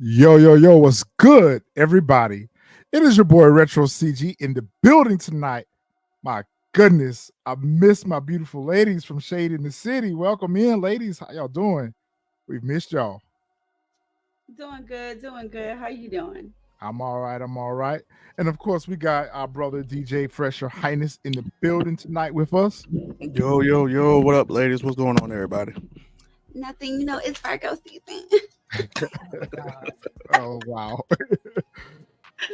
Yo, yo, yo, what's good, everybody? It is your boy Retro CG in the building tonight. My goodness, I miss my beautiful ladies from Shade in the City. Welcome in, ladies. How y'all doing? We've missed y'all. Doing good, doing good. How you doing? I'm all right. I'm all right. And of course, we got our brother DJ Fresh Your Highness in the building tonight with us. Yo, yo, yo, what up, ladies? What's going on, everybody? Nothing, it's Virgo season. Oh, wow.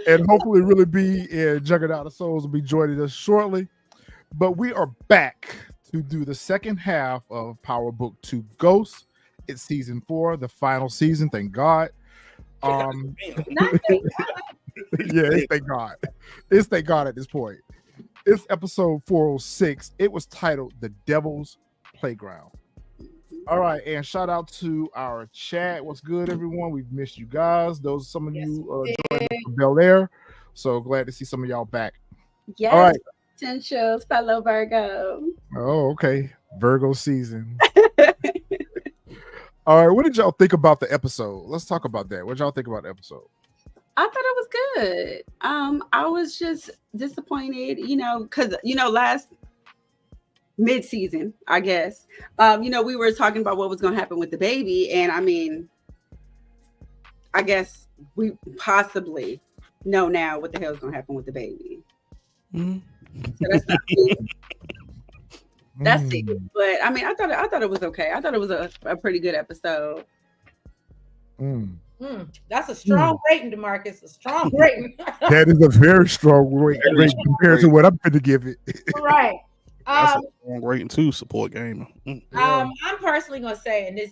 And hopefully, really be Juggernaut of Souls will be joining us shortly. But we are back to do the second half of Power Book 2 Ghosts. It's season 4, the final season. Thank God. Not thank Yeah, it's thank God. It's thank God at this point. It's episode 406. It was titled The Devil's Playground. All right, and shout out to our chat. What's good, everyone? We've missed you guys. Those some of you joined us from Bel Air. So glad to see some of y'all back. Yes, all right. Potentials, fellow Virgo. Oh, okay. Virgo season. All right, what did y'all think about the episode? Let's talk about that. What y'all think about the episode? I thought it was good. I was just disappointed, because last mid-season, I guess. We were talking about what was going to happen with the baby, and I mean, I guess we possibly know now what the hell is going to happen with the baby. Mm-hmm. So that's not that's it. But I mean, I thought it was okay. I thought it was a pretty good episode. That's a strong rating, DeMarcus. A strong rating. That is a very strong rating compared to what I'm going to give it. Right. That's a strong rating too. Support gamer. I'm personally gonna say, and this,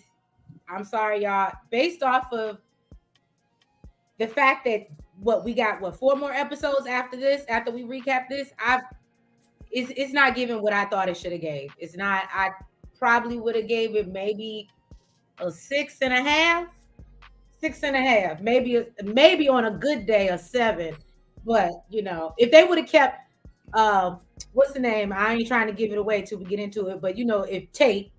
I'm sorry, y'all. Based off of the fact that we got 4 more episodes after this, after we recap this, it's not giving what I thought it should have gave. It's not. I probably would have gave it maybe a 6.5. 6.5, maybe on a good day a 7. But if they would have kept what's the name? I ain't trying to give it away till we get into it, but if Tate,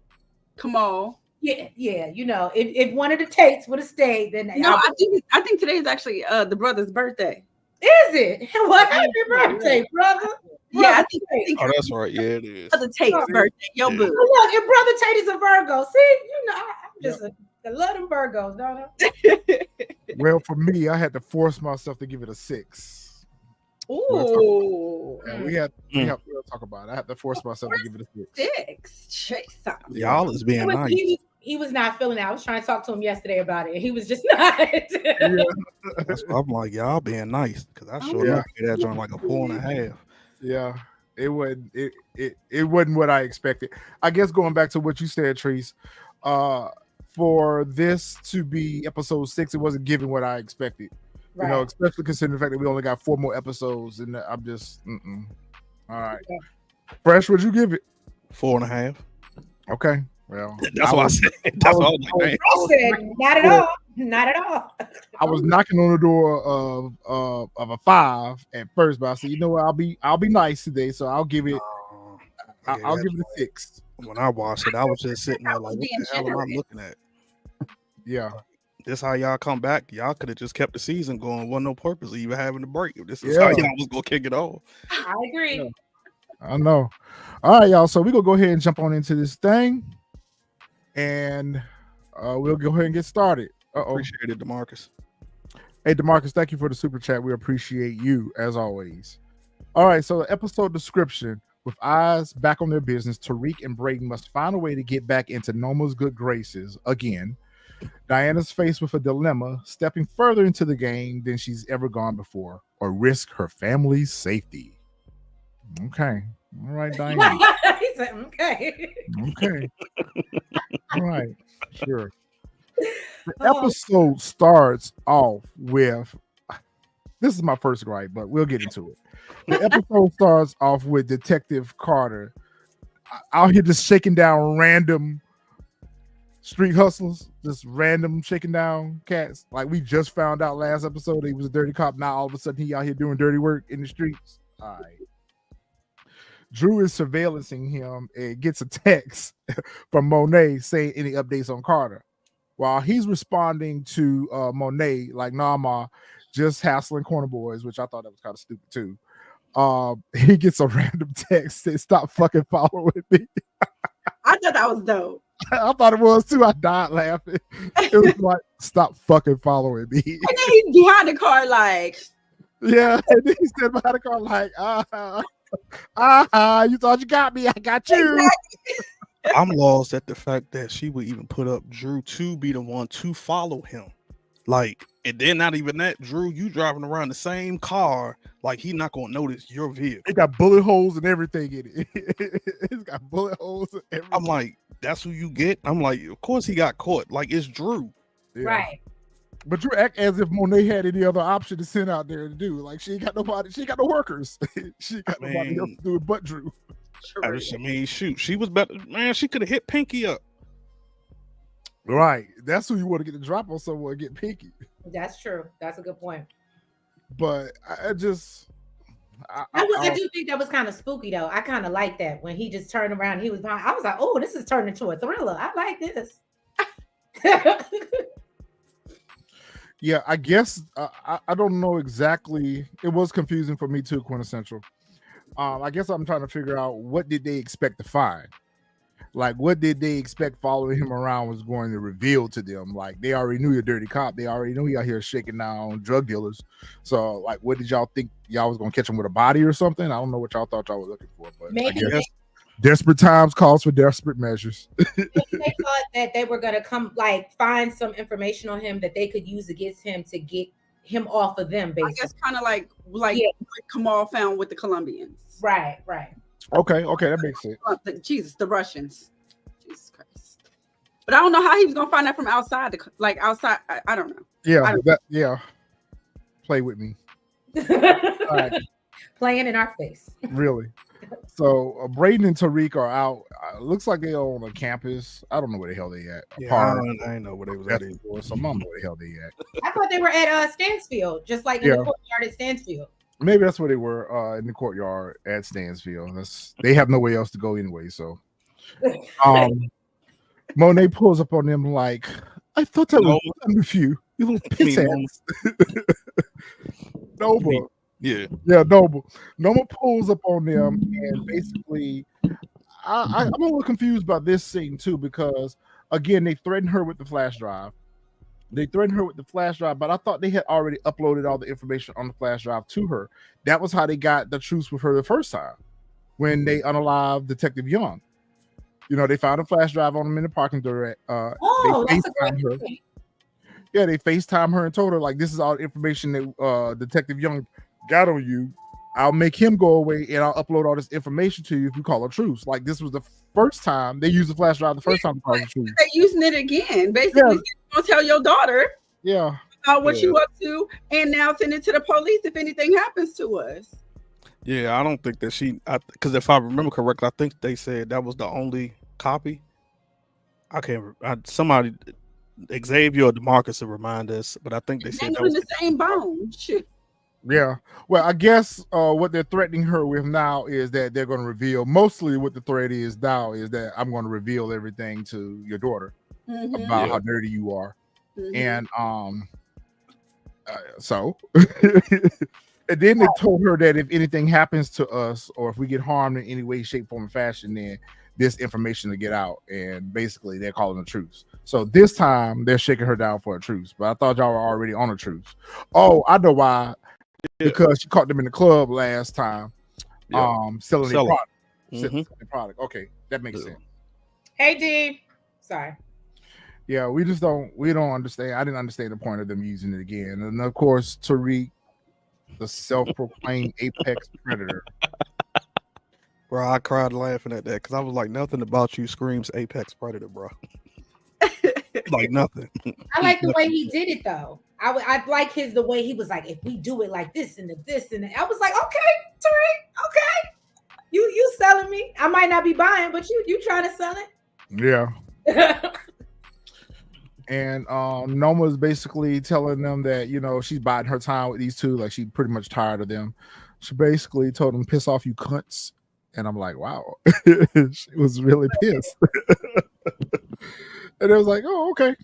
Kamal, yeah, if one of the Tates would have stayed, then I think today is actually the brother's birthday. Is it? What happy birthday, brother? Yeah, I think. Oh, that's right. Yeah, it is. Brother Tate's birthday. Yo, boo. Look, if Brother Tate is a Virgo, see, I'm just I love them Virgos, don't I? Well, for me, I had to force myself to give it a 6. Ooh. We'll talk about it. I had to force myself to give it a 6. Y'all is being nice. He was not feeling it. I was trying to talk to him yesterday about it. He was just not. I'm like, y'all being nice, because I sure enough gave that joint like a 4.5. Yeah, it wasn't. It wasn't what I expected. I guess going back to what you said, Treese, for this to be episode 6, it wasn't giving what I expected. Right. Especially considering the fact that we only got 4 more episodes, and I'm just all right. Okay. Fresh, would you give it? 4.5. Okay, well, that's what I said. That's all I said. Not at all. Not at all. I was knocking on the door of a 5 at first, but I said, you know what? I'll be nice today, so I'll give it. I'll give it a 6. When I watched it, I was just sitting there like, what the hell am I looking at? Yeah. This how y'all come back. Y'all could have just kept the season going. Wasn't no purpose of even having a break. If this is how y'all was gonna kick it off. I agree. Yeah. I know. All right, y'all. So we're gonna go ahead and jump on into this thing, and we'll go ahead and get started. Appreciate it, DeMarcus. Hey, DeMarcus, thank you for the super chat. We appreciate you as always. All right, so the episode description: with eyes back on their business, Tariq and Brayden must find a way to get back into Noma's good graces again. Diana's faced with a dilemma, stepping further into the game than she's ever gone before, or risk her family's safety. Okay. All right, Diana. He said, okay. Okay. All right. Sure. The episode starts off with, this is my first gripe, but we'll get into it. The episode starts off with Detective Carter out here just shaking down random street hustlers, just random shaking down cats. Like we just found out last episode he was a dirty cop. Now all of a sudden he out here doing dirty work in the streets. All right. Drew is surveillancing him and gets a text from Mone saying any updates on Carter. while he's responding to Monet like Noma, just hassling corner boys, which I thought that was kind of stupid too. He gets a random text that stop fucking following me. I thought that was dope. I thought it was too. I died laughing. It was like, stop fucking following me. And then he's behind the car like, yeah. And then he said behind the car like, you thought you got me. I got you. Exactly. I'm lost at the fact that she would even put up Drew to be the one to follow him. Like, and then not even that, Drew, you driving around the same car, like he not gonna notice your vehicle. It got bullet holes and everything in it. It's got bullet holes and everything. I'm like, that's who you get? I'm like, of course he got caught. Like, it's Drew. Yeah. Right. But you act as if Monet had any other option to send out there to do. Like, she ain't got nobody, she ain't got no workers. She ain't got nobody else to do it but Drew. I mean, shoot, she was better. Man, she could have hit Pinky up. Right. That's who you want to get the drop on someone, get Pinky. That's true. That's a good point. But I just... I do think that was kind of spooky, though. I kind of like that when he just turned around. He was behind. I was like, oh, this is turning into a thriller. I like this. Yeah, I guess I don't know exactly. It was confusing for me too, Quintessential. I guess I'm trying to figure out what did they expect to find. Like, what did they expect following him around was going to reveal to them? Like, they already knew you're a dirty cop. They already knew he out here shaking down drug dealers. So, like, what did y'all think? Y'all was going to catch him with a body or something? I don't know what y'all thought y'all were looking for. But maybe I guess desperate times calls for desperate measures. they thought that they were going to come, like, find some information on him that they could use against him to get him off of them, basically. I guess kind of like what Kamal found with the Colombians. Right. Okay, that makes sense. Jesus, the Russians. Jesus Christ. But I don't know how he was gonna find that from outside. Outside, I don't know. Yeah. Play with me. Right. Playing in our face. Really. So Brayden and Tariq are out. Looks like they're on a campus. I don't know where the hell they at. I ain't know where they was at. So I don't know where the hell they at. I thought they were at Stansfield, just like in the courtyard at Stansfield. Maybe that's where they were in the courtyard at Stansfield. They have nowhere else to go anyway. So, Monet pulls up on them like, I thought I was done with you little piss ass. Noma. Yeah, Noma. Noma pulls up on them and basically, I'm a little confused about this scene too because again they threatened her with the flash drive. But I thought they had already uploaded all the information on the flash drive to her. That was how they got the truce with her the first time when they unalived Detective Young. You know, they found a flash drive on him in the parking lot. They FaceTimed her. Yeah, they FaceTimed her and told her, like, this is all the information that Detective Young got on you. I'll make him go away and I'll upload all this information to you if you call a truce. Like, this was the first time they used the flash drive to call a truce. They're using it again. Basically, you're gonna tell your daughter about what you up to and now send it to the police if anything happens to us. Yeah, I don't think that because if I remember correctly, I think they said that was the only copy. I can't. Somebody, Xavier or DeMarcus, will remind us, but I think they said that was the same bone. Shit. Yeah. Well, I guess what they're threatening her with now is that they're going to reveal. Mostly, what the threat is now is that I'm going to reveal everything to your daughter about how dirty you are, and so. And then they told her that if anything happens to us or if we get harmed in any way, shape, form, or fashion, then this information to get out. And basically, they're calling a truce. So this time, they're shaking her down for a truce. But I thought y'all were already on a truce. Oh, I know why. Because she caught them in the club last time, selling their product. Selling their product. Okay, that makes sense. Hey, D. Sorry. Yeah, we don't understand. I didn't understand the point of them using it again. And of course, Tariq, the self-proclaimed apex predator. Bro, I cried laughing at that because I was like, nothing about you screams apex predator, bro. Like nothing. I like the way he did it though. I like the way he was like, if we do it like this and this and I was like, okay, Tariq, okay, you selling me. I might not be buying, but you trying to sell it. Yeah. And Noma is basically telling them that, you know, she's biding her time with these two. Like, she's pretty much tired of them. She basically told them, piss off, you cunts. And I'm like, wow. She was really pissed. And it was like, oh, okay.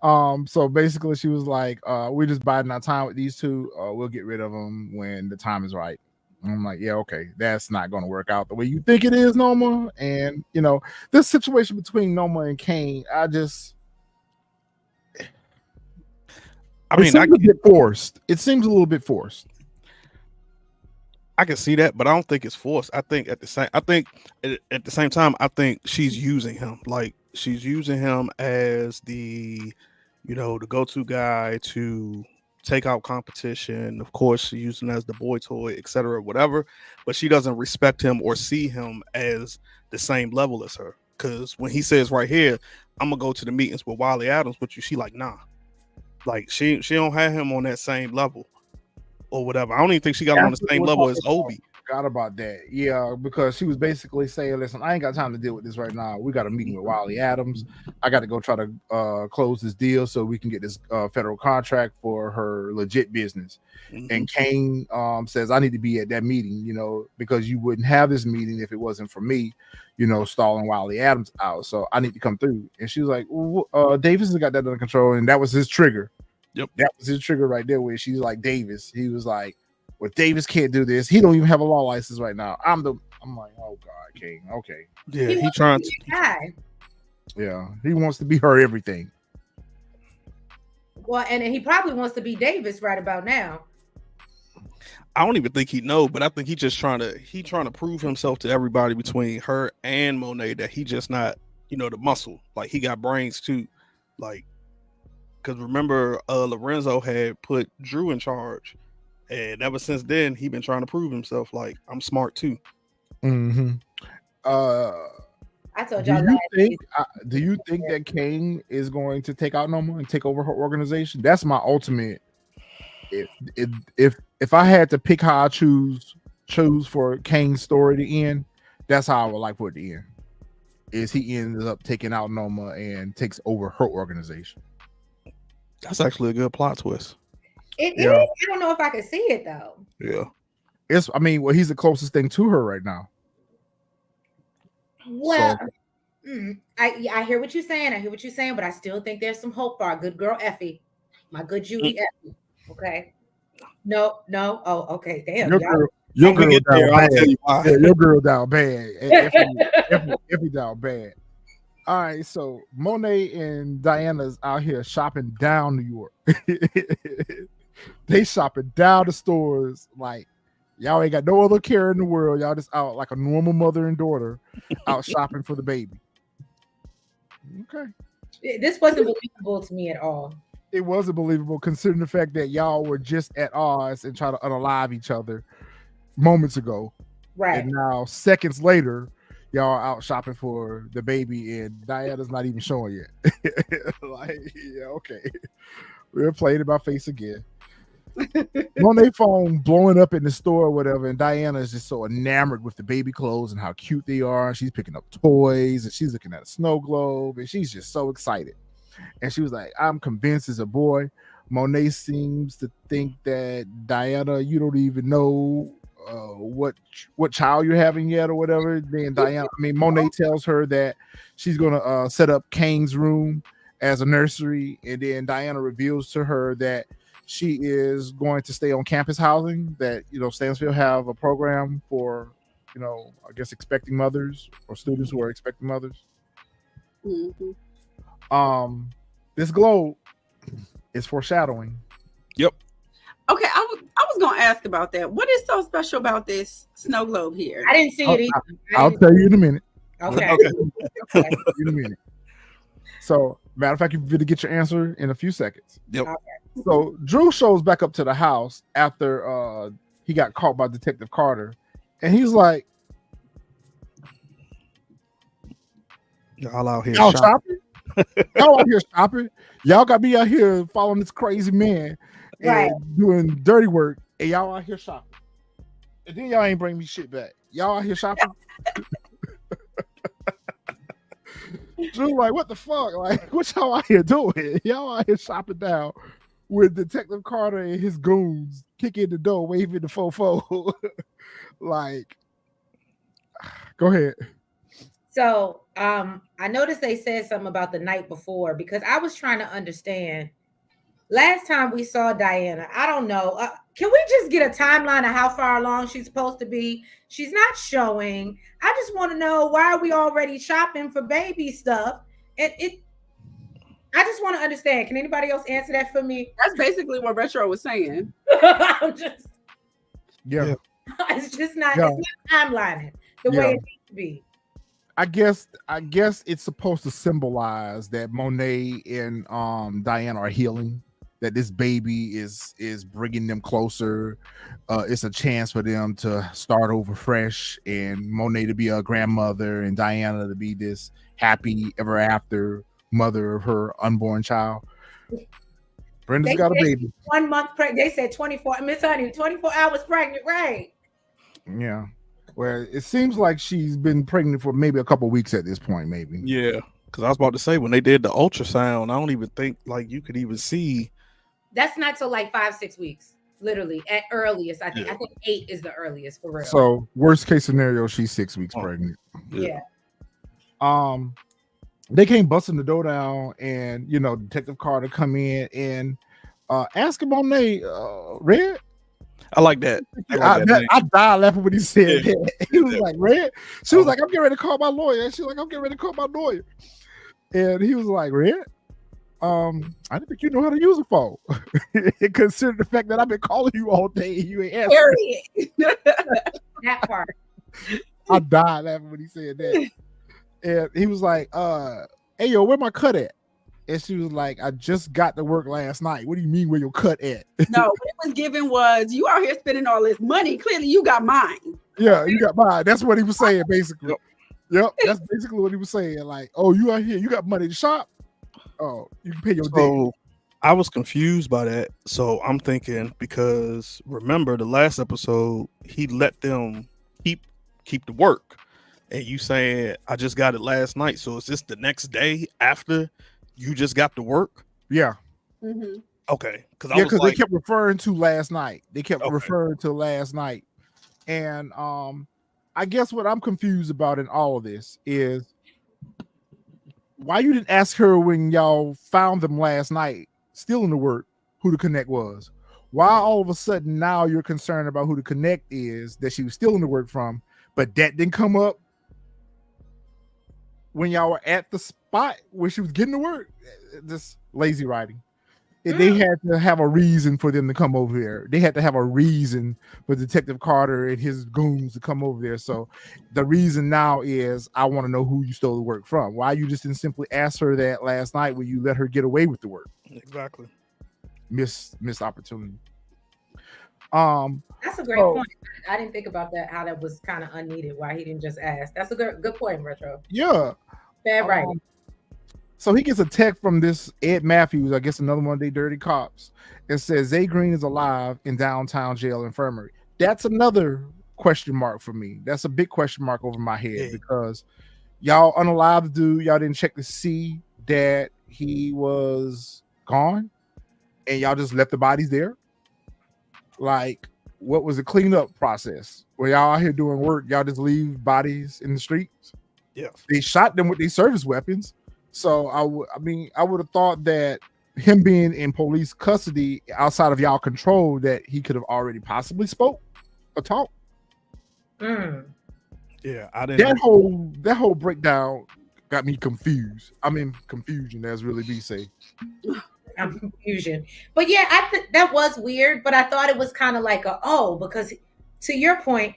So basically she was like, we're just biding our time with these two. We'll get rid of them when the time is right. And I'm like, yeah, okay, that's not going to work out the way you think it is, Noma. And this situation between Noma and Kane, it seems a bit forced. It seems a little bit forced. I can see that, but I don't think it's forced. I think at the same time, I think she's using him. Like she's using him as the go-to guy to take out competition. Of course, she's using him as the boy toy, etc., whatever. But she doesn't respect him or see him as the same level as her. Because when he says right here, I'm gonna go to the meetings with Wiley Adams with you, she like, nah. Like she don't have him on that same level. Or whatever. I don't even think she got him on the same level as Obi. Forgot about that. Yeah, because she was basically saying, listen, I ain't got time to deal with this right now. We got a meeting with Wiley Adams. I got to go try to close this deal so we can get this federal contract for her legit business. Mm-hmm. And Kane says, I need to be at that meeting, because you wouldn't have this meeting if it wasn't for me, stalling Wiley Adams out. So I need to come through. And she was like, Davis has got that under control. And that was his trigger. Yep, that was his trigger right there. Where she's like, Davis. He was like, well, Davis can't do this. He don't even have a law license right now. I'm like, oh God, King. Okay, yeah, he trying to. Yeah, he wants to be her everything. Well, and he probably wants to be Davis right about now. I don't even think he know, but I think he just trying to prove himself to everybody between her and Monet that he just not the muscle. Like he got brains too, like. Because remember, Lorenzo had put Drew in charge, and ever since then, he been trying to prove himself. Like I'm smart too. Mm-hmm. I told y'all. Do you think that Kane is going to take out Noma and take over her organization? That's my ultimate. If I had to pick how I choose for Kane's story to end, that's how I would like for it to end. Is he ends up taking out Noma and takes over her organization? That's actually a good plot twist. It is. I don't know if I can see it though. Yeah. He's the closest thing to her right now. Well, I hear what you're saying. But I still think there's some hope for our good girl Effie, my good Judy Effie. Okay. No. Oh, okay. Damn. Your girl down bad. Yeah, your girl down bad. Effie down bad. All right, so Monet and Diana's out here shopping down New York. They shopping down the stores like y'all ain't got no other care in the world. Y'all just out like a normal mother and daughter out shopping for the baby. Okay. This wasn't believable to me at all. It wasn't believable considering the fact that y'all were just at odds and trying to unalive each other moments ago. Right. And now seconds later, y'all are out shopping for the baby and Diana's not even showing yet. Like, yeah, okay. We're playing in my face again. Monet phone blowing up in the store or whatever, and Diana is just so enamored with the baby clothes and how cute they are. And she's picking up toys and she's looking at a snow globe and she's just so excited. And she was like, I'm convinced it's a boy. Monet seems to think that Diana, you don't even know what child you're having yet or whatever. Then Monet tells her that she's gonna set up Kane's room as a nursery, and then Diana reveals to her that she is going to stay on campus housing, that Stansfield have a program for I guess expecting mothers or students who are expecting mothers. Mm-hmm. This globe is foreshadowing. Yep. Okay, I was gonna ask about that. What is so special about this snow globe here? I didn't see it either. I'll tell you in a minute. Okay. In a minute. So, matter of fact, you're going to get your answer in a few seconds. Yep. Okay. So Drew shows back up to the house after he got caught by Detective Carter, and he's like, "Y'all out here shopping? Y'all out here shopping? Y'all got me out here following this crazy man and doing dirty work, and y'all out here shopping. And then y'all ain't bring me shit back. Y'all out here shopping." Drew like, what the fuck? Like, what y'all out here doing? Y'all out here shopping down with Detective Carter and his goons kicking the door, waving the fofo. Like, go ahead. So I noticed they said something about the night before because I was trying to understand. Last time we saw Diana, I don't know. Can we just get a timeline of how far along she's supposed to be? She's not showing. I just want to know, why are we already shopping for baby stuff? I just want to understand. Can anybody else answer that for me? That's basically what Retro was saying. I'm just, Yeah. it's just not. Yeah. It's not timelining the way it needs to be. I guess it's supposed to symbolize that Monet and Diana are healing. That this baby is bringing them closer. It's a chance for them to start over fresh, and Monet to be a grandmother, and Diana to be this happy ever after mother of her unborn child. Brenda's got a baby. 1 month pregnant. They said 24. Miss Honey, 24 hours pregnant, right? Yeah. Well, it seems like she's been pregnant for maybe a couple weeks at this point, maybe. Yeah, because I was about to say, when they did the ultrasound, I don't even think like you could even see. That's not till like 5-6 weeks, literally at earliest. I think 8 is the earliest for real. So worst case scenario, she's 6 weeks pregnant. Yeah. They came busting the door down, and Detective Carter come in and ask him Monet, Red. I like that. I died laughing when he said that. He was like, Red. She was like, I'm getting ready to call my lawyer. And she's like, I'm getting ready to call my lawyer. And he was like, Red, I didn't think you know how to use a phone. Consider the fact that I've been calling you all day and you ain't answering. That part. I died laughing when he said that. And he was like, hey, yo, where my cut at? And she was like, I just got to work last night. What do you mean where your cut at? No, what it was given was, you out here spending all this money. Clearly, you got mine. Yeah, you got mine. That's what he was saying, basically. Yep, that's basically what he was saying. Like, oh, you out here, you got money to shop? Oh, you can pay your debt. I was confused by that. So I'm thinking, because remember the last episode, he let them keep the work. And you saying, I just got it last night. So is this the next day after you just got to work? Yeah. Mm-hmm. Okay. Because they kept referring to last night. They kept referring to last night. And I guess what I'm confused about in all of this is why you didn't ask her when y'all found them last night, still in the work, who the connect was. Why all of a sudden now you're concerned about who the connect is that she was still in the work from, but that didn't come up when y'all were at the spot where she was getting to work? Just lazy writing. They had to have a reason for them to come over there. They had to have a reason for Detective Carter and his goons to come over there. So the reason now is, I want to know who you stole the work from. Why you just didn't simply ask her that last night when you let her get away with the work? Exactly. Missed opportunity. That's a great point. I didn't think about that, how that was kind of unneeded, why he didn't just ask. That's a good point, Retro. Yeah. Bad writing. So he gets a text from this Ed Matthews, I guess another one of they dirty cops. It says Zay Green is alive in downtown jail infirmary. That's another question mark for me. That's a big question mark over my head because y'all unalive the dude. Y'all didn't check to see that he was gone, and y'all just left the bodies there. Like, what was the cleanup process? Were y'all out here doing work? Y'all just leave bodies in the streets? Yeah. They shot them with these service weapons. So I would have thought that him being in police custody outside of y'all control, that he could have already possibly spoke or talked. Yeah, I didn't. That whole breakdown got me confused. I'm in confusion, as really be say. I'm confusion. But yeah, that was weird, but I thought it was kind of like because to your point,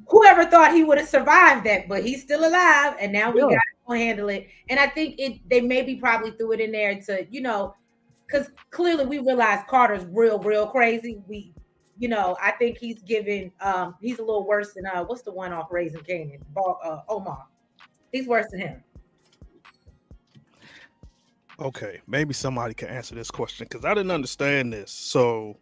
whoever thought he would have survived that, but he's still alive, and now we got to handle it. And I think they maybe probably threw it in there to, because clearly we realize Carter's real crazy. I think he's giving he's a little worse than what's the one off Raising Kanan? Omar. He's worse than him. Okay, maybe somebody can answer this question because I didn't understand this. So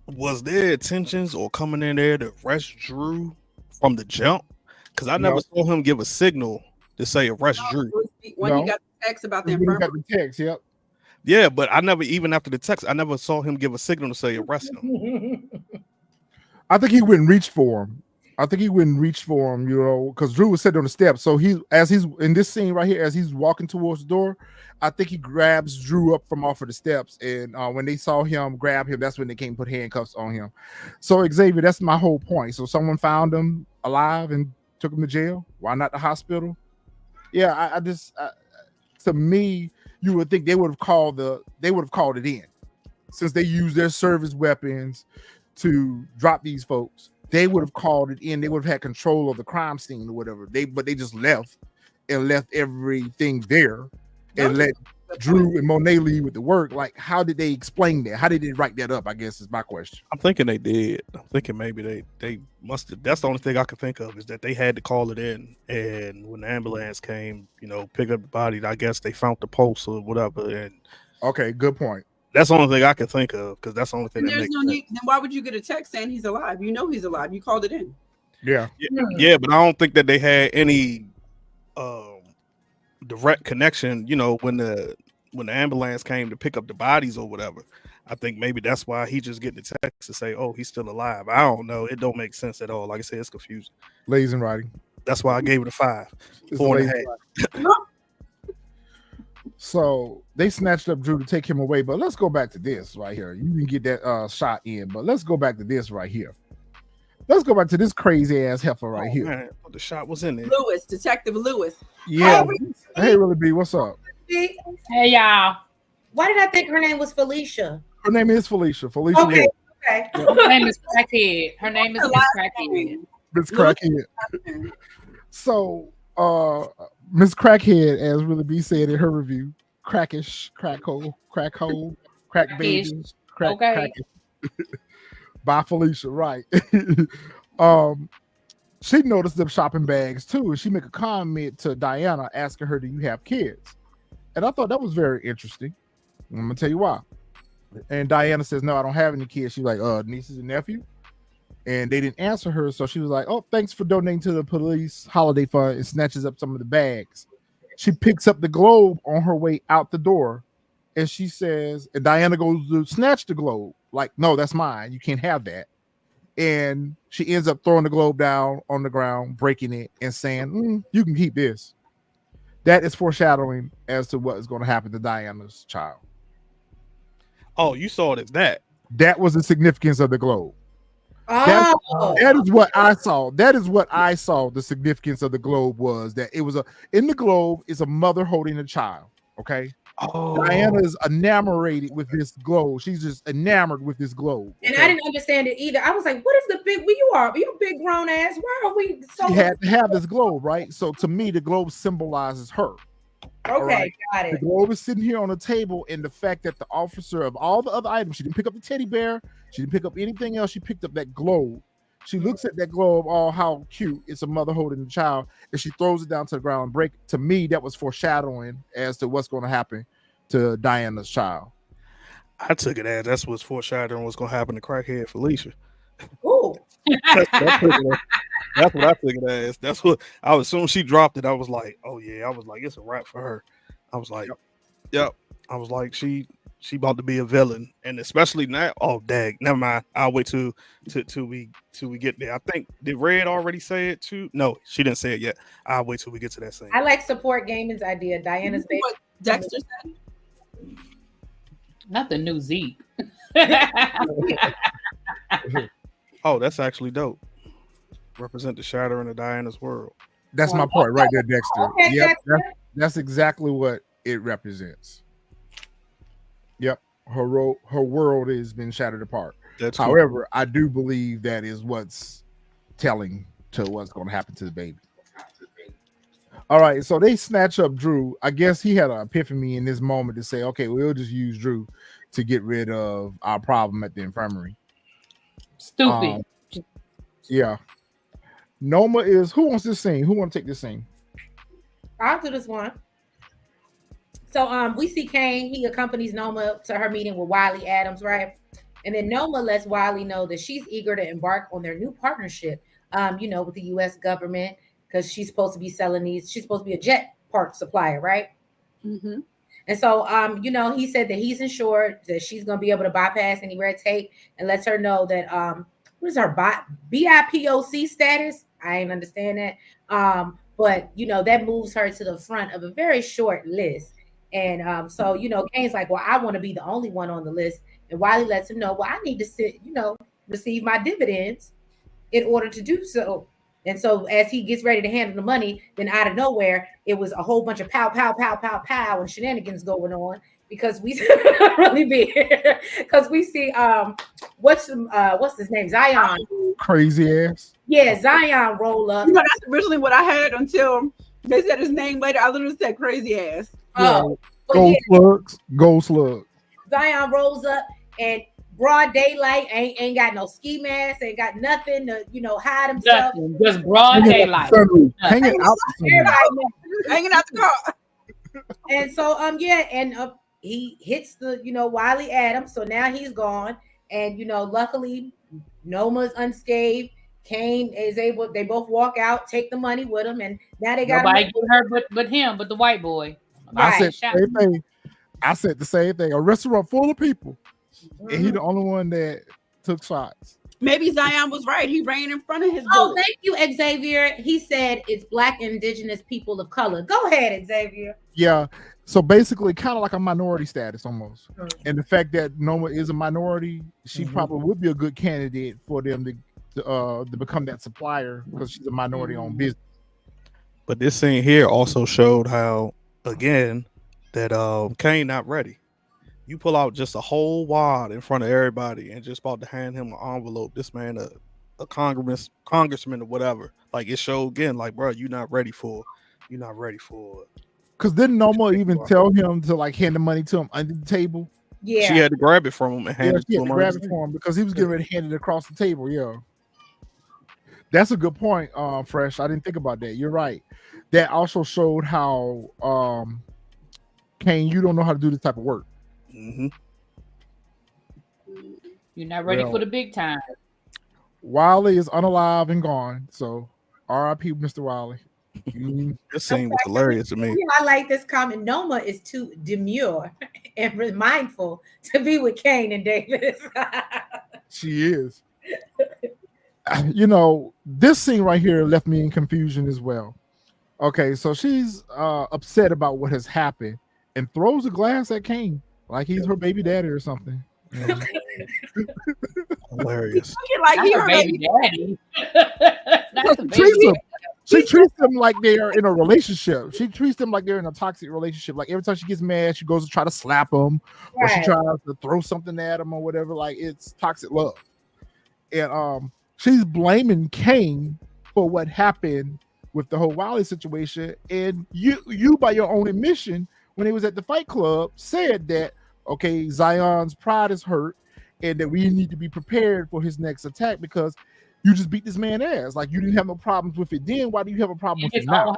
was there intentions or coming in there to arrest Drew from the jump? Because I never saw him give a signal to say arrest Drew. When you got the text about the infirmary. Yep. Yeah, but I never, even after the text, I never saw him give a signal to say arrest him. I think he went and reached for him. I think he went and reached for him, because Drew was sitting on the steps. So as he's in this scene right here, as he's walking towards the door, I think he grabs Drew up from off of the steps. And when they saw him grab him, that's when they came and put handcuffs on him. So Xavier, that's my whole point. So someone found him alive and took him to jail. Why not the hospital? Yeah, to me, you would think they would have called it in, since they used their service weapons to drop these folks. They would have called it in. They would have had control of the crime scene or whatever. But they just left everything there and let Drew and Monet lead with the work. Like, how did they explain that? How did they write that up? I guess is my question. I'm thinking they did. I'm thinking maybe they must have. That's the only thing I can think of is that they had to call it in. And when the ambulance came, pick up the body, I guess they found the pulse or whatever. And okay, good point. That's the only thing I can think of, because that's the only thing. And there's no need. Then why would you get a text saying he's alive? You know he's alive. You called it in. Yeah. Yeah, but I don't think that they had any direct connection. When the ambulance came to pick up the bodies or whatever. I think maybe that's why he just get the text to say, "Oh, he's still alive." I don't know. It don't make sense at all. Like I said, it's confusing. Lazy writing. That's why I gave it a 5. 4.5. So they snatched up Drew to take him away. But let's go back to this right here. You can get that shot in, but let's go back to this right here. Let's go back to this crazy ass heifer right here. Man, the shot was in there. Lewis, Detective Lewis. Yeah. Hey, Really B, what's up? Hey, y'all. Why did I think her name was Felicia? Her name is Felicia. Felicia. Okay. Her name is Crackhead. Her name is Miss Crackhead. Miss Crackhead. So, Miss Crackhead, as Really B said in her review, crackish, crack hole, crack baby, crack. By Felicia, right? She noticed them shopping bags too, and she make a comment to Diana asking her, "Do you have kids?" And I thought that was very interesting. I'm gonna tell you why. And Diana says, "No, I don't have any kids." She's like, "Nieces and nephew?" And they didn't answer her, so she was like, "Oh, thanks for donating to the police holiday fund," and snatches up some of the bags. She picks up the globe on her way out the door, and she says, and Diana goes to snatch the globe. Like, "No, that's mine. You can't have that." And she ends up throwing the globe down on the ground, breaking it, and saying, "You can keep this." That is foreshadowing as to what is going to happen to Diana's child. Oh, you saw it as that. That was the significance of the globe. Oh, That is what I saw. That is what I saw. The significance of the globe was that it was in the globe is a mother holding a child. Okay. Oh. Diana is enamored with this globe. She's just enamored with this globe. And I didn't understand it either. I was like, "What is the big? Well, you are a big grown ass. Why are we so?" She had to have this globe, right? So to me, the globe symbolizes her. Okay, right? got The it. globe is sitting here on the table, and the fact that the officer of all the other items, she didn't pick up the teddy bear, she didn't pick up anything else, she picked up that globe. She looks at that globe, oh, how cute. It's a mother holding a child, and she throws it down to the ground and break. To me, that was foreshadowing as to what's going to happen to Diana's child. I took it as that's what's foreshadowing what's going to happen to crackhead Felicia. Ooh. That's what I took it as. That's what I was. As soon as she dropped it, I was like, "Oh yeah." I was like, "It's a wrap for her." I was like, "Yep." I was like, "She about to be a villain," and especially now. Oh, dag. Never mind. I'll wait till we get there. I think did Red already say it too? No, she didn't say it yet. I'll wait till we get to that scene. I like support gaming's idea. Diana's baby. What Dexter said. Not the new Zeke. Oh, that's actually dope. Represent the shatter in the Diana's world. That's my point right there, Dexter. Okay, Yep, Dexter. that's exactly what it represents. Yep, her world has been shattered apart. That's cool. However, I do believe that is what's telling to what's going to happen to the baby. All right, so they snatch up Drew. I guess he had an epiphany in this moment to say, "Okay, we'll just use Drew to get rid of our problem at the infirmary." Stupid. Yeah. Noma is who wants this scene? Who want to take this scene? I'll do this one. So we see Kane. He accompanies Noma to her meeting with Wiley Adams, right? And then Noma lets Wiley know that she's eager to embark on their new partnership, with the U.S. government, because she's supposed to be selling these. She's supposed to be a jet part supplier, right? Mm-hmm. And so, he said that he's insured, that she's going to be able to bypass any red tape, and lets her know that what is her BIPOC status? I ain't understand that. But you know, that moves her to the front of a very short list. And so you know, Kane's like, well, I want to be the only one on the list. And Wiley lets him know, well, I need to receive my dividends in order to do so. And so as he gets ready to handle the money, then out of nowhere, it was a whole bunch of pow, pow, pow, pow, pow, and shenanigans going on because we really big. Because we see what's his name? Zion. Crazy ass. Yeah, Zion roll up. You know, that's originally what I had until they said his name later. I literally said crazy ass. Oh, Gold slug. Zion rolls up and broad daylight, ain't got no ski mask, ain't got nothing to, you know, hide himself. Nothing, just broad daylight. Hanging out the car. And so he hits the, you know, Wiley Adams. So now he's gone. And you know, luckily Noma's unscathed. Kane is able, they both walk out, take the money with them, and now they got nobody get hurt but the white boy. Right. I said the same thing. A restaurant full of people, and he the only one that took shots. Maybe Zion was right. He ran in front of his bullet. Thank you, Xavier. He said it's Black indigenous people of color. Go ahead, Xavier. Yeah. So basically, kind of like a minority status almost. And the fact that Noma is a minority, she probably would be a good candidate for them to become that supplier because she's a minority-owned business. But this scene here also showed how, again, that Kane not ready. You pull out just a whole wad in front of everybody and just about to hand him an envelope. This man, a congressman or whatever. Like it showed again, like, bro, you're not ready for it. Because didn't Noma even tell him to like hand the money to him under the table? Yeah, she had to grab it from him and hand it to him. Grab it for him because he was getting ready to hand it across the table. Yeah, that's a good point, Fresh. I didn't think about that. You're right. That also showed how Kane, you don't know how to do this type of work. Mm-hmm. You're not ready for the big time. Wiley is unalive and gone. So R.I.P. Mr. Wiley. This scene was hilarious to me. I like this comment. Noma is too demure and mindful to be with Kane and Davis. She is. You know, this scene right here left me in confusion as well. Okay, so she's upset about what has happened and throws a glass at Kane like he's her baby daddy or something. Hilarious. Like he her baby daddy. She treats them like they are in a relationship. She treats them like they're in a toxic relationship. Like every time she gets mad, she goes to try to slap them, or she tries to throw something at them or whatever. Like it's toxic love. And she's blaming Kane for what happened with the whole Wiley situation. And you by your own admission, when he was at the Fight Club, said that okay, Zion's pride is hurt, and that we need to be prepared for his next attack because you just beat this man's ass. Like you didn't have no problems with it then. Why do you have a problem with it now?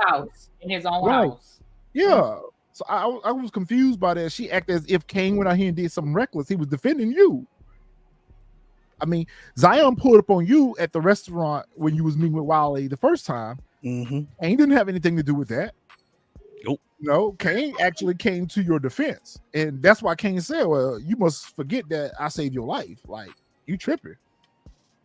In his own house. Yeah. So I was confused by that. She acted as if Kane went out here and did something reckless. He was defending you. I mean, Zion pulled up on you at the restaurant when you was meeting with Wiley the first time. Mm-hmm. And he didn't have anything to do with that. Nope. No, Kane actually came to your defense. And that's why Kane said, well, you must forget that I saved your life. Like, you tripping.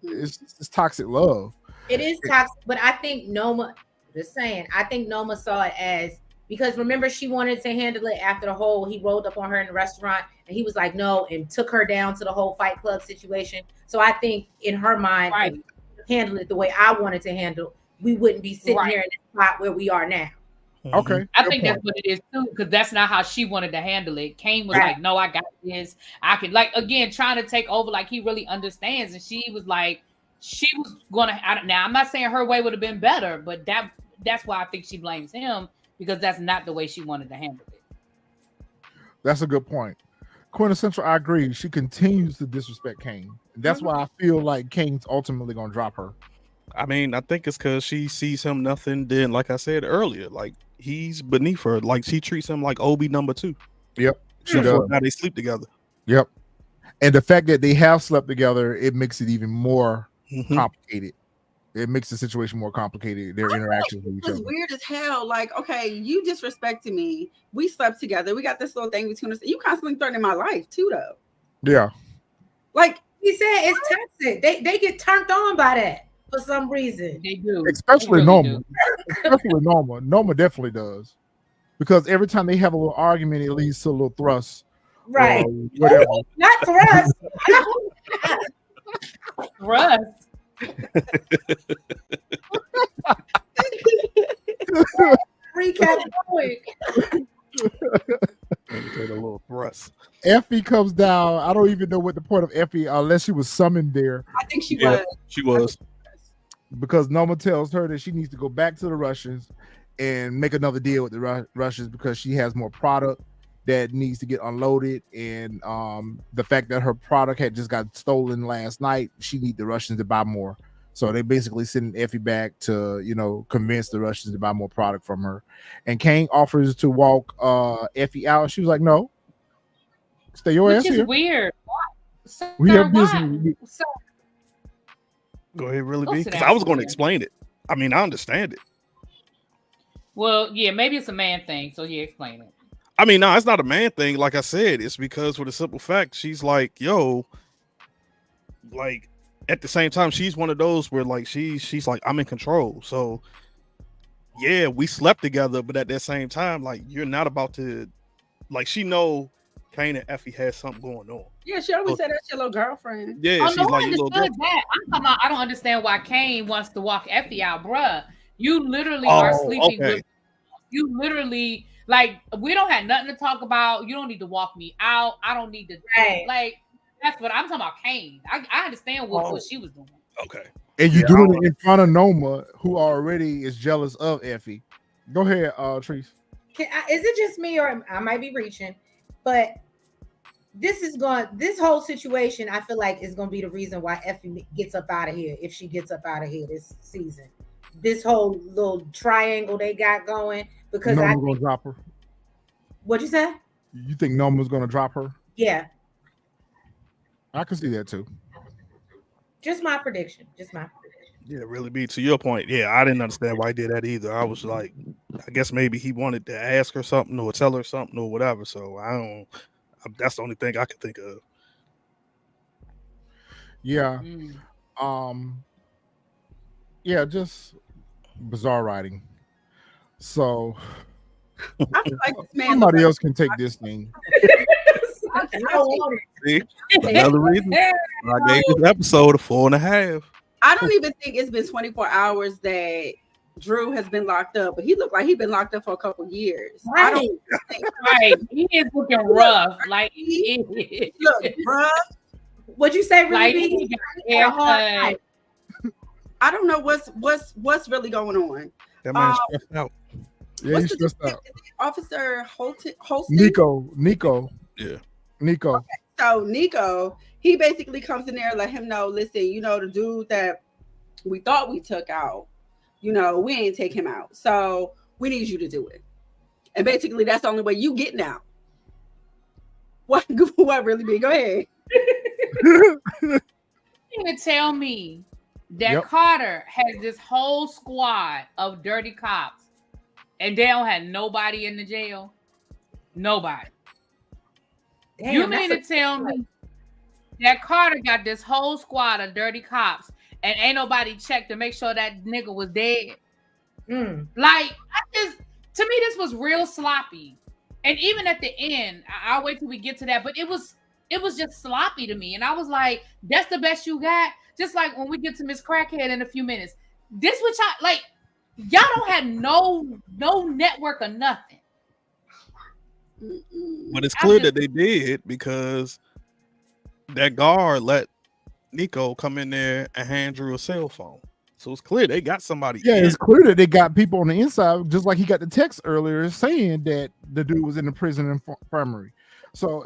It's toxic love. It is toxic, but I think Noma, just saying, I think Noma saw it as, because remember she wanted to handle it after the whole, he rolled up on her in the restaurant and he was like, no, and took her down to the whole Fight Club situation. So I think in her mind, handle it the way I wanted to handle, we wouldn't be sitting here in the spot where we are now. Okay. I think that's what it is too, because that's not how she wanted to handle it. Kane was like, no, I got this. I can, like, again, trying to take over, like he really understands. And she was like, she was gonna, now I'm not saying her way would have been better, but that's why I think she blames him, because that's not the way she wanted to handle it. That's a good point. Quintessential, I agree. She continues to disrespect Kane. That's why I feel like Kane's ultimately gonna drop her. I mean, I think it's because she sees him nothing. Then, like I said earlier, like he's beneath her. Like she treats him like OB number 2. Yep. She does. Now they sleep together. Yep. And the fact that they have slept together, it makes it even more complicated. It makes the situation more complicated. Their interactions with each other. It's weird as hell. Like, okay, you disrespected me. We slept together. We got this little thing between us. You constantly threatening my life too, though. Yeah. Like, He said it's toxic. They get turned on by that for some reason. They do. Especially They really Noma. Especially Noma. Noma definitely does. Because every time they have a little argument, it leads to a little thrust. Right. Whatever. Not thrust. Thrust. Recap quick. Take a little thrust. Effie comes down. I don't even know what the point of Effie, unless she was summoned there. I think she was. She was. Because Noma tells her that she needs to go back to the Russians and make another deal with the Russians because she has more product that needs to get unloaded, and the fact that her product had just got stolen last night, she need the Russians to buy more. So they basically send Effie back to, you know, convince the Russians to buy more product from her. And Kane offers to walk Effie out. She was like, "No, stay your ass Which is here." weird. Sir, we have business. Sir, Go ahead, really Go be? sit Because down I was going to somewhere. explain it. I mean, I understand it. well, yeah, maybe it's a man thing. So yeah, explain it. I mean, no, it's not a man thing. Like I said, it's because for the simple fact, she's like, yo, like at the same time, she's one of those where like she's like, I'm in control. So yeah, we slept together, but at that same time, like you're not about to, like she know Kane and Effie has something going on. Yeah, she always said that's your little girlfriend. Yeah, Oh she's no, I like your little girl. understood that. I'm talking about, I don't understand why Kane wants to walk Effie out, bruh. You literally are sleeping with. You literally, like, we don't have nothing to talk about. You don't need to walk me out. I don't need to, like, that's what I'm talking about. Kane. I understand what she was doing. Okay. And you doing it in front of Noma, who already is jealous of Effie. Go ahead, Treese. Is it just me, or I might be reaching? But this whole situation, I feel like is going to be the reason why Effie gets up out of here, if she gets up out of here this season. This whole little triangle they got going, because Noma's gonna drop her. What'd you say? You think Noma's gonna drop her? Yeah. I can see that too. Just my prediction. Yeah, really be to your point. Yeah, I didn't understand why he did that either. I was like, I guess maybe he wanted to ask her something or tell her something or whatever. So I don't. That's the only thing I could think of. Yeah. Yeah, just bizarre writing. So I feel like this man somebody else can take this thing. See, another reason I gave this episode a 4.5. I don't even think it's been 24 hours that Drew has been locked up, but he looked like he's been locked up for a couple years. Right. I don't think Right. He is looking rough. Like, look, bruh. What'd you say? Like, Really? he got haircut. I don't know what's really going on. That man's stressed out. Yeah, he's stressed out. Officer Holston? Nico. Yeah. Nico. Okay. So Nico, he basically comes in there and let him know, listen, you know, the dude that we thought we took out, you know, we ain't take him out. So we need you to do it. And basically that's the only way you getting out. What really be? Go ahead. You can tell me that Yep. Carter has this whole squad of dirty cops and they don't have nobody in the jail? Nobody. Damn, You mean to tell me that Carter got this whole squad of dirty cops and ain't nobody checked to make sure that nigga was dead? Like, to me, this was real sloppy. And even at the end, I'll wait till we get to that, but it was just sloppy to me. And I was like, that's the best you got? Just like when we get to Miss Crackhead in a few minutes. This which I like, y'all don't have no network or nothing. But it's clear that they did because that guard let Nico come in there and hand Drew a cell phone. So it's clear they got somebody. Yeah, it's clear that they got people on the inside, just like he got the text earlier saying that the dude was in the prison infirmary. So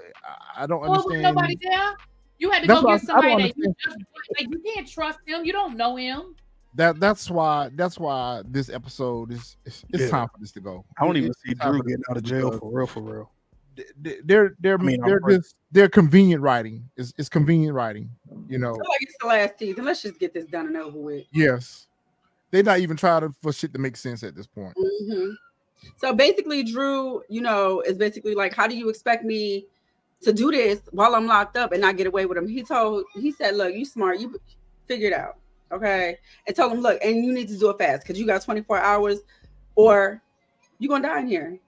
I don't understand. Was nobody there? You had to go get somebody that you just like. You can't trust him. You don't know him. That's why this episode is time for this to go. I don't even see Drew getting out of jail for real. They're convenient writing. It's convenient writing, you know. I feel like it's the last season. Let's just get this done and over with. Yes, they're not even trying for shit to make sense at this point. So basically, Drew, you know, is basically like, how do you expect me to do this while I'm locked up and not get away with him. He said, look, you smart, you figure it out. Okay. And told him, look, and you need to do it fast because you got 24 hours or you're going to die in here.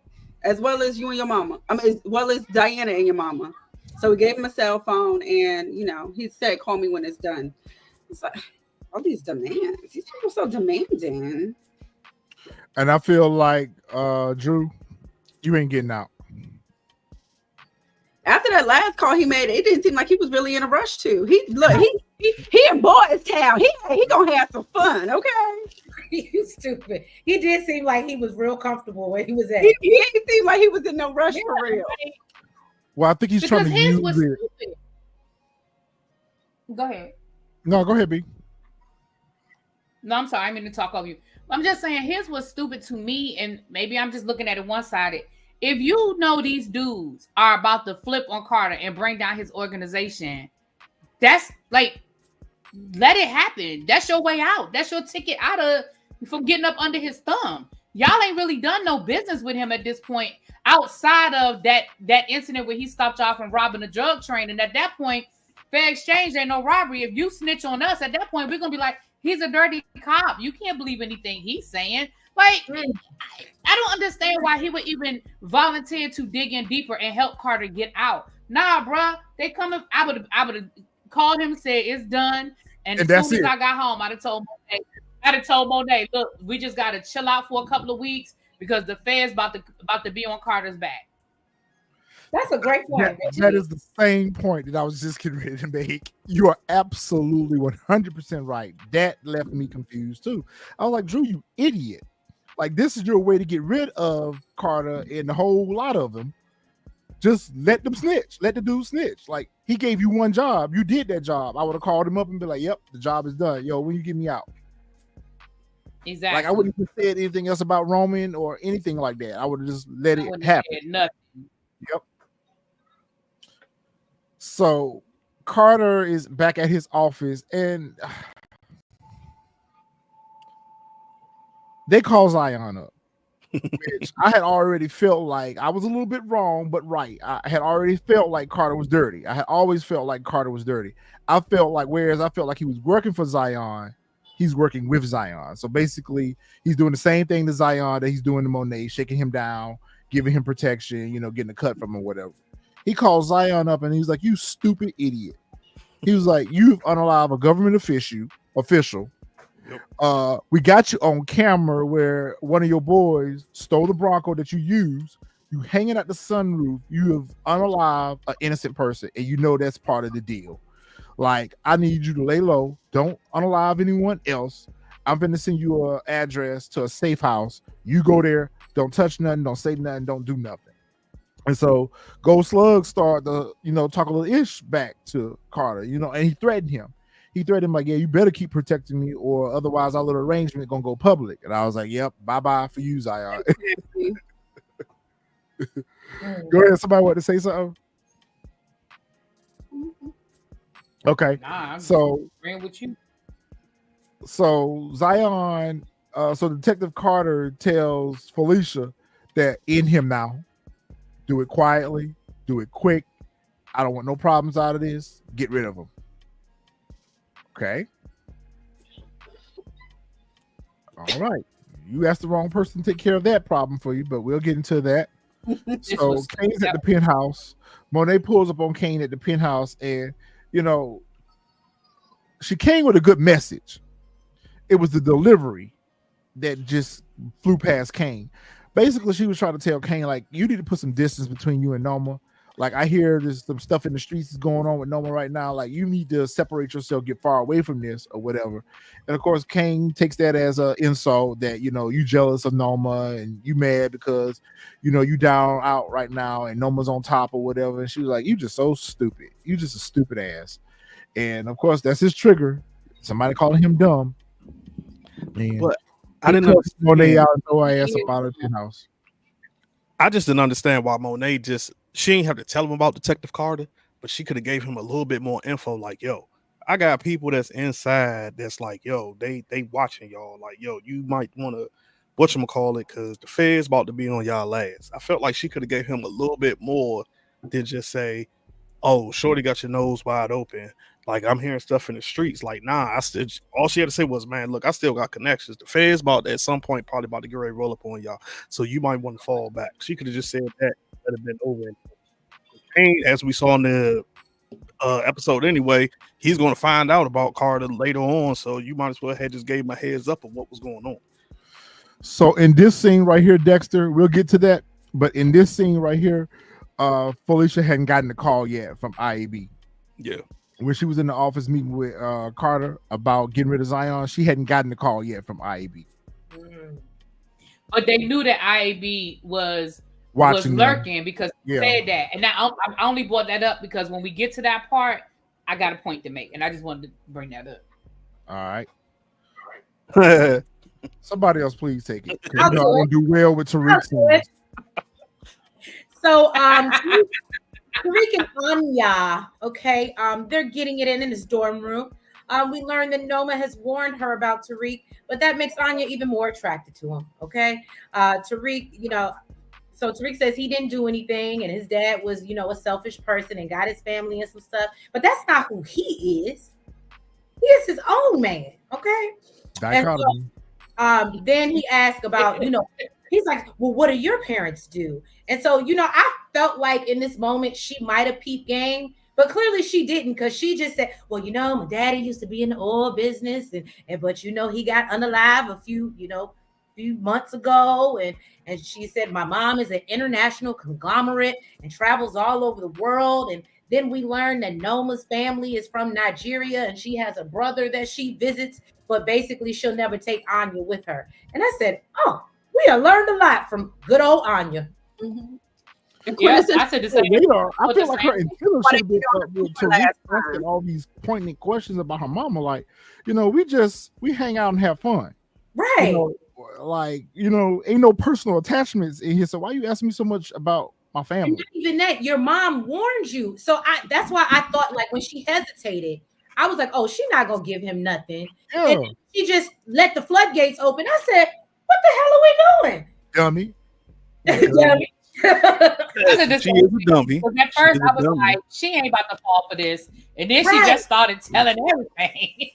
As well as you and your mama. I mean, as well as Diana and your mama. So we gave him a cell phone and, you know, he said, call me when it's done. It's like, all these demands. These people are so demanding. And I feel like, Drew, you ain't getting out. After that last call he made, it didn't seem like he was really in a rush to. He in Boys Town. He gonna have some fun, okay? You stupid. He did seem like he was real comfortable where he was at. He didn't seem like he was in no rush for real. Right? Well, I think he's Because trying to his use was it. stupid. Go ahead. No, go ahead, B. No, I'm sorry. I mean to talk over you. I'm just saying his was stupid to me, and maybe I'm just looking at it one-sided. If you know these dudes are about to flip on Carter and bring down his organization, that's like, let it happen. That's your way out. That's your ticket out of from getting up under his thumb. Y'all ain't really done no business with him at this point, outside of that incident where he stopped y'all from robbing a drug train. And at that point, fair exchange ain't no robbery. If you snitch on us, at that point, we're gonna be like, he's a dirty cop. You can't believe anything he's saying. Like, I don't understand why he would even volunteer to dig in deeper and help Carter get out. Nah, bruh. They coming. I would have called him and said it's done. And as soon as I got home, I'd have told Monet, look, we just gotta chill out for a couple of weeks because the Fed's about to be on Carter's back. That's a great point. That is the same point that I was just getting ready to make. You are absolutely 100% right. That left me confused too. I was like, Drew, you idiot. Like, this is your way to get rid of Carter and the whole lot of them. Just let them snitch. Let the dude snitch. Like, he gave you one job. You did that job. I would have called him up and be like, yep, the job is done. Yo, when you get me out? Exactly. Like, I wouldn't have said anything else about Roman or anything like that. I would have just let it happen. Nothing. Yep. So Carter is back at his office and they call Zion up, which I had already felt like I was a little bit wrong, but right. I had already felt like Carter was dirty. I had always felt like Carter was dirty. I felt like he was working for Zion, he's working with Zion. So basically, he's doing the same thing to Zion that he's doing to Monet, shaking him down, giving him protection, getting a cut from him or whatever. He calls Zion up and he's like, you stupid idiot. He was like, you've unalived a government official. Yep. We got you on camera where one of your boys stole the Bronco that you use. You hanging at the sunroof. You have unalived an innocent person, and that's part of the deal. Like, I need you to lay low. Don't unalive anyone else. I'm going to send you an address to a safe house. You go there. Don't touch nothing. Don't say nothing. Don't do nothing. And so Gold Slug started to, talk a little ish back to Carter, and he threatened him. He threatened him like, yeah, you better keep protecting me or otherwise our little arrangement going to go public. And I was like, yep, bye-bye for you, Zion. Go ahead. Somebody want to say something? Okay. Nah, I'm so agreeing with you. So Zion, so Detective Carter tells Felicia that in him now. Do it quietly. Do it quick. I don't want no problems out of this. Get rid of them. Okay. All right. You asked the wrong person to take care of that problem for you, but we'll get into that. So Kane's at the penthouse. Monet pulls up on Kane at the penthouse, and she came with a good message. It was the delivery that just flew past Kane. Basically, she was trying to tell Kane, like, you need to put some distance between you and Noma. Like, I hear there's some stuff in the streets is going on with Noma right now. Like, you need to separate yourself, get far away from this or whatever. And of course, Kane takes that as an insult that, you jealous of Noma and you mad because, you down out right now and Noma's on top or whatever. And she was like, you just so stupid. You just a stupid ass. And of course, that's his trigger. Somebody calling him dumb. Man. But I didn't understand. Monet out and throw her ass up out of the house. I just didn't understand why Monet she didn't have to tell him about Detective Carter, but she could have gave him a little bit more info. Like, yo, I got people that's inside that's like, yo, they watching y'all. Like, yo, you might want to whatchamacallit because the Fed's about to be on y'all last. I felt like she could have gave him a little bit more than just say, oh, Shorty got your nose wide open. Like, I'm hearing stuff in the streets. Like, nah, all she had to say was, man, look, I still got connections. The feds about at some point probably about to get ready to roll up on y'all. So you might want to fall back. She could have just said that. That'd have been over. Kane, as we saw in the episode anyway, he's going to find out about Carter later on. So you might as well have just gave my heads up of what was going on. So in this scene right here, Dexter, we'll get to that. But in this scene right here, Felicia hadn't gotten the call yet from IAB. Yeah. When she was in the office meeting with Carter about getting rid of Zion, she hadn't gotten the call yet from IAB. But they knew that IAB was Watching lurking them. because he said that. And now I only brought that up because when we get to that part, I got a point to make. And I just wanted to bring that up. All right. Somebody else, please take it. I want to do well with Tariq. So, Tariq and Anya, okay, they're getting it in his dorm room. We learned that Noma has warned her about Tariq, but that makes Anya even more attracted to him, okay? Tariq, so Tariq says he didn't do anything and his dad was, a selfish person and got his family and some stuff, but that's not who he is. He is his own man, okay? Dichotomy. So, then he asked about, he's like, well, what do your parents do? And so, I felt like in this moment, she might have peeped game, but clearly she didn't, because she just said, well, my daddy used to be in the oil business, but he got unalive a few months ago. And she said, my mom is an international conglomerate and travels all over the world. And then we learned that Noma's family is from Nigeria and she has a brother that she visits, but basically she'll never take Anya with her. And I said, oh, we have learned a lot from good old Anya. Mm-hmm. Yes, I said the same. I feel like her antenna should have been up with Tariq asking all these poignant questions about her mama. Like, we hang out and have fun. Right. Ain't no personal attachments in here. So why are you asking me so much about my family? And even that, your mom warned you. So that's why I thought, like, when she hesitated, I was like, oh, she's not going to give him nothing. Yeah. And she just let the floodgates open. I said, what the hell are we doing? Dummy. Dummy. She is a dummy. Because at first I was like, she ain't about to fall for this. And then she just started telling everything.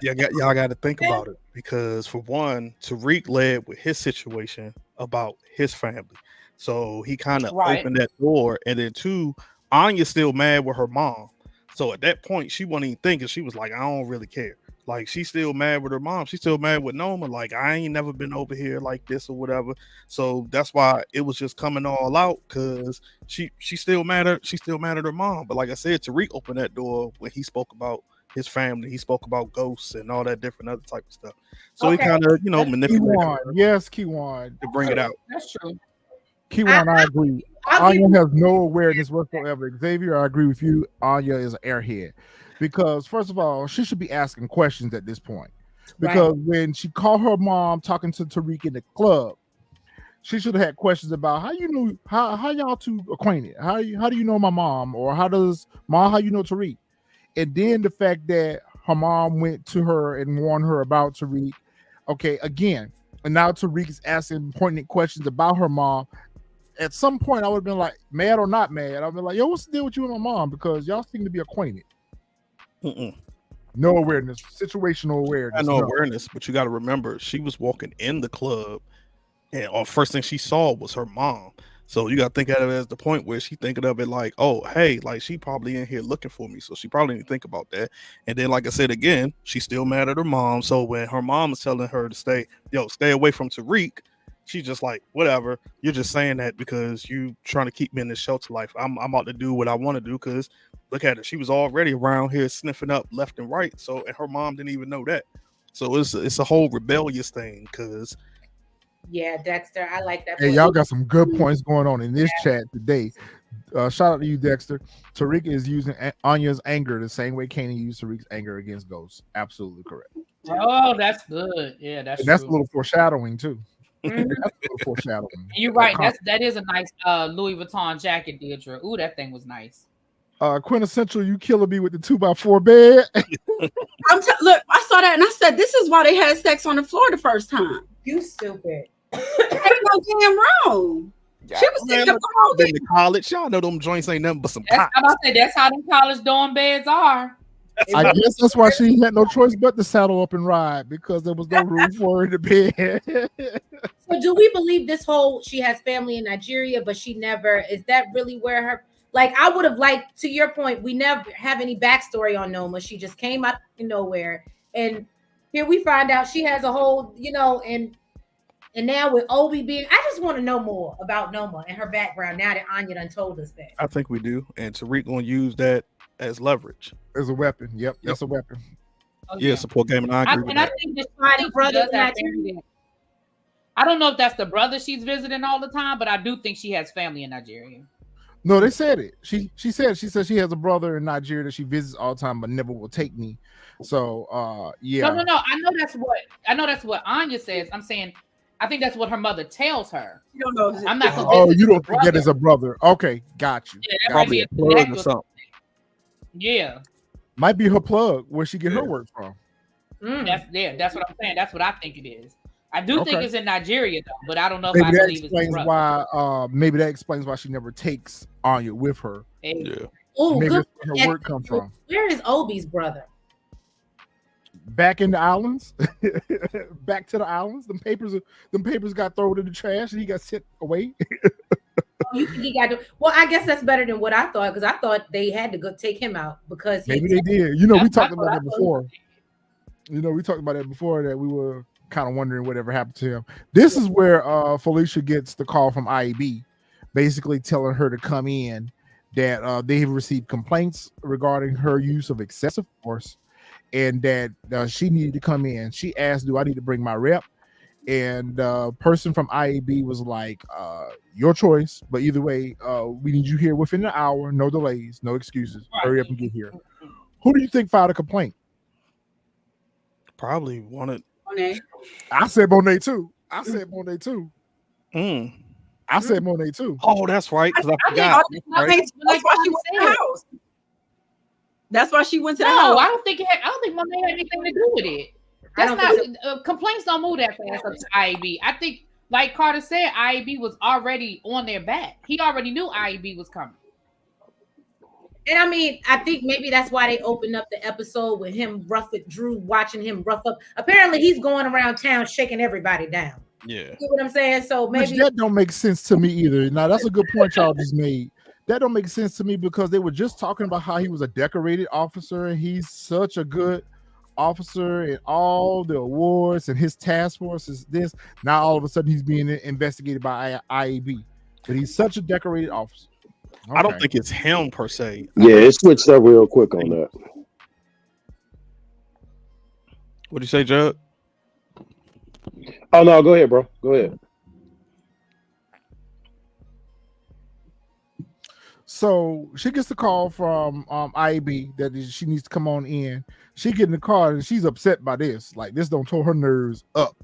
Y'all got to think about it, because for one, Tariq led with his situation about his family. So he kind of opened that door. And then two, Anya's still mad with her mom. So at that point, she wasn't even thinking. She was like, I don't really care. Like, she's still mad with her mom. She's still mad with Noma. Like, I ain't never been over here like this or whatever. So that's why it was just coming all out, because she still mad at her mom. But like I said, Tariq opened that door when he spoke about his family. He spoke about ghosts and all that different other type of stuff. So he kind of, manipulated her. Yes, Keywan. To bring it out. That's true. Keywan, I agree. Anya has no awareness whatsoever. Xavier, I agree with you. Anya is an airhead. Because first of all, she should be asking questions at this point. Because when she called her mom talking to Tariq in the club, she should have had questions about how y'all two acquainted. How do you know my mom? Or how you know Tariq? And then the fact that her mom went to her and warned her about Tariq. Okay, again, and now Tariq is asking poignant questions about her mom. At some point, I would have been like, mad or not mad. I'd be like, yo, what's the deal with you and my mom? Because y'all seem to be acquainted. No awareness, situational awareness. Awareness, but you got to remember, she was walking in the club, and first thing she saw was her mom. So you got to think of it as the point where she thinking of it like, oh, hey, like she probably in here looking for me. So she probably didn't think about that. And then, like I said again, she's still mad at her mom. So when her mom is telling her to stay away from Tariq, she's just like, whatever. You're just saying that because you trying to keep me in this shelter life. I'm about to do what I want to do, because look at her. She was already around here sniffing up left and right. So, and her mom didn't even know that. So it's a whole rebellious thing, because. Yeah, Dexter, I like that. Hey, y'all got some good points going on in this chat today. Shout out to you, Dexter. Tariq is using Anya's anger the same way Kane used Tariq's anger against Ghosts. Absolutely correct. Oh, that's good. Yeah, that's a little foreshadowing too. That's a little foreshadowing. You're right. That is a nice Louis Vuitton jacket, Deirdre. Ooh, that thing was nice. Quintessential, you killing me with the 2x4 bed. Look, I saw that and I said, this is why they had sex on the floor the first time. You stupid. Ain't no damn wrong. She was Man, sitting look, up been to college. Y'all know them joints ain't nothing but some That's, cops. I'm about to say, that's how them college dorm beds are. I guess that's why she had no choice but to saddle up and ride because there was no room for her in the bed. So do we believe this whole she has family in Nigeria, but she never is that really where her like I would have liked to your point, we never have any backstory on Noma. She just came out of nowhere. And here we find out she has a whole, and now with Obi being, I just want to know more about Noma and her background now that Anya done told us that. I think we do, and Tariq gonna use that as leverage. As a weapon. Yep, that's a weapon. Oh, Yeah, support game, and I agree with I that. think this My she brother does have family there. I don't know if that's the brother she's visiting all the time, but I do think she has family in Nigeria. No, they said it. She said she has a brother in Nigeria that she visits all the time, but never will take me. So yeah. No. I know that's what Anya says. I'm saying I think that's what her mother tells her. You don't know. I'm not Oh, you don't think that is a brother? Okay, got you. Yeah, that Got might be you. a Plug or something. Yeah. Might be her plug where she get her work from. That's what I'm saying. That's what I think it is. I do think it's in Nigeria though, but I don't know if Maybe I that believe it's the explains brother. why. Maybe that explains why she never takes Anya with her. Yeah. Oh, Maybe good. that's where her work comes from. Where is Obi's brother? Back in the islands, back to the islands. Them papers got thrown in the trash, and he got sent away. You think he got to? Well, I guess that's better than what I thought because I thought they had to go take him out because Maybe they did. You know, we talked about that what I before. You know, we talked about that before that we were kind of wondering whatever happened to him. This is where Felicia gets the call from IAB, basically telling her to come in, that they have received complaints regarding her use of excessive force, and that she needed to come in. She asked, do I need to bring my rep? And the person from IAB was like, your choice, but either way, we need you here within an hour, no delays, no excuses. Hurry up and get here. Who do you think filed a complaint? Probably wanted. Monet. I said Monet too. I said Monet too. Mm. I said Monet too. Oh, that's right. Because I I forgot. think Right? That's why she went to the house. That's why she went to the No, house. I don't think Monet had anything to do with it. I That's don't not complaints don't move that fast up to IAB. I think, like Carter said, IAB was already on their back. He already knew IAB was coming. And I mean, I think maybe that's why they opened up the episode with him rough with Drew, watching him rough up. Apparently, he's going around town shaking everybody down. Yeah. You know what I'm saying? So Which maybe that don't make sense to me either. Now that's a good point y'all just made. That don't make sense to me because they were just talking about how he was a decorated officer and he's such a good officer and all the awards and his task force is this. Now all of a sudden he's being investigated by IAB, but he's such a decorated officer. Okay. I don't think it's him per se. Yeah, it switched up real quick on that. What do you say, Judd? Oh no, go ahead, bro. Go ahead. So she gets the call from IAB that she needs to come on in. She get in the car and she's upset by this. Like this don't tow her nerves up.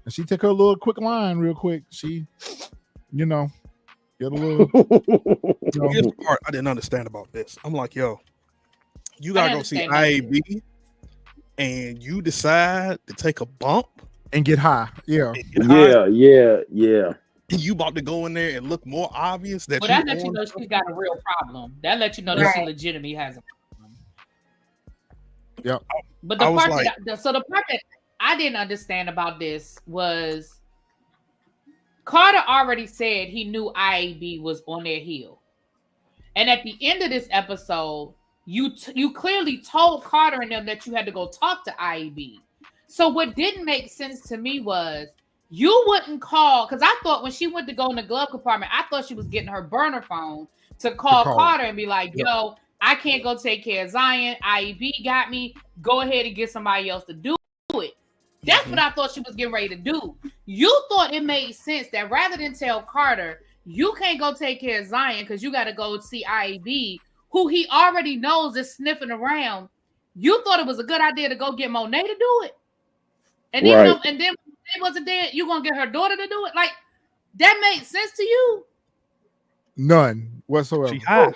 And she take her little quick line real quick. She, get a little. Here's the part I didn't understand about this. I'm like, yo, you gotta go see IAB and you decide to take a bump and get high. Yeah. Yeah. And you about to go in there and look more obvious that. Well, that lets you know she's got a real problem. That lets you know that she legitimately has a problem. Yep. But the part that I didn't understand about this was Carter already said he knew IAB was on their heel. And at the end of this episode, you clearly told Carter and them that you had to go talk to IAB. So what didn't make sense to me was you wouldn't call, because I thought when she went to go in the glove compartment, I thought she was getting her burner phone to call Carter and be like, yo, I can't go take care of Zion. IAB got me. Go ahead and get somebody else to do it. That's what I thought she was getting ready to do. You thought it made sense that rather than tell Carter, you can't go take care of Zion because you got to go see IAB, who he already knows is sniffing around. You thought it was a good idea to go get Monet to do it. And then when Monet wasn't there, you going to get her daughter to do it? Like, that made sense to you? None whatsoever. She high.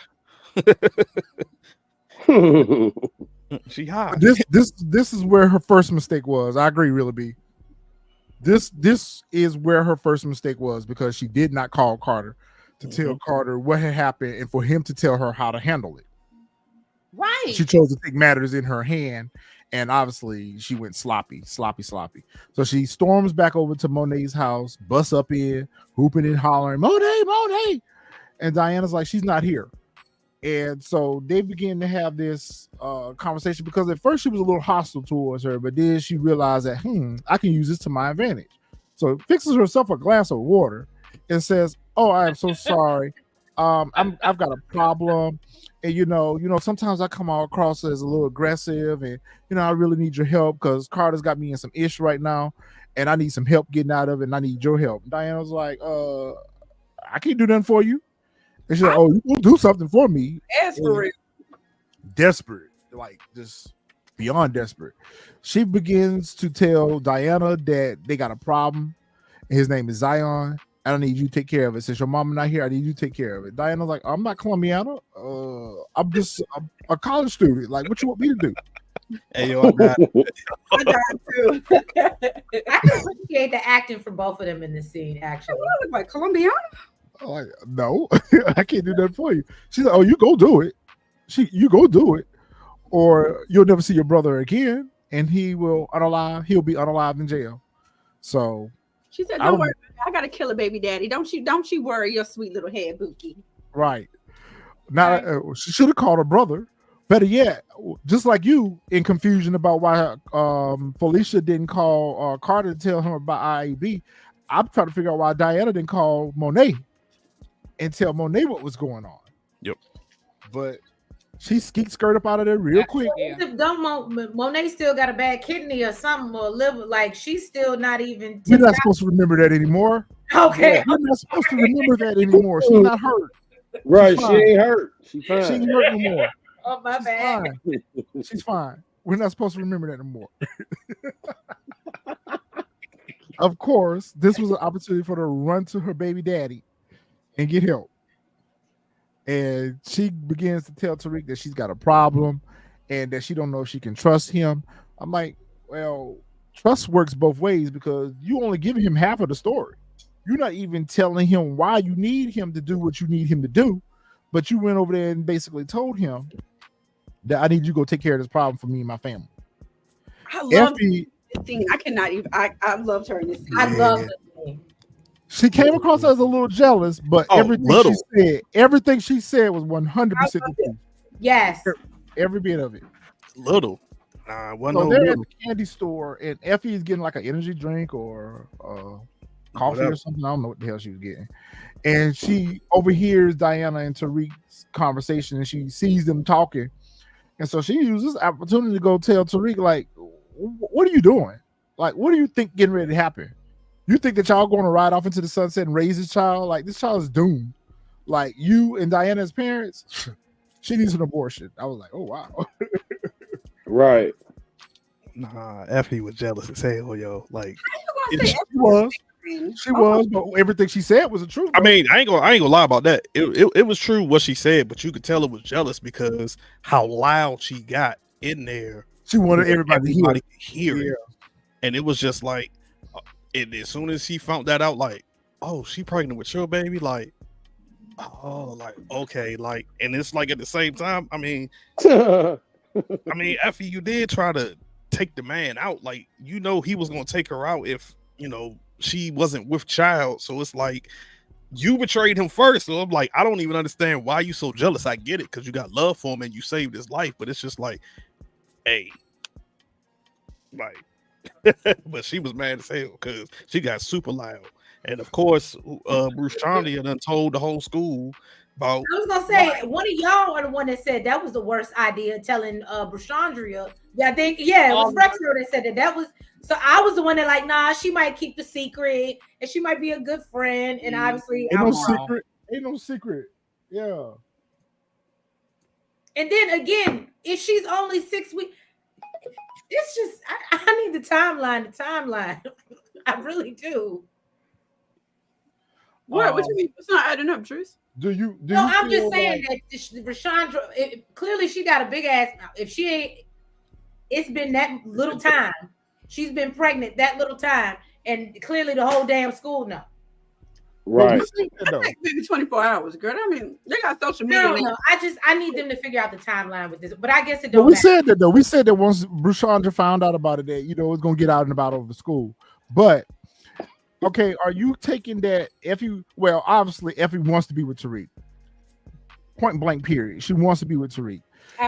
She high. This is where her first mistake was. I agree, really, B. This is where her first mistake was, because she did not call Carter to tell Carter what had happened and for him to tell her how to handle it. Right. She chose to take matters in her hand, and obviously she went sloppy. So she storms back over to Monet's house, busts up in, hooping and hollering, Monet. And Diana's like, she's not here. And so they begin to have this conversation, because at first she was a little hostile towards her, but then she realized that, I can use this to my advantage. So fixes herself a glass of water and says, oh, I am so sorry. I've got a problem. And, you know, sometimes I come across as a little aggressive, and, I really need your help because Carter's got me in some ish right now, and I need some help getting out of it, and I need your help. And Diana was like, I can't do nothing for you. And she's like, oh, you will do something for me. Desperate, like just beyond desperate. She begins to tell Diana that they got a problem. His name is Zion. I don't need you to take care of it. Since your mama not here, I need you to take care of it. Diana's like, I'm not Colombiana. I'm just a college student. Like, what you want me to do? Hey, yo, I got it. I got too. I can appreciate the acting for both of them in this scene, actually. I look like Colombiana. Like, no, I can't do that for you. She's like, oh, you go do it. You go do it, or you'll never see your brother again, and he'll be unalive in jail. So she said, don't worry, I gotta kill a baby daddy. Don't you worry your sweet little head, Bookie. Right. Now she should have called her brother. Better yet, just like you, in confusion about why Felicia didn't call Carter to tell him about IAB, I'm trying to figure out why Diana didn't call Monet and tell Monet what was going on. Yep. But she skeet skirt up out of there real quick. Monet still got a bad kidney or something, or liver. Like, she's still not even. We're not supposed to remember that anymore. Okay. Yeah, we're not supposed to remember that anymore. She's not hurt. Right. She ain't hurt. She fine. She ain't hurt no more. Oh, my bad. Fine. She's fine. We're not supposed to remember that no more. Of course, this was an opportunity for her to run to her baby daddy and get help. And she begins to tell Tariq that she's got a problem and that she don't know if she can trust him. I'm like, well, trust works both ways, because you only give him half of the story. You're not even telling him why you need him to do what you need him to do, but you went over there and basically told him that I need you to go take care of this problem for me and my family. I love this scene. I cannot even. I loved her in this scene. I love this scene. She came across as a little jealous, but everything she said was 100% the truth. Yes, every bit of it. Little. Nah, so they're at the candy store, and Effie is getting like an energy drink or coffee or something. I don't know what the hell she was getting. And she overhears Diana and Tariq's conversation, and she sees them talking. And so she uses this opportunity to go tell Tariq, like, what are you doing? Like, what do you think getting ready to happen? You think that y'all going to ride off into the sunset and raise this child? Like, this child is doomed. Like, you and Diana's parents, she needs an abortion. I was like, oh, wow. Right. Nah, Effie was jealous as hell, yo. Like, she was, but everything she said was the truth. I mean, I ain't gonna lie about that. It was true what she said, but you could tell it was jealous because how loud she got in there. She wanted everybody to hear it. And it was just like, and as soon as she found that out, like, oh, she pregnant with your baby, like, oh, like, okay, like, and it's like at the same time, I mean, Effie, you did try to take the man out, like, you know, he was gonna take her out if, you know, she wasn't with child. So it's like you betrayed him first. So I'm like, I don't even understand why you so jealous. I get it because you got love for him and you saved his life, but it's just like, hey, like. But she was mad as hell because she got super loud. And of course, Bruce Chandler done told the whole school about. I was gonna say, one of y'all are the one that said that was the worst idea, telling Brushandria. Yeah, I think, it was Retro that said that was. So I was the one that, like, nah, she might keep the secret and she might be a good friend. And obviously, ain't no secret. Yeah. And then again, if she's only 6 weeks. It's just I need the timeline. I really do. What you mean? It's not adding up, Truce. I'm just saying that Rashandra, clearly she got a big ass mouth. If she ain't, it's been that little time. She's been pregnant that little time, and clearly the whole damn school know. Right. Maybe 24 hours, girl. I mean, they got social media. No. I need them to figure out the timeline with this. But I guess it But don't we matter. said that though. We said that once Brushandra found out about it, that it's gonna get out and about over school. But okay, are you taking that Effie? Well, obviously Effie wants to be with Tariq. Point blank. Period. She wants to be with Tariq.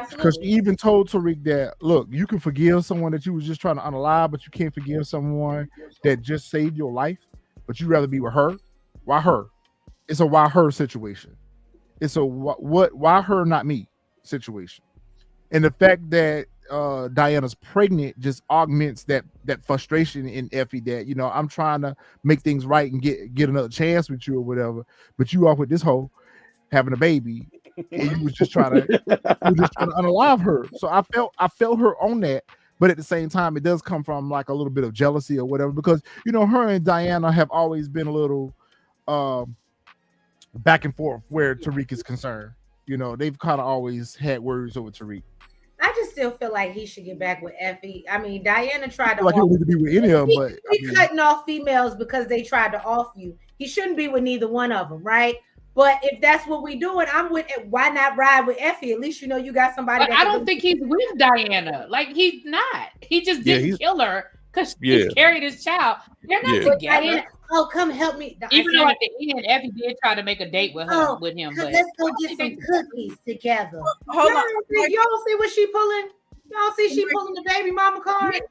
Because she even told Tariq that, look, you can forgive someone that you was just trying to unalive, but you can't forgive someone that just saved your life. But you'd rather be with her. Why her? It's a why her situation. It's a why her, not me situation. And the fact that Diana's pregnant just augments that frustration in Effie that, I'm trying to make things right and get another chance with you or whatever, but you off with this hoe having a baby and you was just trying to unalive her. So I felt her on that, but at the same time it does come from like a little bit of jealousy or whatever, because her and Diana have always been a little back and forth where Tariq is concerned. They've kind of always had words over Tariq. I just still feel like he should get back with Effie. I mean, Diana tried to like he don't need to be with any of them, but cutting off females because they tried to off you. He shouldn't be with neither one of them, right? But if that's what we're doing, I'm with it. Why not ride with Effie? At least you got somebody. But I don't think he's with Diana. Like, he's not. He just didn't kill her because she carried his child. They're not together. Diana, come help me. Even though at the end, Effie did try to make a date with her with him. But let's go get some cookies together. Hold on. Y'all see what she pulling? Y'all see she pulling the baby mama card?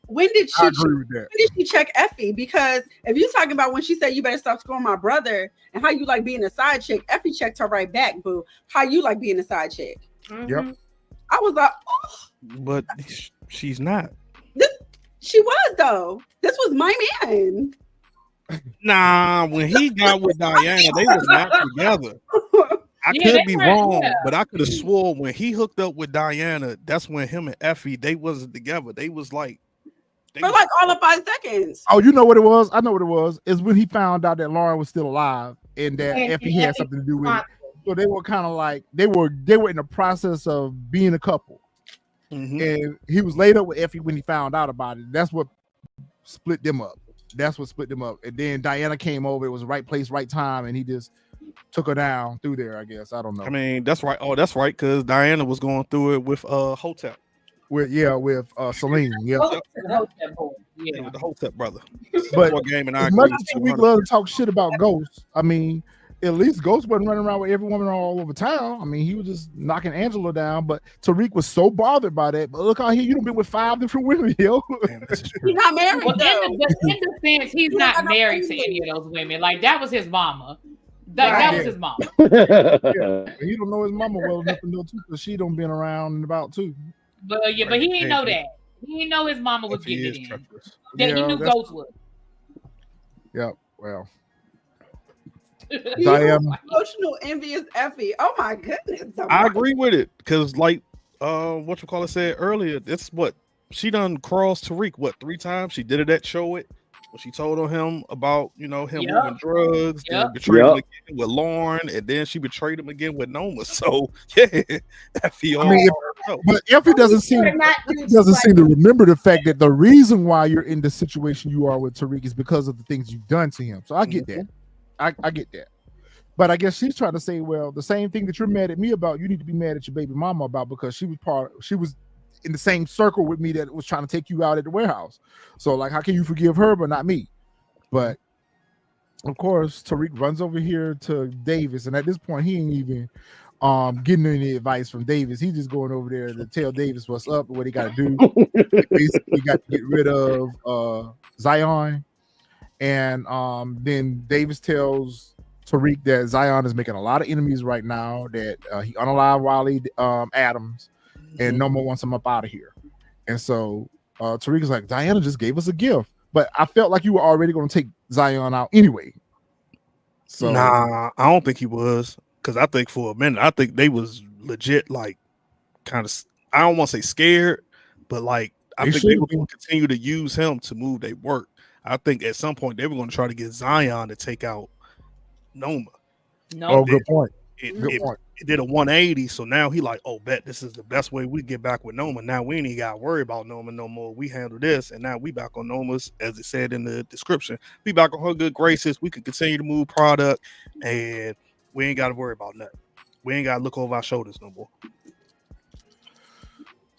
When did she check Effie? Because if you're talking about when she said you better stop screwing my brother and how you like being a side chick, Effie checked her right back, boo. How you like being a side chick? Mm-hmm. Yep. I was like, oh. But she's not. She was though. This was my man. Nah, when he got with Diana, they was not together. I could be wrong, but I could have swore when he hooked up with Diana, that's when him and Effie, they wasn't together. They was like for like all of 5 seconds. Oh, you know what it was? I know what it was. It's when he found out that Lauren was still alive and that Effie had something to do with it. So they were kind of like they were in the process of being a couple. Mm-hmm. And he was laid up with Effie when he found out about it. That's what split them up. And then Diana came over. It was the right place, right time, and he just took her down through there, I guess. I don't know. I mean, that's right. Oh, that's right, because Diana was going through it with Hotep. With Celine. Yeah. With the Hotep brother. But as much as we love to talk shit about Ghost, I mean, at least Ghost wasn't running around with every woman all over town. I mean, he was just knocking Angela down, but Tariq was so bothered by that. But look out here, you done been with 5 different women, yo. He's not married. Well, in defense, he's not married to any of those women. Like, that was his mama. That was his mama. He don't know his mama well enough to know too, because she don't been around and about too. But he didn't know that. He didn't know his mama was getting it in. That he knew Ghost was. Yeah, well. Emotional, envious Effie. Oh my goodness. I agree with it because, like, said earlier, that's what she done crossed Tariq 3 times. She did it at Show It when she told him about him moving drugs, then betrayed him again with Lauren, and then she betrayed him again with Noma. So Effie. But Effie doesn't seem to remember the fact that the reason why you're in the situation you are with Tariq is because of the things you've done to him. So I get that. I get that. But I guess she's trying to say, well, the same thing that you're mad at me about, you need to be mad at your baby mama about, because she was in the same circle with me that was trying to take you out at the warehouse. So like, how can you forgive her but not me? But of course, Tariq runs over here to Davis, and at this point, he ain't even getting any advice from Davis. He's just going over there to tell Davis what's up and what he got to do. Basically, got to get rid of Zion. And then Davis tells Tariq that Zion is making a lot of enemies right now, that he unalived Wiley Adams, and Noma wants him up out of here. And so Tariq is like, Diana just gave us a gift. But I felt like you were already going to take Zion out anyway. So nah, I don't think he was. Because I think for a minute, I think they was legit, like, kind of, I don't want to say scared, but like, I think they were going to continue to use him to move their work. I think at some point they were going to try to get Zion to take out Noma. Good point. Good point. it did a 180. So now he like, oh, bet this is the best way we get back with Noma. Now we ain't got to worry about Noma no more. We handle this, and now we back on Noma's, as it said in the description. We back on her good graces. We can continue to move product, and we ain't got to worry about nothing. We ain't got to look over our shoulders no more.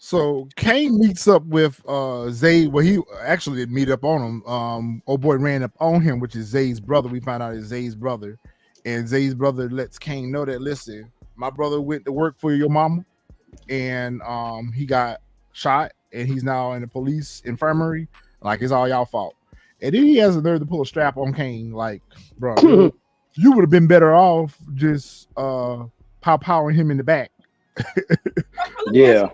So Kane meets up with Zay. Well, he actually did meet up on him. Old boy ran up on him, which is Zay's brother. We found out it's Zay's brother, and Zay's brother lets Kane know that, listen, my brother went to work for your mama, and he got shot, and he's now in the police infirmary. Like, it's all y'all fault. And then he has the nerve to pull a strap on Kane. Like, bro, you would have been better off just powering him in the back. Yeah.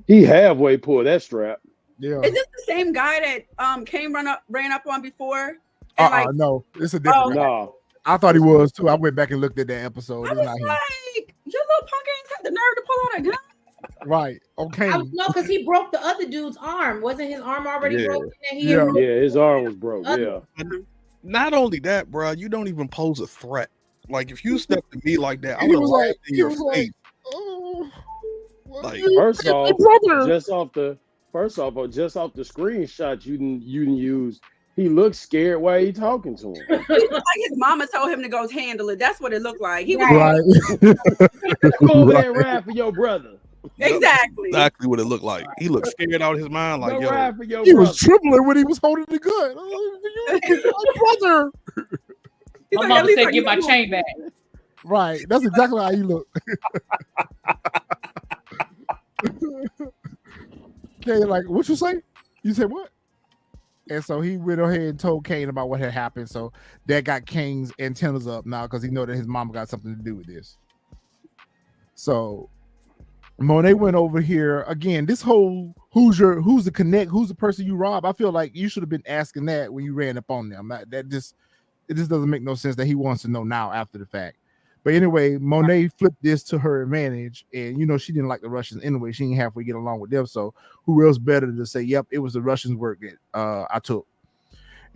He halfway pulled that strap. Yeah. Is this the same guy that Kane ran up on before? And no, it's a different guy. No. I thought he was too. I went back and looked at that episode. I was like, your little punk ain't had the nerve to pull out a gun. Right. Okay. No, because he broke the other dude's arm. Wasn't his arm already broken? Yeah, his arm was broke. Yeah. Not only that, bro, you don't even pose a threat. Like, if you step to me like that, I He would was have like, in your he was face. like, Like, First off, just off the screenshot you didn't use, he looked scared while he talking to him. Like his mama told him to go handle it. That's what it looked like. He was right. Go over there and rap for your brother. Exactly. Exactly what it looked like. He looked scared out of his mind. Like, Go yo, rap for your He brother. was trembling when he was holding the gun. My brother. He's My like, mama at least said, I "Get my can- chain back." Right. That's exactly how he looked. Okay, like, what you say? You said what? And so he went ahead and told Kane about what had happened. So that got Kane's antennas up now because he know that his mama got something to do with this. So Mone went over here again. This whole who's the connect, who's the person you rob? I feel like you should have been asking that when you ran up on them. It just doesn't make no sense that he wants to know now after the fact. But anyway, Mone flipped this to her advantage, and she didn't like the Russians anyway. She didn't halfway get along with them. So who else better to say, "Yep, it was the Russians' work that I took."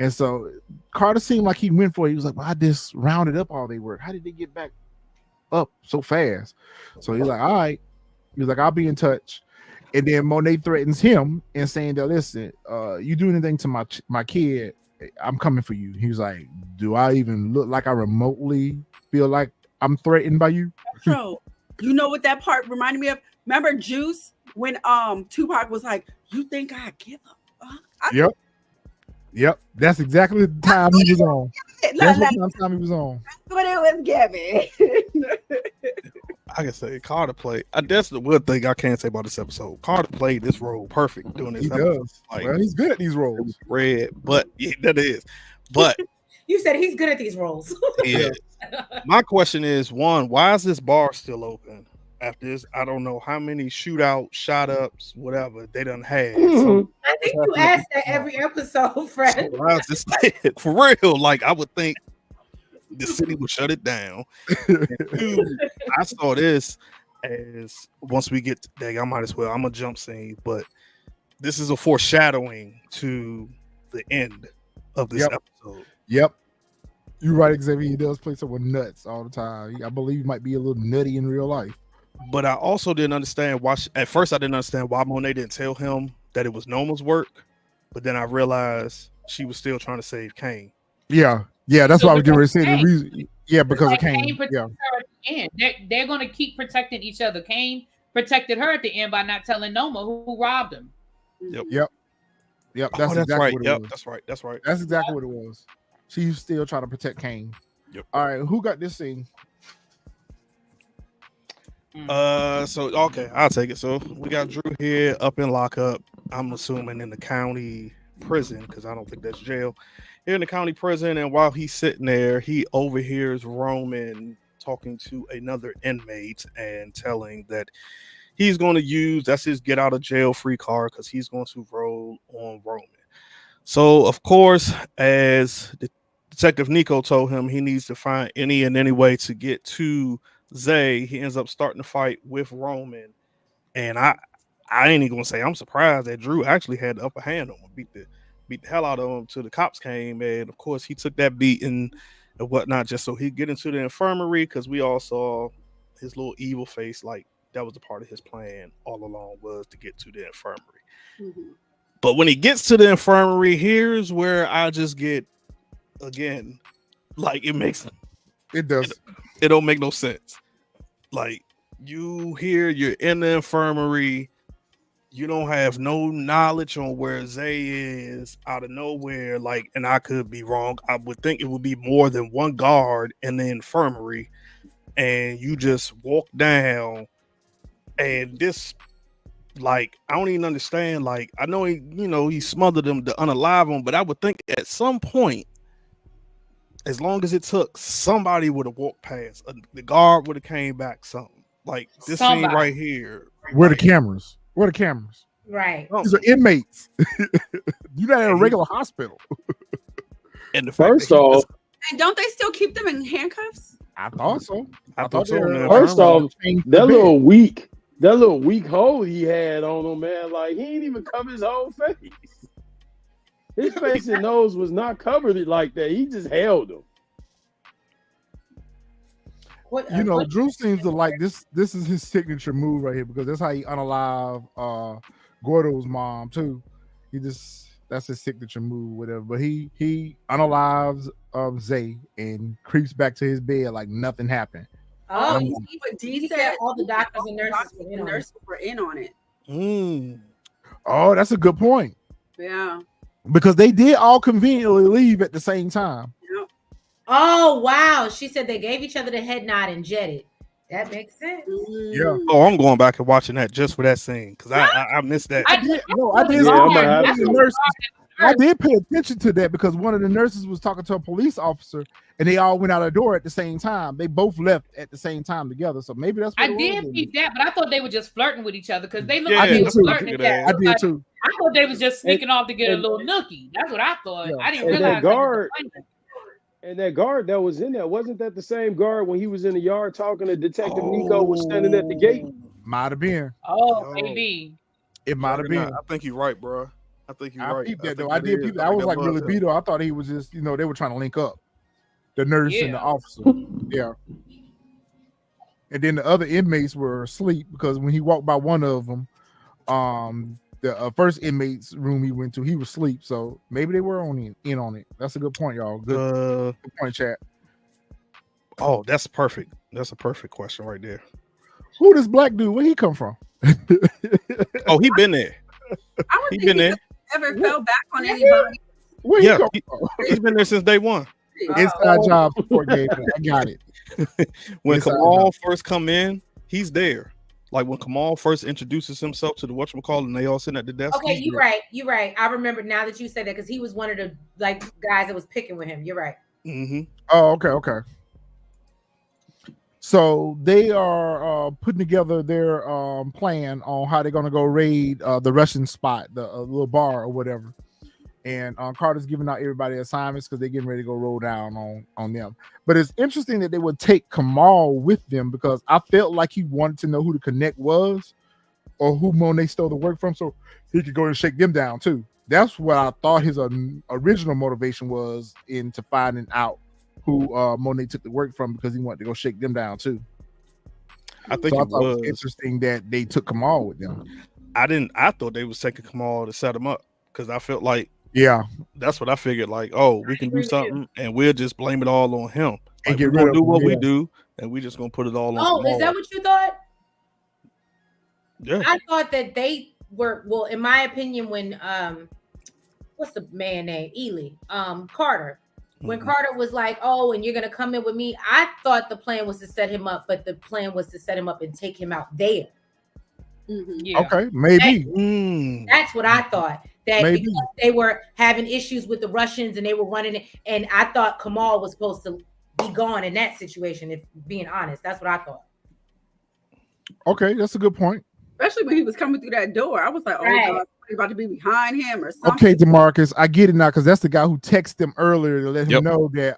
And so Carter seemed like he went for it. He was like, "Well, I just rounded up all their work. How did they get back up so fast?" So he's like, "All right." He's like, "I'll be in touch." And then Mone threatens him and saying that, "Listen, you do anything to my kid, I'm coming for you." He was like, "Do I even look like I remotely feel like I'm threatened by you?" Bro, you know what that part reminded me of? Remember Juice when Tupac was like, "You think I give a fuck?" Yep. That's exactly the time he was on. That's what time he was on. But it was giving. I can say Carter played. That's the one thing I can't say about this episode. Carter played this role perfect doing this. He episode. does. Like, Well, he's good at these roles. Red, but yeah, that is. But You said he's good at these roles. yeah, my question is: one, why is this bar still open after this? I don't know how many shootouts, shot ups, whatever they done had. So, I think you ask that every episode, Fred. so why is this for real? Like, I would think the city would shut it down. And two, I saw this as once we get there, I might as well. I'm a jump scene, but this is a foreshadowing to the end of this episode. Yep. You're right, Xavier. He does play someone nuts all the time. I believe he might be a little nutty in real life. But I also didn't understand why. At first, I didn't understand why Mone didn't tell him that it was Noma's work. But then I realized she was still trying to save Kane. Yeah, that's So what I was getting ready to say. Kane. The reason, because of Kane. Kane protected her at the end. They're going to keep protecting each other. Kane protected her at the end by not telling Noma who robbed him. Yep. That's That's exactly right. what it Yep, was. that's right. That's exactly what it was. She's still trying to protect Kane. Yep. All right, who got this scene? So okay, I'll take it. So we got Drew here up in lockup. I'm assuming in the county prison because I don't think that's jail. Here in the county prison, and while he's sitting there, he overhears Roman talking to another inmate and telling that he's going to use that's his get out of jail free card because he's going to roll on Roman. So of course, as Detective Nico told him, he needs to find any way to get to Zay. He ends up starting to fight with Roman, and I ain't even gonna say I'm surprised that Drew actually had the upper hand on him, beat the hell out of him till the cops came, and of course he took that beating and whatnot just so he'd get into the infirmary because we all saw his little evil face, like that was a part of his plan all along, was to get to the infirmary. Mm-hmm. But when he gets to the infirmary, here's where I just get, again, like It does. it don't make no sense. Like, you're in the infirmary, you don't have no knowledge on where Zay is out of nowhere. Like, and I could be wrong. I would think it would be more than one guard in the infirmary, and you just walk down, and this, like, I don't even understand. Like, I know he smothered them to unalive him, but I would think at some point, as long as it took, somebody would have walked past. The guard would have came back. Something like this scene right here. Where the cameras? Where the cameras? Right. These are inmates. You're not in a regular hospital. And the First off, And don't they still keep them in handcuffs? I thought so. I thought so. Man. First off, that little week. weak hole he had on him, man. Like, he ain't even cover his whole face. His face and nose was not covered like that. He just held him. Drew seems to like this. This is his signature move right here, because that's how he unalive Gordo's mom too. That's his signature move, whatever. But he unalives Zay and creeps back to his bed like nothing happened. Oh, you see what D said? All the doctors and nurses were in on it. Oh, that's a good point. Yeah. Because they did all conveniently leave at the same time. Yep. Oh, wow. She said they gave each other the head nod and jetted. That makes sense. Yeah. Oh, I'm going back and watching that just for that scene, because I missed that. I did. I did pay attention to that, because one of the nurses was talking to a police officer, and they all went out the door at the same time. They both left at the same time together. So maybe that's what I did peep that, but I thought they were just flirting with each other, because they looked Yeah, like they were that's what I flirting. figured I did too. I thought they was just sneaking off to get a little nookie. That's what I thought. Yeah. I didn't And realize that guard, and that guard that was in there, wasn't that the same guard when he was in the yard talking to Detective Nico was standing at the gate? Might have been. Oh, maybe. It might have been. I think you're right, bro. I think you're right. Peeped that, though. I did peep that. I was like really beat. I thought he was just, they were trying to link up, the nurse and the officer. Yeah. And then the other inmates were asleep, because when he walked by one of them, the first inmate's room he went to, he was asleep. So maybe they were in on it. That's a good point, y'all. Good point, chat. Oh, that's perfect. That's a perfect question right there. Who this black dude? Where he come from? Oh, he been there. I don't He think been there. ever fell back on anybody. Where he come from? He's been there since day one. Inside job support game. I got it. When Inside Kamal job. first come in, he's there. Like when Kamal first introduces himself to the whatchamacallit, and they all sitting at the desk. Okay, you're right. You're right. I remember now that you said that, because he was one of the guys that was picking with him. You're right. Mm-hmm. Oh, okay. So they are putting together their plan on how they're going to go raid the Russian spot, the little bar or whatever. And Carter's giving out everybody assignments, because they're getting ready to go roll down on them. But it's interesting that they would take Kamal with them, because I felt like he wanted to know who the connect was, or who Mone stole the work from, so he could go and shake them down too. That's what I thought his original motivation was into finding out who Mone took the work from, because he wanted to go shake them down too. I think so it was interesting that they took Kamal with them. I thought they was taking Kamal to set him up, because I felt like, yeah, that's what I figured. Like, oh, we can do something, and we'll just blame it all on him. Like, get we're gonna rid do of what him, we yeah. do, and we just gonna put it all on. Oh, Kamal. is that what you thought? Yeah. I thought that they were, well, in my opinion, when what's the man name? Ely, Carter. When Carter was like, oh, and you're gonna come in with me, I thought the plan was to set him up, but the plan was to set him up and take him out there. Yeah. Okay, maybe. That's what I thought. That Maybe. because they were having issues with the Russians and they were running it, and I thought Kamal was supposed to be gone in that situation, if being honest. That's what I thought. Okay, that's a good point. Especially when he was coming through that door. I was like, oh, Right. God, somebody about to be behind him or something. Okay, DeMarcus, I get it now, because that's the guy who texted him earlier to let him know that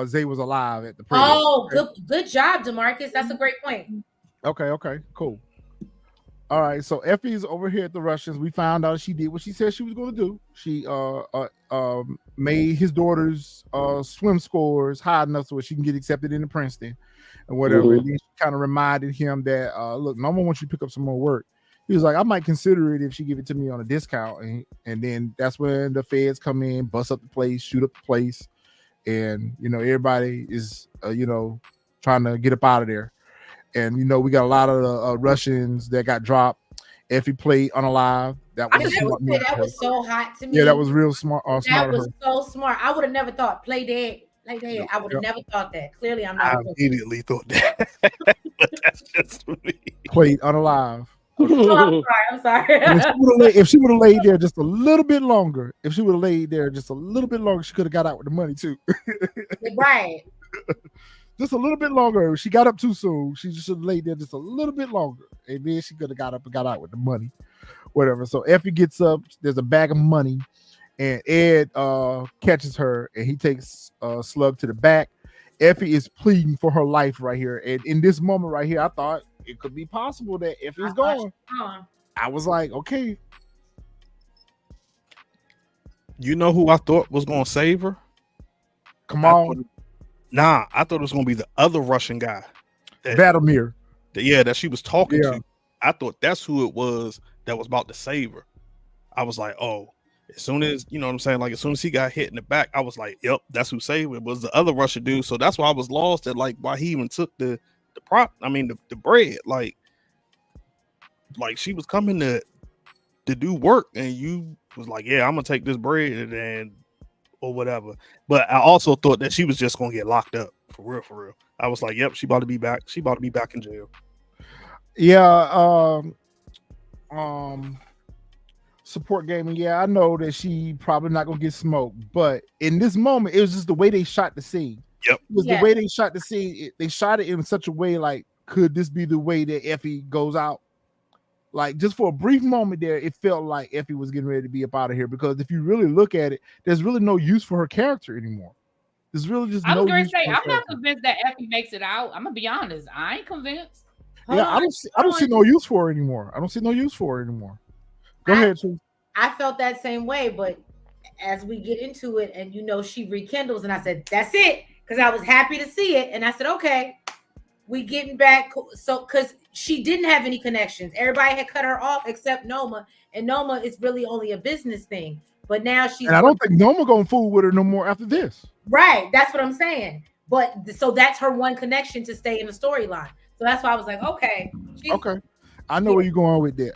Zay was alive at the prison. Oh, good job, DeMarcus. That's a great point. Okay, cool. All right, so Effie's over here at the Russians. We found out she did what she said she was going to do. She made his daughter's swim scores high enough so she can get accepted into Princeton and whatever. And then she kind of reminded him that, look, Noma wants you to pick up some more work. He was like, I might consider it if she give it to me on a discount. And then that's when the feds come in, bust up the place, shoot up the place. And, everybody is, trying to get up out of there. And we got a lot of Russians that got dropped. Effie played unalive. That was so hot to me. Yeah, that was real smart. That was so smart. I would have never thought play dead like that. I would have never thought that. Clearly, I'm not. I immediately thought that. But that's just me. Played unalive. Oh, I'm sorry. If she would have laid there just a little bit longer, she could have got out with the money too. Right. Just a little bit longer. She got up too soon. She just should have laid there just a little bit longer. And then she could have got up and got out with the money. Whatever. So Effie gets up. There's a bag of money. And Ed catches her. And he takes a slug to the back. Effie is pleading for her life right here. And in this moment right here, I thought it could be possible that Effie's gone. I was like, okay. You know who I thought was going to save her? Kamal. Nah, I thought it was going to be the other Russian guy. Vladimir. That she was talking to. I thought that's who it was that was about to save her. I was like, oh, as soon as, you know what I'm saying? Like, as soon as he got hit in the back, I was like, yep, that's who saved her. It was the other Russian dude. So that's why I was lost at, like, why he even took the bread. Like she was coming to do work, and you was like, yeah, I'm going to take this bread and or whatever. But I also thought that she was just gonna get locked up for real. I was like, yep, she about to be back. She about to be back in jail. Yeah. Support gaming. Yeah, I know that she probably not gonna get smoked, but in this moment, it was just the way they shot the scene. Yep. It was the way they shot the scene. They shot it in such a way like, could this be the way that Effie goes out? Like, just for a brief moment there, it felt like Effie was getting ready to be up out of here, because if you really look at it, there's really no use for her character anymore. There's really just I was going to say, I'm not convinced that Effie makes it out. I'm going to be honest. I ain't convinced. Yeah, I don't see no use for her anymore. Go ahead, Truce. I felt that same way, but as we get into it and she rekindles, and I said, that's it, because I was happy to see it. And I said, okay, we getting back. So, because she didn't have any connections. Everybody had cut her off except Noma. And Noma is really only a business thing. But now she's... And I don't think Noma gonna fool with her no more after this. Right. That's what I'm saying. But so that's her one connection to stay in the storyline. So that's why I was like, okay. Okay. I know where you're going with that.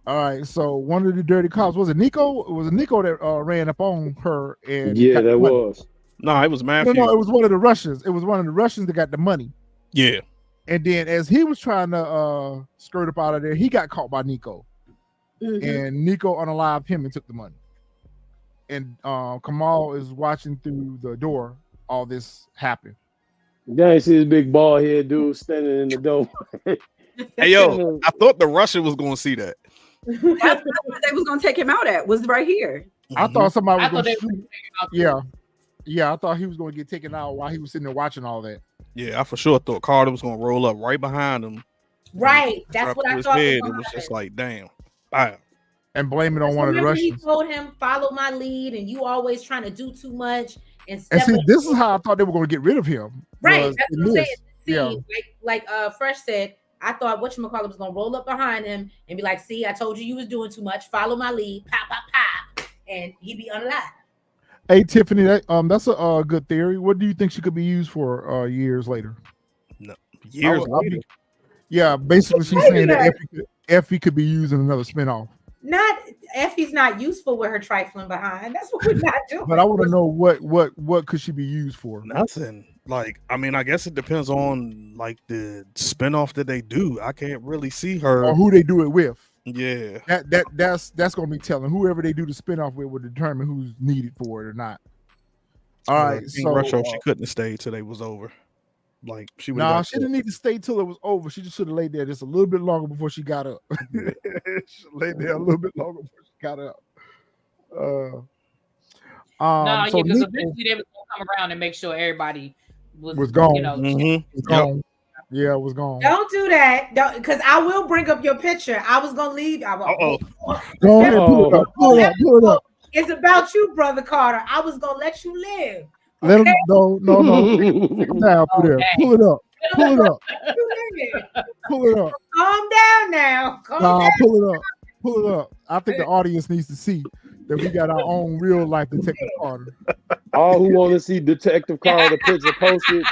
All right. So one of the dirty cops, was it Nico? It was Nico that ran up on her. And yeah, that was. No, it was Matthew. No, it was one of the Russians. It was one of the Russians that got the money. Yeah. And then as he was trying to skirt up out of there, he got caught by Nico. Mm-hmm. And Nico unalived him and took the money. And Kamal is watching through the door all this happen. Yeah, I see this big bald head dude standing in the door. Hey, yo, I thought the Russian was going to see that. That's what they was going to take him out at, was right here. I thought somebody was going to shoot. Yeah, I thought he was going to get taken out while he was sitting there watching all that. Yeah, I for sure thought Carter was going to roll up right behind him. Right, that's what I thought. It was just like, damn. Bam. And blame it on one of the Russians. He told him, follow my lead, and you always trying to do too much. And see, this is how I thought they were going to get rid of him. Right, that's what I'm saying. See, like Fresh said, I thought whatchamacallit was going to roll up behind him and be like, see, I told you was doing too much. Follow my lead. Pop, pop, pop. And he'd be unalive. Hey, Tiffany, that's a good theory. What do you think she could be used for years later? No, years later? Yeah, basically she's saying that Effie could be used in another spinoff. Effie's not useful with her trifling behind. That's what we're not doing. But I want to know what could she be used for? Nothing. Like, I mean, I guess it depends on like the spinoff that they do. I can't really see her or who they do it with. Yeah, that's gonna be telling. Whoever they do the spinoff with will determine who's needed for it or not. All right, so she couldn't have stayed till it was over. Like she didn't need to stay till it was over. She just should have laid there just a little bit longer before she got up. She laid there a little bit longer before she got up. Because eventually they was gonna come around and make sure everybody was gone. You know, gone. Yeah, it was gone. Don't do that. Don't, because I will bring up your picture. I was gonna leave. Go ahead, pull it up. Pull it up. Pull it up. It's about you, brother Carter. I was gonna let you live. Let him no. Take him down through there. Pull it up. Pull it up. Pull it up. Calm down now. Calm down. Pull it up. Pull it up. I think the audience needs to see that we got our own real life Detective Carter. All who want to see Detective Carter picture posted,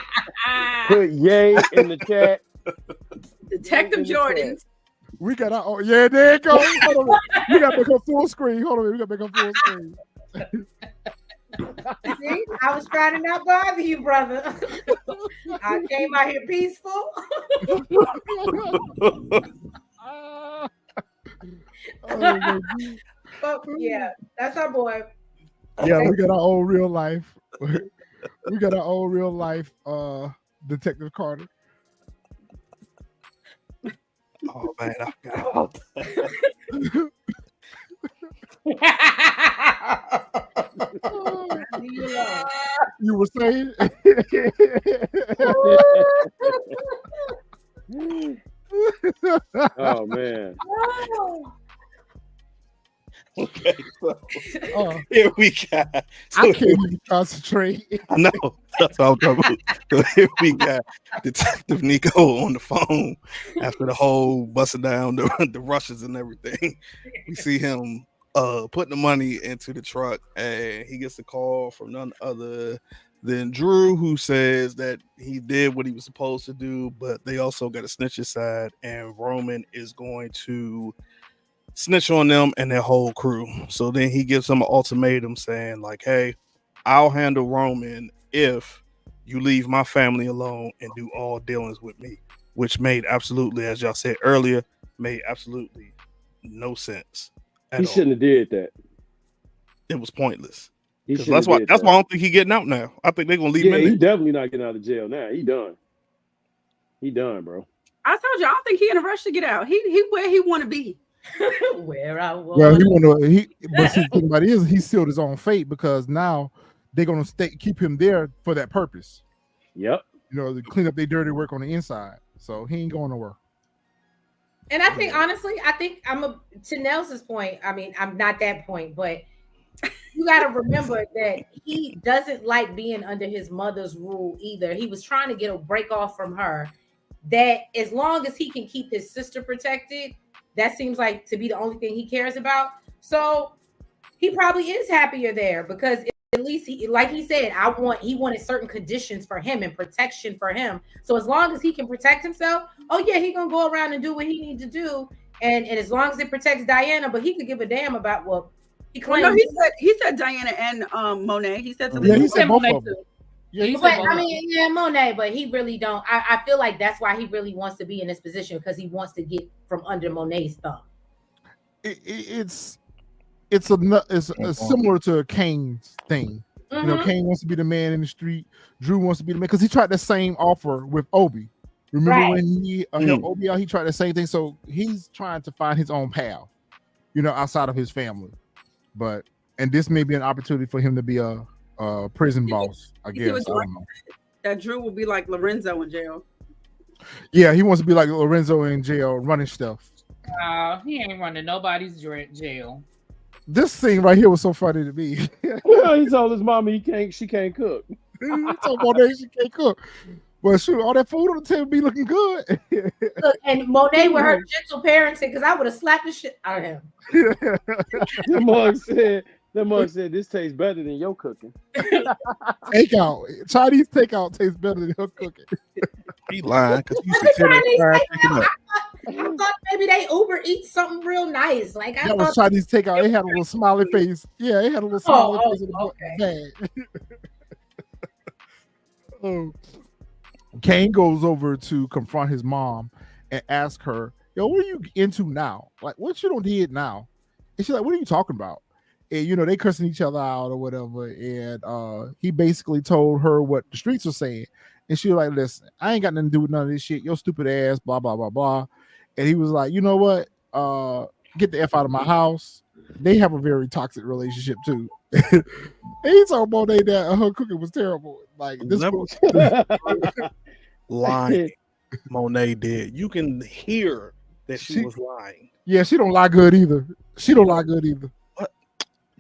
put yay in the chat. Detective Jordan. We got our own. Yeah, there it goes. We got to make a full screen. Hold on, we got to make a full screen. See, I was trying to not bother you, brother. I came out here peaceful. But yeah, that's our boy. Yeah, we got our own real life. We got our own real life Detective Carter. Oh man, I forgot about that. You were saying? Oh man. Okay, so here we got. I can't even concentrate. I know. That's what I'm talking about. So here we got Detective Nico on the phone after the whole busting down the rushes and everything. We see him putting the money into the truck, and he gets a call from none other than Drew, who says that he did what he was supposed to do, but they also got to snitch his side, and Roman is going to snitch on them and their whole crew. So then he gives them an ultimatum saying like, hey, I'll handle Roman if you leave my family alone and do all dealings with me, which made absolutely, as y'all said earlier, made absolutely no sense. He shouldn't have did that. It was pointless. That's why I don't think he's getting out now. I think they're gonna leave him in there. He's definitely not getting out of jail now. He done. He done, bro. I told you, I don't think he in a rush to get out. He where he want to be. Where I was. Well, he want to. But see, the thing about it is, he sealed his own fate because now they're gonna keep him there for that purpose. Yep. You know, to clean up their dirty work on the inside. So he ain't going nowhere. And I think honestly, to Nelson's point. I mean, I'm not that point, but you got to remember that he doesn't like being under his mother's rule either. He was trying to get a break off from her. That as long as he can keep his sister protected, that seems like to be the only thing he cares about. So he probably is happier there because at least he, like he said, he wanted certain conditions for him and protection for him. So as long as he can protect himself, oh yeah, he gonna go around and do what he needs to do. And as long as it protects Diana, but he could give a damn about what he claims. Well, no, he said Diana and Monet. He said something. Yeah, he said both of them. Yeah, but I mean, yeah, Monet, but he really don't. I feel like that's why he really wants to be in this position because he wants to get from under Monet's thumb. It's similar to Kane's thing. Mm-hmm. You know, Kane wants to be the man in the street. Drew wants to be the man because he tried the same offer with Obi. Remember when he helped Obi out? He tried the same thing. So he's trying to find his own path, you know, outside of his family. And this may be an opportunity for him to be a prison boss, I guess. I don't know. That Drew will be like Lorenzo in jail. Yeah, he wants to be like Lorenzo in jail, running stuff. He ain't running nobody's jail. This scene right here was so funny to me. He told his mama she can't cook. He told Monet she can't cook. Well, shoot, all that food on the table be looking good. Look, and Monet with her gentle parenting, because I would have slapped the shit out of him. The mug said, this tastes better than your cooking. Takeout. Chinese takeout tastes better than your cooking. He lying because you used to tell that I thought maybe they Uber eat something real nice. Like that was Chinese takeout. They had a little smiley face. Yeah, they had a little smiley face in the bag. Kane goes over to confront his mom and ask her, yo, what are you into now? Like, what you don't did now? And she's like, what are you talking about? And, you know, they cursing each other out or whatever. And he basically told her what the streets were saying. And she was like, listen, I ain't got nothing to do with none of this shit. Your stupid ass, blah, blah, blah, blah. And he was like, you know what? Get the F out of my house. They have a very toxic relationship, too. And he told Monet that her cooking was terrible. Like, this was... lying. Monet did. You can hear that she was lying. Yeah, she don't lie good either. She don't lie good either.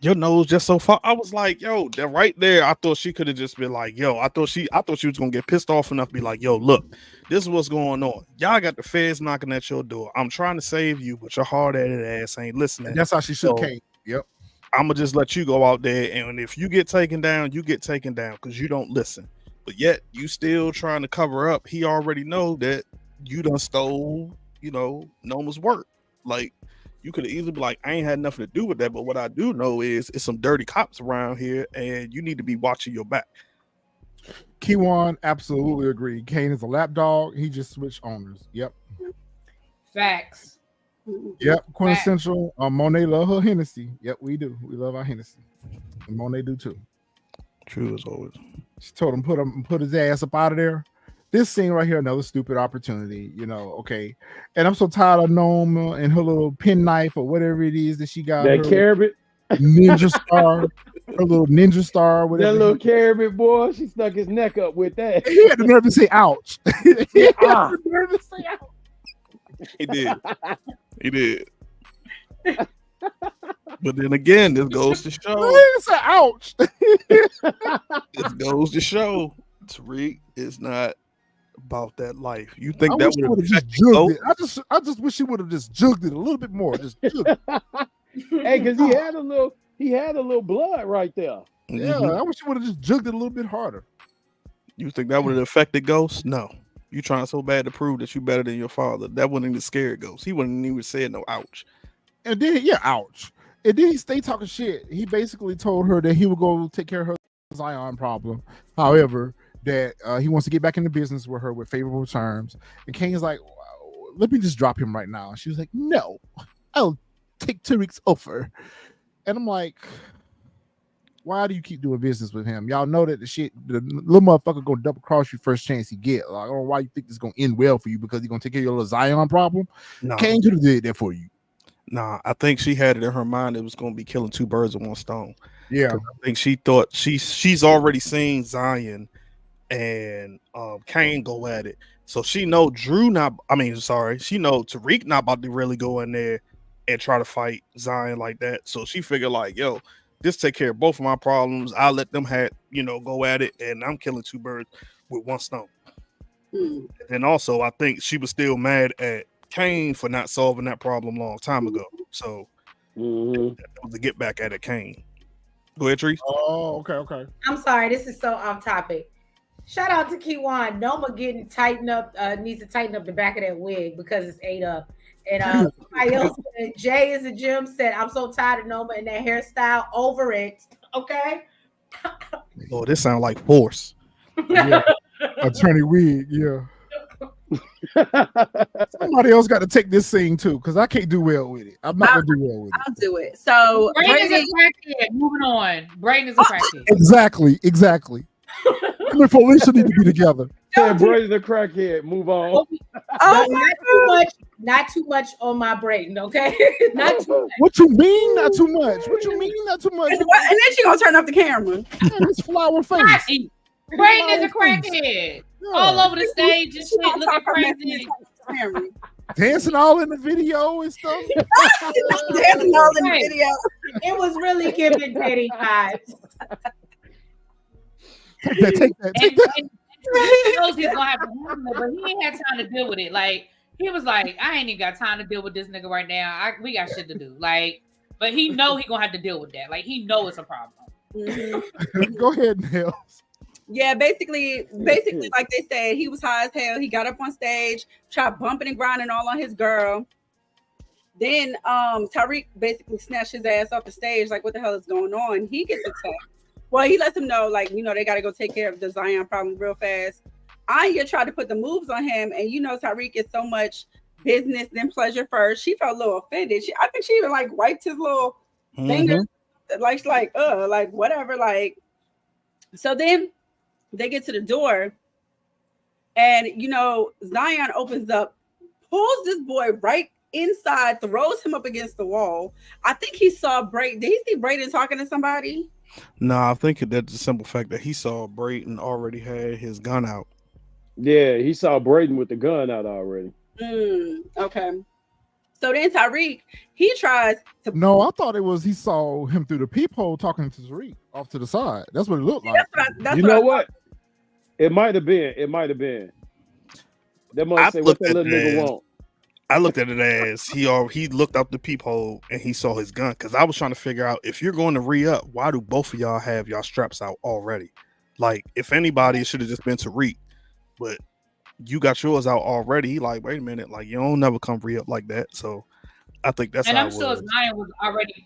Your nose just so far. I was like, yo, that right there. I thought she could have just been like, yo, I thought she was gonna get pissed off enough to be like, yo, look, this is what's going on. Y'all got the feds knocking at your door. I'm trying to save you, but your hard-headed ass ain't listening. And that's how she should came. Yep. I'm gonna just let you go out there, and if you get taken down, you get taken down because you don't listen. But yet you still trying to cover up. He already know that you done stole, Noma's work. Like, you could have easily be like, I ain't had nothing to do with that, but what I do know is it's some dirty cops around here, and you need to be watching your back. Kiwan absolutely agreed. Kane is a lapdog. He just switched owners. Yep. Facts. Yep. Quintessential. Monet love her Hennessy. Yep, we do. We love our Hennessy. And Monet do too. True as always. She told him put his ass up out of there. This scene right here, another stupid opportunity, okay. And I'm so tired of Noma and her little penknife or whatever it is that she got. That carrot. Ninja star. Her little ninja star. Whatever. That little carrot boy, she stuck his neck up with that. He had the nerve to say ouch. He had the nerve to say ouch. He did. He did. But then again, this goes to show. It's an ouch. This goes to show Tariq is not about that life. You think that would have just jugged it? I just wish he would have just jugged it a little bit more. Just jugged it. Hey, because he had a little blood right there. Yeah, I wish he would have just jugged it a little bit harder. You think that would have affected Ghost? No. You trying so bad to prove that you better than your father. That wouldn't even scare Ghost. He wouldn't even say no ouch. And then ouch. And then he stayed talking shit. He basically told her that he would go take care of her Zion problem. However, that he wants to get back into business with her with favorable terms. And Kane's like, let me just drop him right now. And she was like, no, I'll take Tariq's offer. And I'm like, why do you keep doing business with him? Y'all know that the little motherfucker gonna double cross you first chance he get. Like, I don't know why you think this is gonna end well for you because he's gonna take care of your little Zion problem. No. Kane could have did that for you. Nah, I think she had it in her mind it was gonna be killing two birds with one stone. Yeah, I think she thought she's already seen Zion and Kane go at it. So she know she know Tariq not about to really go in there and try to fight Zion like that. So she figured like, yo, this take care of both of my problems. I'll let them go at it, and I'm killing two birds with one stone. And then also, I think she was still mad at Kane for not solving that problem a long time ago. So that was to get back at Kane. Go ahead, Trees. Oh, okay. I'm sorry, this is so off topic. Shout out to Kiwan. Noma needs to tighten up the back of that wig because it's ate up. And somebody else, Jay is a Jim said, I'm so tired of Noma and that hairstyle. Over it. Okay. Oh, this sounds like Force. Yeah. Attorney Wig, yeah. Somebody else got to take this scene too, because I can't do well with it. I'm not gonna do well with it. I'll do it. So Brayden is a crackhead. Moving on. Brayden is a crackhead. Exactly. Him and Felicia need to be together. Yeah, Brayden the crackhead. Move on. Not too much on my Brayden, okay? Not too much. What you mean not too much? What you mean not too much? And then she gonna turn off the camera. This flower face. Brayden is a crackhead. Yeah. All over the stage and shit, looking crazy. Dancing all in the video and stuff. Dancing all in the video. It was really giving Teddy vibes. Take that. He knows he's gonna have to handle it, but he ain't had time to deal with it. Like, he was like, I ain't even got time to deal with this nigga right now. We got shit to do. Like, but he know he gonna have to deal with that. Like, he know it's a problem. Mm-hmm. Go ahead, Nels. Yeah, basically, like they said, he was high as hell. He got up on stage, tried bumping and grinding all on his girl. Then Tariq basically snatched his ass off the stage. Like, what the hell is going on? He gets attacked. Well, he lets him know, like, they got to go take care of the Zion problem real fast. Anya tried to put the moves on him, and Tariq is so much business than pleasure first. She felt a little offended. I think she even like wiped his little finger, like whatever. Like, so then they get to the door, and Zion opens up, pulls this boy right inside, throws him up against the wall. I think he saw Brayden. Did he see Brayden talking to somebody? No, I think that's the simple fact that he saw Brayden already had his gun out. Yeah, he saw Brayden with the gun out already. Okay. So then Tariq, he tries to. No, I thought it was he saw him through the peephole talking to Tariq off to the side. That's what it looked like. You know what? It might have been. It might have been. They must say what that little nigga want. I looked at it as he looked out the peephole and he saw his gun, because I was trying to figure out, if you're going to re-up, why do both of y'all have y'all straps out already? Like, if anybody, it should have just been Tariq, but you got yours out already. He like, wait a minute, like, you don't never come re-up like that. So I think that's. And I'm sure Zion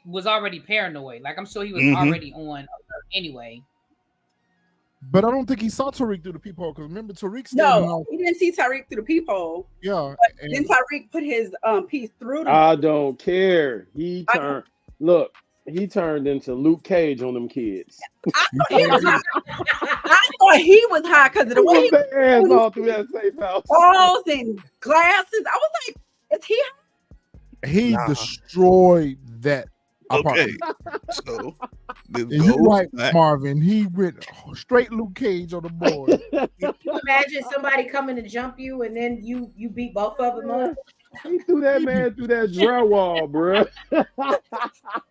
was already paranoid. Like, I'm sure he was already on anyway. But I don't think he saw Tariq through the peephole, because remember Tariq. He didn't see Tariq through the peephole. Yeah, then Tariq put his piece through. I don't care. He turned. Look, he turned into Luke Cage on them kids. I thought he was high because of the way he hands all through that safe house. balls and glasses. I was like, is he high? He destroyed that. Okay, so you're right, Marvin. He went straight Luke Cage on the board. Can you imagine somebody coming to jump you and then you beat both of them up? He threw that man through that drywall, bro.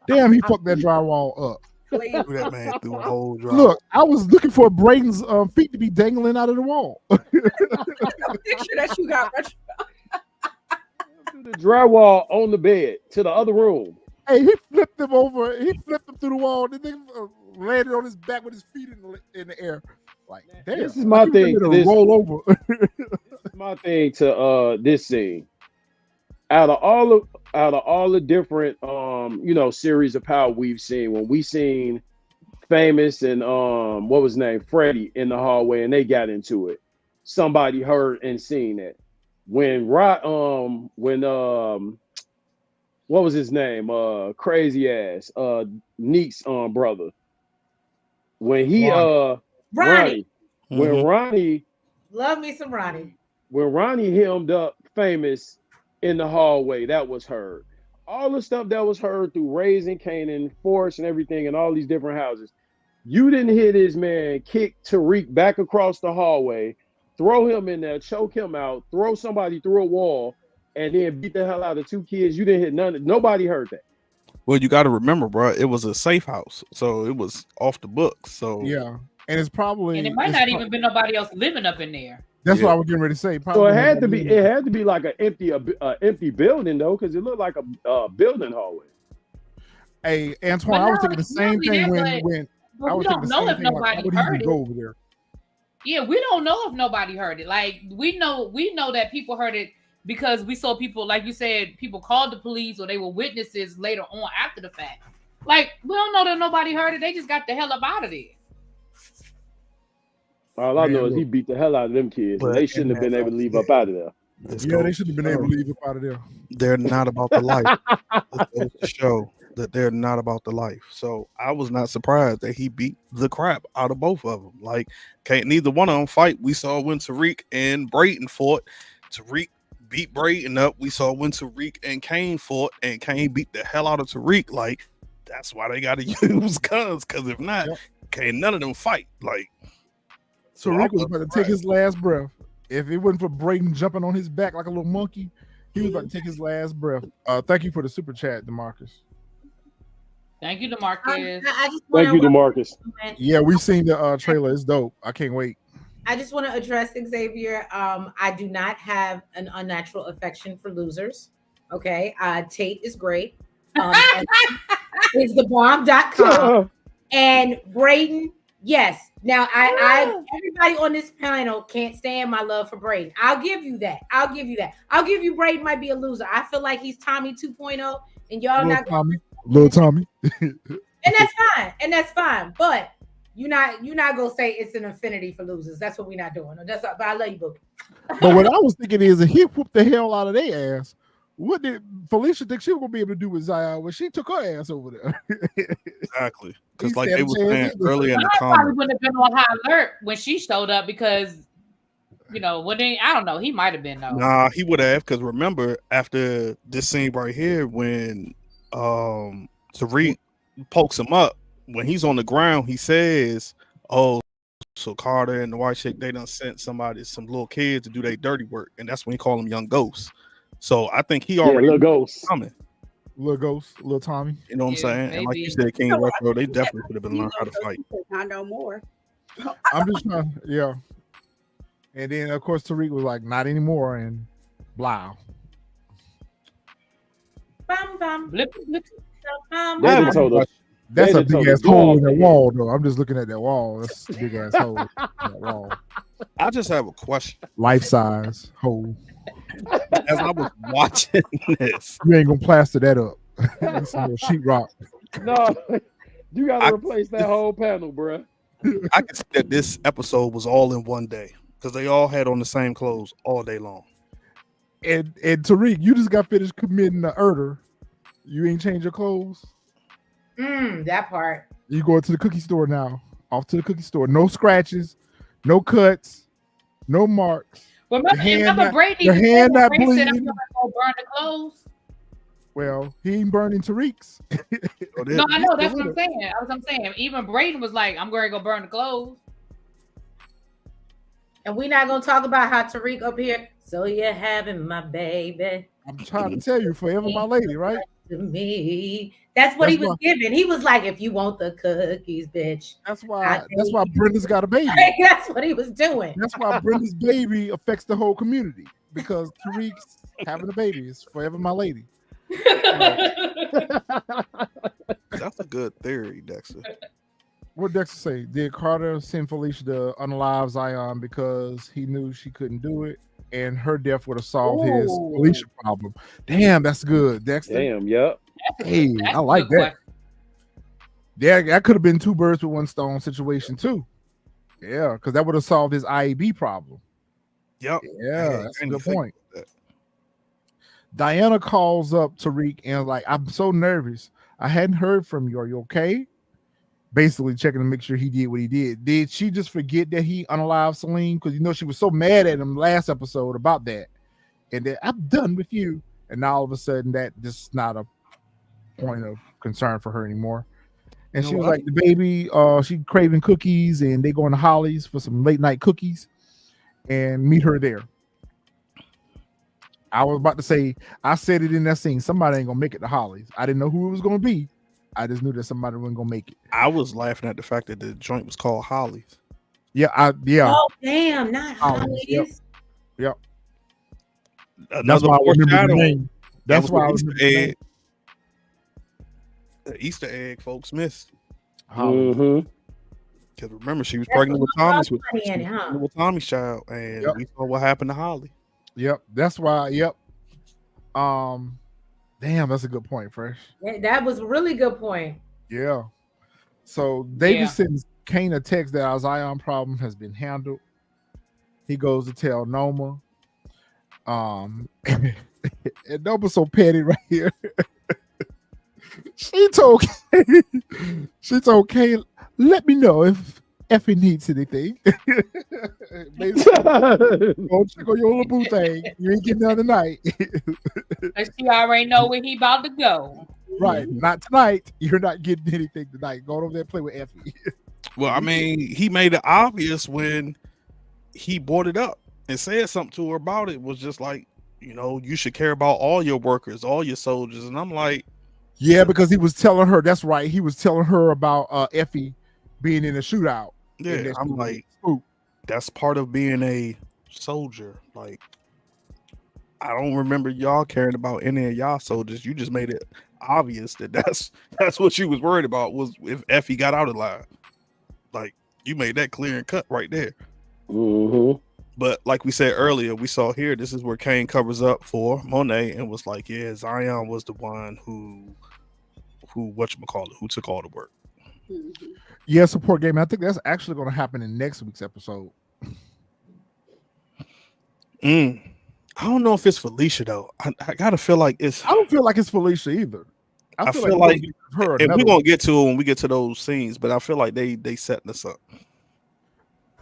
Damn, he fucked that drywall up. Threw that man through a whole drywall. Look, I was looking for Brayden's feet to be dangling out of the wall. Picture that you got. Threw the drywall on the bed to the other room. Hey, he flipped him over. He flipped him through the wall. The nigga landed on his back with his feet in the air. Like, damn. This is my thing. Roll over. This is my thing to this scene. Out of all the different series of power we've seen, when we seen Famous and what was his name, Freddie, in the hallway, and they got into it. Somebody heard and seen that. When what was his name? Crazy ass. Neek's brother. When he Ronnie. When Ronnie. Love me some Ronnie. When Ronnie hemmed up Famous in the hallway, that was heard. All the stuff that was heard through Raising Canaan, Force, and everything, and all these different houses. You didn't hear this man kick Tariq back across the hallway, throw him in there, choke him out, throw somebody through a wall, and then beat the hell out of two kids. You didn't hit none. Nobody heard that. Well, you got to remember, bro, it was a safe house, so it was off the books. So yeah, and it's probably, and it might not even been nobody else living up in there. That's what I was getting ready to say. Probably so it had to be like an empty building though, because it looked like a building hallway. Hey, Antoine, I was thinking the same thing when I was thinking the same thing. Nobody heard it. Go over there. Yeah, we don't know if nobody heard it. Like we know that people heard it, because we saw people, like you said, people called the police or they were witnesses later on after the fact. Like, we don't know that nobody heard it. They just got the hell up out of there. All I know is he beat the hell out of them kids. And they shouldn't have been able to leave up out of there. They shouldn't have been able to leave up out of there. They're not about the life. It goes to show that they're not about the life. So I was not surprised that he beat the crap out of both of them. Like, can't neither one of them fight. We saw when Tariq and Brayden fought. Tariq beat Brayden up. We saw when Tariq and Kane fought, and Kane beat the hell out of Tariq. Like, that's why they got to use guns, because if not, can't none of them fight. Like, Tariq was about to take his last breath. If it wasn't for Brayden jumping on his back like a little monkey, he was about to take his last breath. Thank you for the super chat, DeMarcus. Thank you, DeMarcus. Thank you, DeMarcus. Yeah, we've seen the trailer. It's dope. I can't wait. I just want to address Xavier. I do not have an unnatural affection for losers. Okay. Tate is great. Is thebomb.com. And Brayden, yes. Now, I everybody on this panel can't stand my love for Brayden. I'll give you that. I'll give you Brayden might be a loser. I feel like he's Tommy 2.0, and y'all not Tommy. Little Tommy. And that's fine. But you're not gonna say it's an affinity for losers. That's what we're not doing. But I love you, Bookie. But what I was thinking is, if he whooped the hell out of their ass, what did Felicia think she was gonna be able to do with Zion when she took her ass over there? Exactly, because like they were saying earlier in the comments, probably wouldn't have been on high alert when she showed up, because I don't know, he might have been though. Nah, he would have, because remember after this scene right here when Tariq pokes him up, when he's on the ground, he says, "Oh, So Carter and the white chick, they done sent some little kids to do their dirty work, and that's when he called them young ghosts. So I think he already little ghosts. coming. Little Ghost, little Tommy. You know what I'm saying? And like you maybe. said, King Retro, they definitely could have been learning how to fight. I know more. I'm just trying, yeah. And then of course Tariq was like, not anymore, and blah. Bum, bum. Blip, blip. They done told us. That's They a done told big us, ass go hole off in that the wall, though. I'm just looking at that wall. That's a big ass hole in that wall. I just have a question. Life size hole. As I was watching this, You ain't gonna plaster that up. That's a little sheetrock. No, you gotta replace that whole panel, bruh. I can see that this episode was all in one day because they all had on the same clothes all day long. And Tariq, you just got finished committing the murder. You ain't changed your clothes. That part. You going to the cookie store now. Off to the cookie store. No scratches, no cuts, no marks. Remember Brady? Your hand not Brady said, bleeding. "I'm gonna burn the clothes." Well, he ain't burning Tariq's. No, I know. That's what I'm saying. That's what I'm saying. Even Brayden was like, "I'm going to go burn the clothes." And we're not gonna talk about how Tariq up here. So you're having my baby. I'm trying to tell you, forever my lady, right? To me. That's what he was giving. He was like, if you want the cookies, bitch. That's why Brenda's got a baby. That's what he was doing. That's why Brenda's baby affects the whole community. Because Tariq's having a baby. It's forever my lady. That's a good theory, Dexter. What did Dexter say? Did Carter send Felicia to unalive Zion because he knew she couldn't do it? And her death would have solved his Felicia problem. Damn, that's good, Dexter. Damn, yep. Hey, I like that. Yeah, that could have been two birds with one stone situation too. Yeah, because that would have solved his IAB problem. Yep. Yeah, that's a good point. Diana calls up Tariq and like, I'm so nervous. I hadn't heard from you. Are you okay? Basically checking to make sure he did what he did. Did she just forget that he unalived Celine? Because you know she was so mad at him last episode about that. And then I'm done with you. And now all of a sudden that just not a point of concern for her anymore. And she was like, the baby, she craving cookies, and they going to Holly's for some late night cookies and meet her there. I was about to say, I said it in that scene, somebody ain't gonna make it to Holly's. I didn't know who it was gonna be. I just knew that somebody wasn't gonna make it. I was laughing at the fact that the joint was called Holly's. Yeah, Oh damn, not Holly's. Yep. That's why I remember the name. That's why I Easter remember the name. The Easter egg folks missed. Mm-hmm. Because remember, she was pregnant with Tommy's with Tommy's child, and we saw what happened to Holly. Yep, that's why. Yep. Damn, that's a good point, Fresh. That was a really good point. Yeah. So David sends Kane a text that our Zion problem has been handled. He goes to tell Noma. And Noma's so petty right here. She told Kane, let me know if Effie needs anything. Basically, go check on your little boo thing. You ain't getting none tonight. And she already know where he about to go. Right. Not tonight. You're not getting anything tonight. Go over there and play with Effie. Well, I mean, he made it obvious when he brought it up and said something to her about it. Was just like, you know, you should care about all your workers, all your soldiers. And I'm like, yeah, because he was telling her, that's right. He was telling her about Effie being in a shootout. Yeah, I'm like, that's part of being a soldier. Like, I don't remember y'all caring about any of y'all soldiers. You just made it obvious that that's what you was worried about, was if Effie got out alive. Like, you made that clear and cut right there. Mm-hmm. But like we said earlier, we saw here, this is where Kane covers up for Mone and was like, yeah, Zion was the one who took all the work. Mm-hmm. Yeah, support game. I think that's actually going to happen in next week's episode. I don't know if it's Felicia though. I gotta feel like it's. I don't feel like it's Felicia either. I feel like her. And we're gonna get to it when we get to those scenes, but I feel like they setting us up.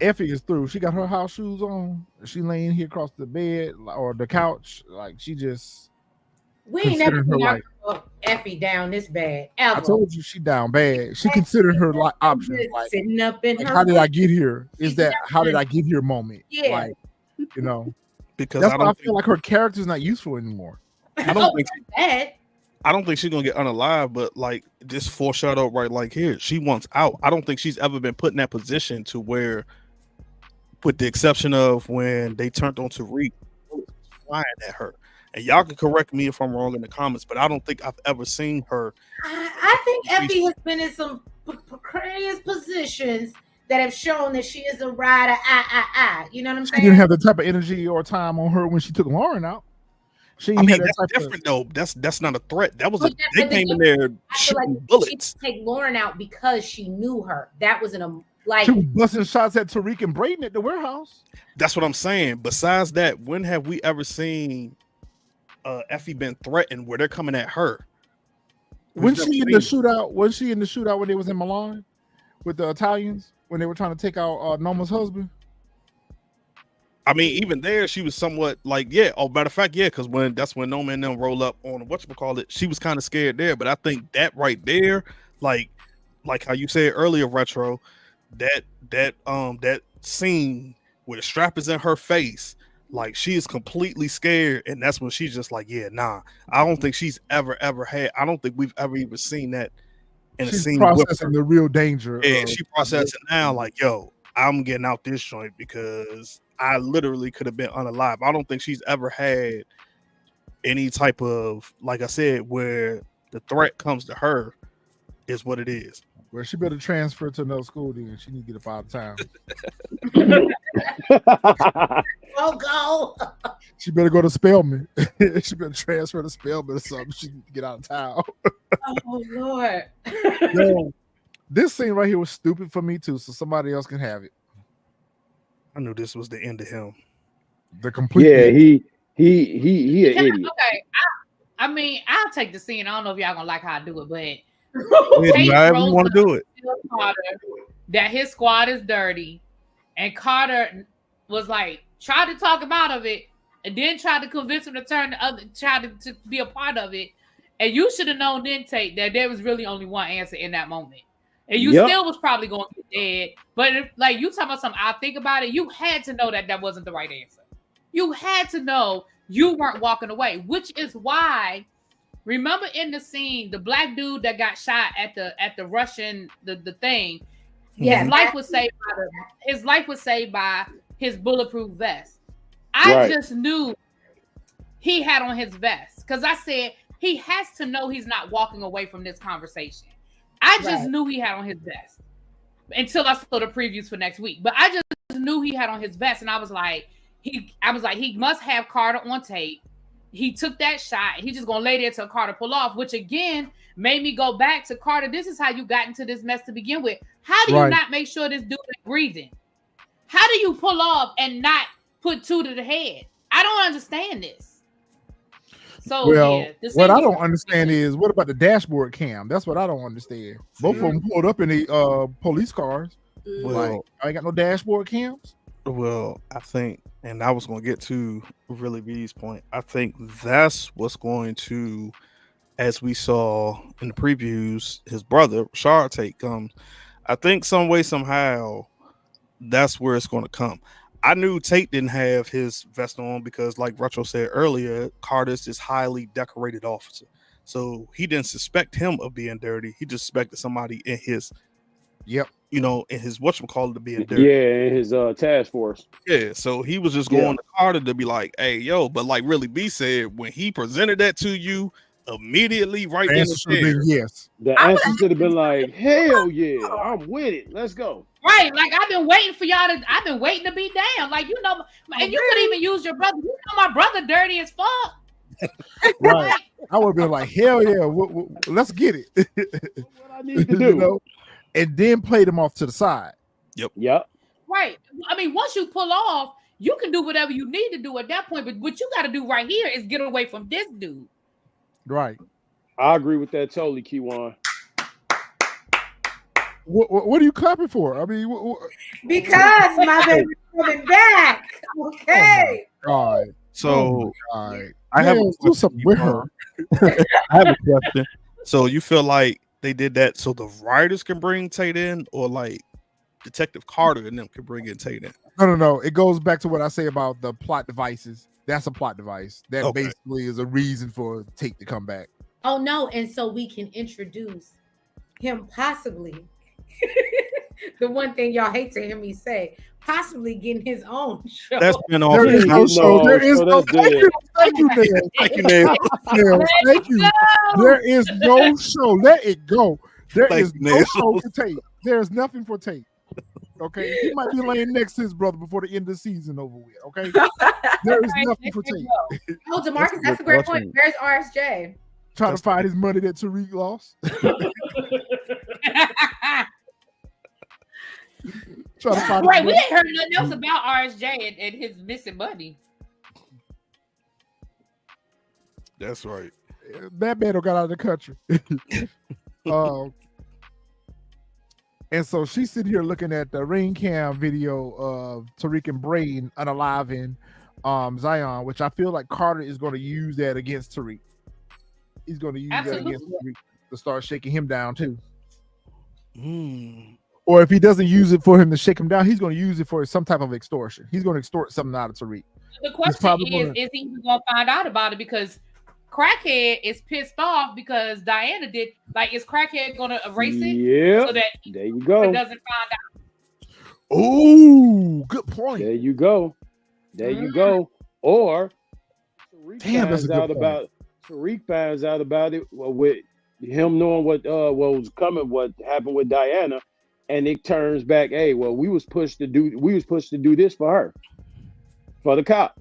Effie is through. She got her house shoes on. She laying here across the bed or the couch. Like she just. We ain't never seen her. Effie down this bad I ever. told you she down bad. She considered her like options. Just Like, sitting up in her. how did I get here? Is She's that how did done. I get here moment? Yeah. Like, you know, Because that's I why I don't feel like her character's not useful anymore. I don't think Bad. I don't think she's gonna get unalive, but like just foreshadow right like here, she wants out. I don't think she's ever been put in that position to where, with the exception of when they turned on Tariq, flying at her. And y'all can correct me if I'm wrong in the comments, but I don't think I've ever seen her. I think Effie has been in some precarious positions that have shown that she is a rider. You know what I'm She saying? didn't have the type of energy or time on her when she took Lauren out. She I mean, had that that's type different though. That's not a threat. That was But they came in there I feel like shooting she bullets. didn't take Lauren out because she knew her. That was like she was busting shots at Tariq and Brayden at the warehouse. That's what I'm saying. Besides that, when have we ever seen Effie been threatened where they're coming at her? Was she in the shootout? Was she in the shootout when they was in Milan with the Italians when they were trying to take out Noma's husband? I mean, even there, she was somewhat like, yeah. Oh, matter of fact, yeah, because that's when Noma and them roll up on whatchamacallit, she was kind of scared there. But I think that right there, like how you said earlier, Retro, that scene where the strap is in her face, like she is completely scared, and that's when she's just like, yeah, nah. I don't think she's ever had. I don't think we've ever even seen that in a scene. Processing the real danger. Yeah, she processing now, like, yo, I'm getting out this joint because I literally could have been unalive. I don't think she's ever had any type of, like I said, where the threat comes to her is what it is. Well, she better transfer to another school then. She need to get up out of town. go. She better go to Spelman. She better transfer to Spelman or something. She need to get out of town. Oh Lord. Yo, this scene right here was stupid for me too, so somebody else can have it. I knew this was the end of him. The complete. Yeah, he an idiot. Okay, I mean, I'll take the scene. I don't know if y'all gonna like how I do it, but However you want to do it. Carter that his squad is dirty, and Carter was like tried to talk him out of it, and then tried to convince him to try to be a part of it. And you should have known then, Tate, that there was really only one answer in that moment. And you still was probably going to get dead. But if, like, you talking about something, I think about it, you had to know that wasn't the right answer. You had to know you weren't walking away, which is why, remember in the scene, the black dude that got shot at the Russian, the thing, his life was saved by his bulletproof vest. I just knew he had on his vest because I said he has to know he's not walking away from this conversation. I just knew he had on his vest until I saw the previews for next week. But I just knew he had on his vest, and I was like, he must have Carter on tape. He took that shot. He's just gonna lay there till Carter pull off, which again made me go back to Carter. This is how you got into this mess to begin with. How do you not make sure this dude is breathing? How do you pull off and not put two to the head? I don't understand this. So, what I don't understand is what about the dashboard cam? That's what I don't understand. Both of them pulled up in the police cars. Like, I ain't got no dashboard cams. Well, I think, and I was going to get to really B's point. I think that's what's going to, as we saw in the previews, his brother Rashard Tate comes. I think some way, somehow, that's where it's going to come. I knew Tate didn't have his vest on because, like Retro said earlier, Carter's this highly decorated officer. So he didn't suspect him of being dirty. He just suspected somebody in his, in his whatchamacallit to being dirty. Yeah, in his task force. Yeah, so he was just going to Carter to be like, hey, yo, but like really B said, when he presented that to you, immediately right in the chair. Yes. The answer should have been like, hell yeah, I'm with it. Let's go. Right, like I've been waiting for y'all to. I've been waiting to be down. Like and you could even use your brother. You know my brother dirty as fuck. Right, I would have been like, hell yeah, let's get it. What I need to do, and then play them off to the side. Yep. Right. I mean, once you pull off, you can do whatever you need to do at that point. But what you got to do right here is get away from this dude. Right. I agree with that totally, Kiwan. What are you clapping for? I mean, because my baby's coming back. Okay. Oh my God. So I have a do question, something with her. I have a question. So you feel like they did that so the writers can bring Tate in, or like Detective Carter and them can bring in Tate in? No. It goes back to what I say about the plot devices. That's a plot device. That basically is a reason for Tate to come back. Oh no, and so we can introduce him possibly. The one thing y'all hate to hear me say, possibly getting his own show. That's been off. There is no show. There is no. Thank you, Nail. Thank you, Nail. Thank you. There is no show. Let it go. There Thank is you, no Nail. show for Tate. There is nothing for Tate. Okay, he might be laying next to his brother before the end of the season over with. Okay, there is nothing for Tate. Oh, DeMarcus, that's a great point. Where's RSJ? Trying to find his money that Tariq lost. Trying to find Right, we ain't heard nothing else about RSJ and his missing money. That's right. That man got out of the country. And so she's sitting here looking at the ring cam video of Tariq and Brayden unaliving Zion, which I feel like Carter is going to use that against Tariq. He's going to use that against Tariq to start shaking him down too. Or if he doesn't use it for him to shake him down, he's going to use it for some type of extortion. He's going to extort something out of Tariq. The question is he even going to find out about it? Because Crackhead is pissed off because Diana did. Like, is Crackhead going to erase it? Yeah. So that there you go. Doesn't find out. Oh, good point. There you go. There you go. Or Tariq finds out about it with him knowing what was coming, what happened with Diana, and it turns back. Hey, well, we was pushed to do this for her, for the cop.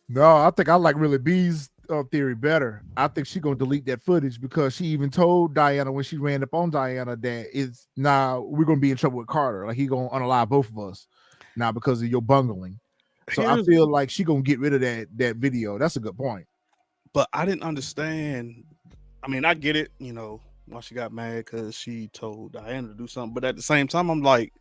No, I think I like Really B's theory better. I think she's gonna delete that footage because she even told Diana when she ran up on Diana that it's now we're gonna be in trouble with Carter. Like he gonna unalive both of us now because of your bungling. So I feel like she gonna get rid of that video. That's a good point. But I didn't understand. I mean, I get it, you know, why she got mad because she told Diana to do something. But at the same time, I'm like,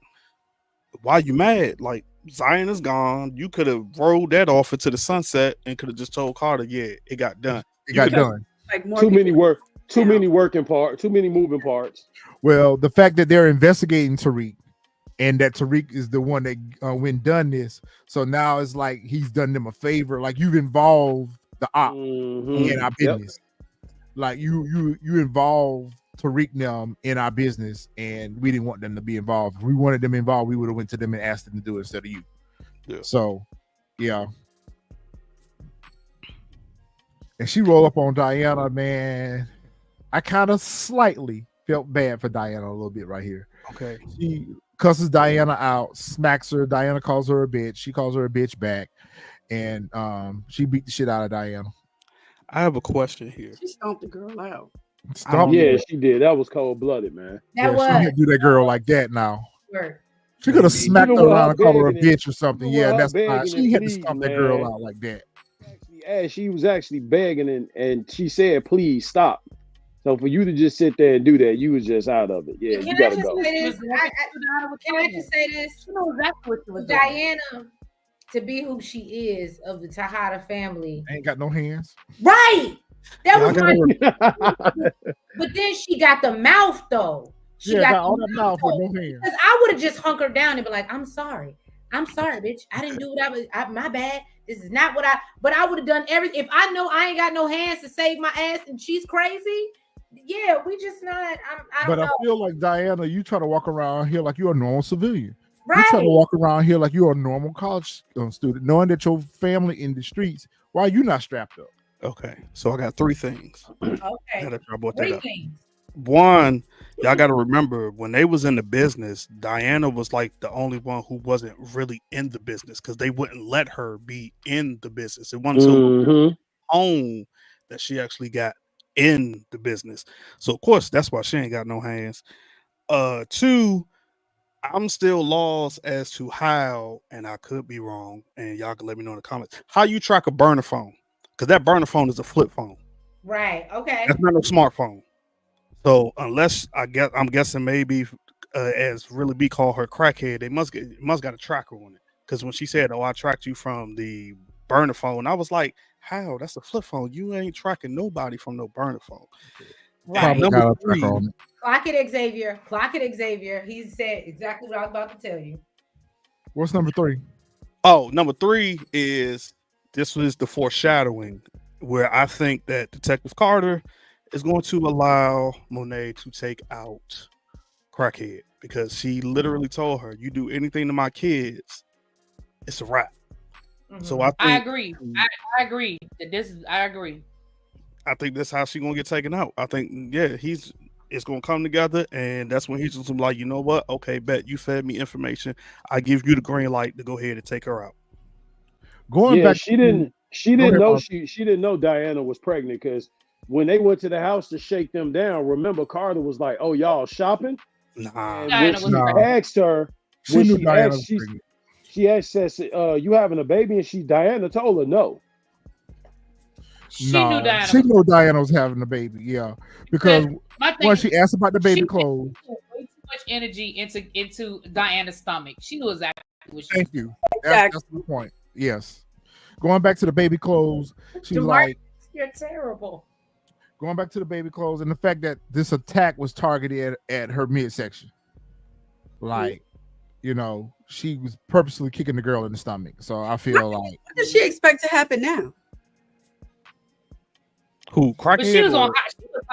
why you mad? Like, Zion is gone. You could have rolled that off into the sunset and could have just told Carter, yeah, it got done. It got done. Like too many moving parts. Well, the fact that they're investigating Tariq and that Tariq is the one that went done this. So now it's like he's done them a favor. Like you've involved the op in our business. Like you involved Tariq them in our business, and we didn't want them to be involved. If we wanted them involved, we would have went to them and asked them to do it instead of you. Yeah. So, yeah. And she rolled up on Diana, man. I kind of slightly felt bad for Diana a little bit right here. Okay. She cusses Diana out, smacks her. Diana calls her a bitch. She calls her a bitch back, and she beat the shit out of Diana. I have a question here. She stomped the girl out. Yeah, she did. That was cold-blooded, man. She can't do that girl like that now. Word. She could have smacked her around and called her a bitch or something. Yeah, that's fine. She had to stomp that girl out like that. She was actually begging, and she said, "Please stop." So for you to just sit there and do that, you was just out of it. Yeah, you gotta go. Can I just say this? You know exactly what she was doing. Diana, to be who she is of the Tejada family, ain't got no hands. Right. That was my. But then she got the mouth though. She got all that mouth with no hands. Because I would have just hunkered down and be like, "I'm sorry, bitch. I didn't do what I was. My bad. This is not what I." But I would have done everything. If I know I ain't got no hands to save my ass and she's crazy, yeah, we just not. I don't know. I feel like Diana, you try to walk around here like you're a normal civilian. Right. You try to walk around here like you're a normal college student, knowing that your family in the streets. Why are you not strapped up? Okay, so I got three things. Okay, three things. One, y'all got to remember when they was in the business, Diana was like the only one who wasn't really in the business because they wouldn't let her be in the business. It wasn't until home that she actually got in the business. So of course that's why she ain't got no hands. Two, I'm still lost as to how, and I could be wrong, and y'all can let me know in the comments, how you track a burner phone. Because that burner phone is a flip phone. Right. Okay. That's not a smartphone. So unless I'm guessing maybe as Really B called her crackhead, they must got a tracker on it. Because when she said, "Oh, I tracked you from the burner phone. I was like, how? That's a flip phone. You ain't tracking nobody from no burner phone. Right. Probably got a tracker on it. Clock it, Xavier. Clock it, Xavier. He said exactly what I was about to tell you. What's number 3? Oh, number 3 is this was the foreshadowing, where I think that Detective Carter is going to allow Monet to take out Crackhead, because she literally told her, you do anything to my kids, it's a wrap. Mm-hmm. So I agree. I agree that this is. I agree. I think that's how she's gonna get taken out. I think, yeah, it's gonna come together, and that's when he's just like, you know what? Okay, bet you fed me information. I give you the green light to go ahead and take her out. Going back, she didn't know Diana was pregnant, because when they went to the house to shake them down, remember Carter was like, "Oh, y'all shopping?" Nah. And when she asked her, she asked, says, "You having a baby?" And Diana told her no. She knew Diana. She knew Diana was having a baby. Yeah, because when she asked about the baby clothes, way too much energy into Diana's stomach. She knew exactly what she. Thank you. That's the point. Yes. Going back to the baby clothes, she was like, "You're terrible." Going back to the baby clothes and the fact that this attack was targeted at her midsection, like, you know, she was purposely kicking the girl in the stomach. So I feel like, what does she expect to happen now? Who? Crackhead? But she was on.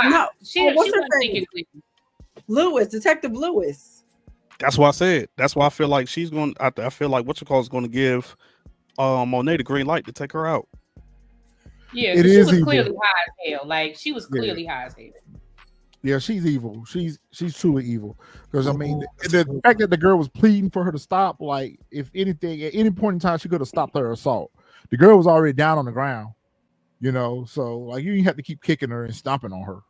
No, she what's her wasn't name? thinking. Lewis, Detective Lewis. That's what I said. That's why I feel like she's going. I feel like what's it called is going to give Monet the green light to take her out. Yeah, she was clearly high as hell. Like, she was clearly high as hell. Yeah, she's evil. She's truly evil. Because I mean, the fact that the girl was pleading for her to stop, like, if anything, at any point in time, she could have stopped her assault. The girl was already down on the ground, you know. So like, you didn't have to keep kicking her and stomping on her.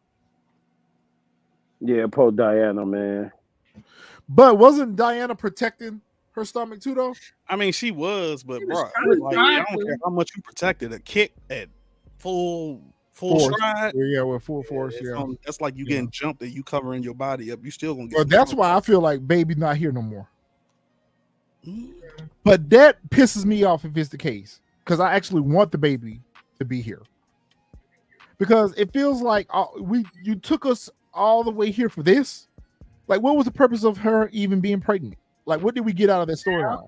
Yeah, poor Diana, man. But wasn't Diana protecting her stomach too, though? I mean, she was, but bro, like, I don't care how much you protected. A kick at full stride, yeah, with full force, yeah. That's like you getting jumped and you covering your body up. You still gonna get. But that's why I feel like baby's not here no more. But that pisses me off if it's the case, because I actually want the baby to be here, because it feels like you took us all the way here for this. Like, what was the purpose of her even being pregnant? Like, what did we get out of that storyline?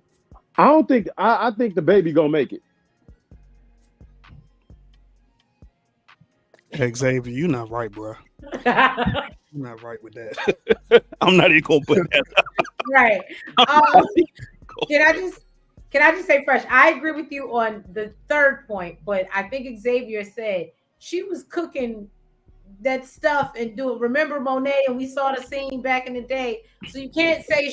I don't think. I think the baby gonna make it. Xavier, you're not right, bro. You're not right with that. I'm not even gonna put that. Right. Can I just say fresh? I agree with you on the third point, but I think Xavier said she was cooking that stuff and do it. Remember Monet, and we saw the scene back in the day. So you can't say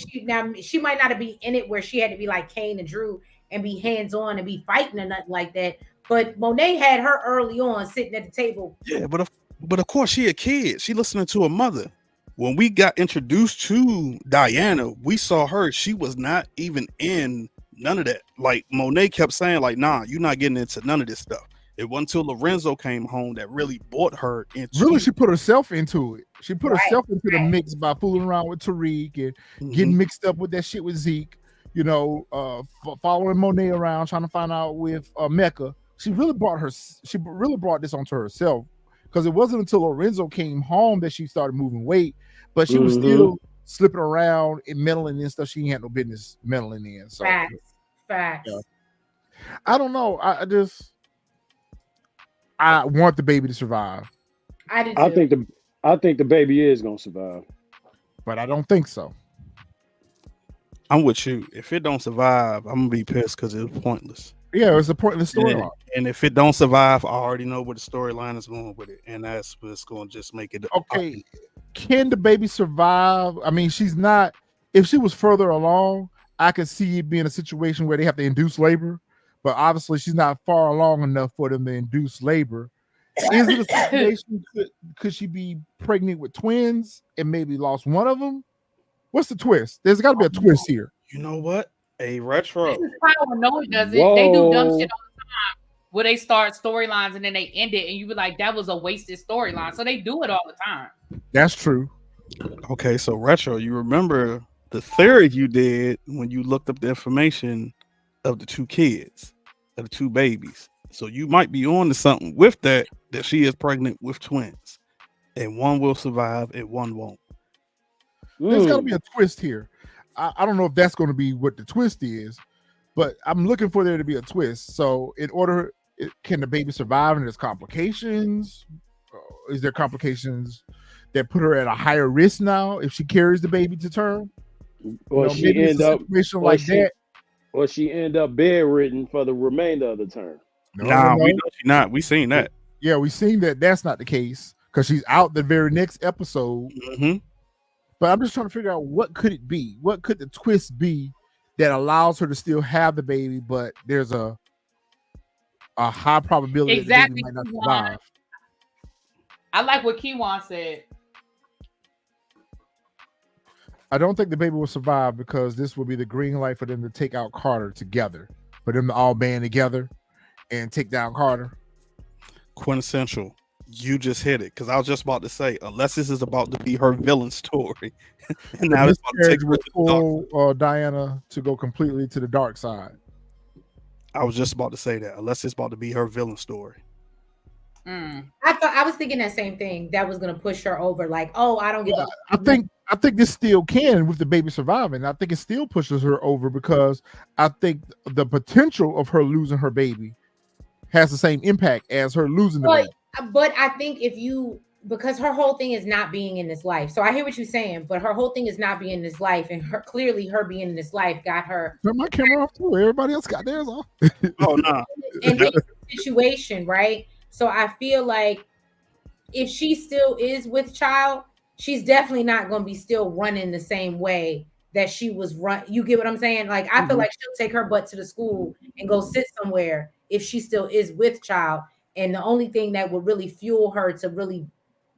she might not be in it where she had to be like Kane and Drew and be hands-on and be fighting or nothing like that. But Monet had her early on sitting at the table. Yeah, but of course she a kid. She listening to her mother. When we got introduced to Diana, we saw her. She was not even in none of that. Like, Monet kept saying, like, nah, you're not getting into none of this stuff. It wasn't until Lorenzo came home that really brought her into. Really, she put herself into it. She put herself into the mix by fooling around with Tariq and getting mixed up with that shit with Zeke. You know, following Monet around, trying to find out with Mecca. She really brought this onto herself, because it wasn't until Lorenzo came home that she started moving weight, but she was still slipping around and meddling in stuff she ain't had no business meddling in. So Facts. Yeah. I don't know. I want the baby to survive. I do too. I think the baby is gonna survive, but I don't think so. I'm with you. If it don't survive, I'm gonna be pissed because it's pointless. Yeah, it's a pointless storyline. And if it don't survive, I already know where the storyline is going with it, and that's what's going to just make it okay. Can the baby survive? I mean, she's not. If she was further along, I could see it being a situation where they have to induce labor, but obviously she's not far along enough for them to induce labor. Is it a situation? Could she be pregnant with twins and maybe lost one of them? What's the twist? There's got to be a twist here. You know what? A retro. No, it doesn't. Whoa. They do dumb shit all the time where they start storylines and then they end it, and you be like, that was a wasted storyline. So they do it all the time. That's true. Okay, so retro, you remember the theory you did when you looked up the information of the two kids of the two babies. So you might be on to something with that she is pregnant with twins, and one will survive and one won't. There's got to be a twist here. I don't know if that's going to be what the twist is, but I'm looking for there to be a twist. So can the baby survive and there's complications? Is there complications that put her at a higher risk now if she carries the baby to term? Or she end up that. Or she end up bedridden for the remainder of the term. We know she's not. We seen that. Yeah, we seen that that's not the case because she's out the very next episode. Mm-hmm. But I'm just trying to figure out what could it be? What could the twist be that allows her to still have the baby, but there's a high probability that the baby might not survive? I like what Kiwan said. I don't think the baby will survive because this will be the green light for them to take out Carter together, for them to all band together and take down Carter. Quintessential. You just hit it because I was just about to say, unless this is about to be her villain story, and now it's about to take her to pull Diana to go completely to the dark side. I was just about to say that, unless it's about to be her villain story. I was thinking that same thing. That was going to push her over. Like, oh, I don't give a. I think this still can with the baby surviving. I think it still pushes her over because I think the potential of her losing her baby has the same impact as her losing the baby. But I think because her whole thing is not being in this life. So I hear what you're saying, but her whole thing is not being in this life, and clearly her being in this life got her. Turn my camera off too. Everybody else got theirs off. Oh no! In this situation, right? So I feel like if she still is with child, she's definitely not going to be still running the same way that she was run. You get what I'm saying? Like I feel like she'll take her butt to the school and go sit somewhere if she still is with child. And the only thing that would really fuel her to really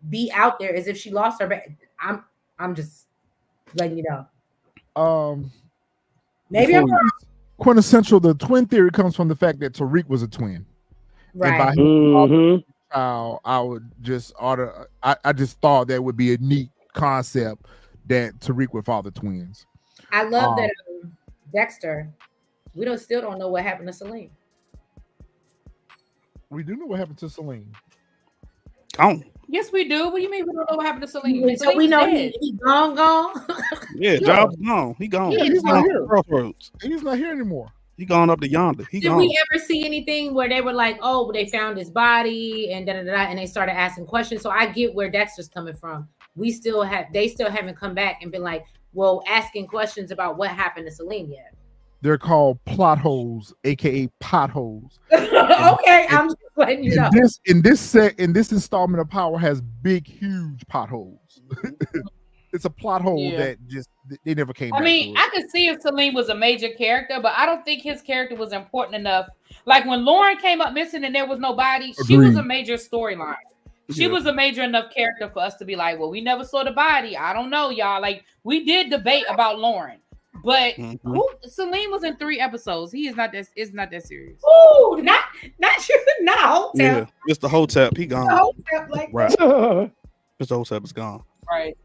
be out there is if she lost her baby. I'm just letting you know. Maybe I'm wrong. Quintessential. The twin theory comes from the fact that Tariq was a twin. Right. I would just I just thought that would be a neat concept that Tariq would father twins. I love that Dexter. We still don't know what happened to Celine. We do know what happened to Celine. Oh. Yes, we do. What do you mean we don't know what happened to Celine? So we know he gone. Yeah, Job's gone. He gone. Yeah, he's not here. Crossroads. He's not here anymore. He gone up to yonder. Did we ever see anything where they were like, oh, they found his body and and they started asking questions? So I get where Dexter's coming from. They still haven't come back and been like, well, asking questions about what happened to Celine yet. They're called plot holes, aka potholes. Okay, I'm just letting you know. In this installment of Power has big, huge potholes. It's a plot hole that just they never came back. I mean, I could see if Celine was a major character, but I don't think his character was important enough. Like when Lauren came up missing and there was no body, she was a major storyline. She was a major enough character for us to be like, well, we never saw the body. I don't know, y'all. Like we did debate about Lauren. But Celine was in 3 episodes. He is not that. It's not that serious. Ooh, not sure. No, yeah, Mr. Hotep, he gone. Right. Mr. Hotep is gone. Right.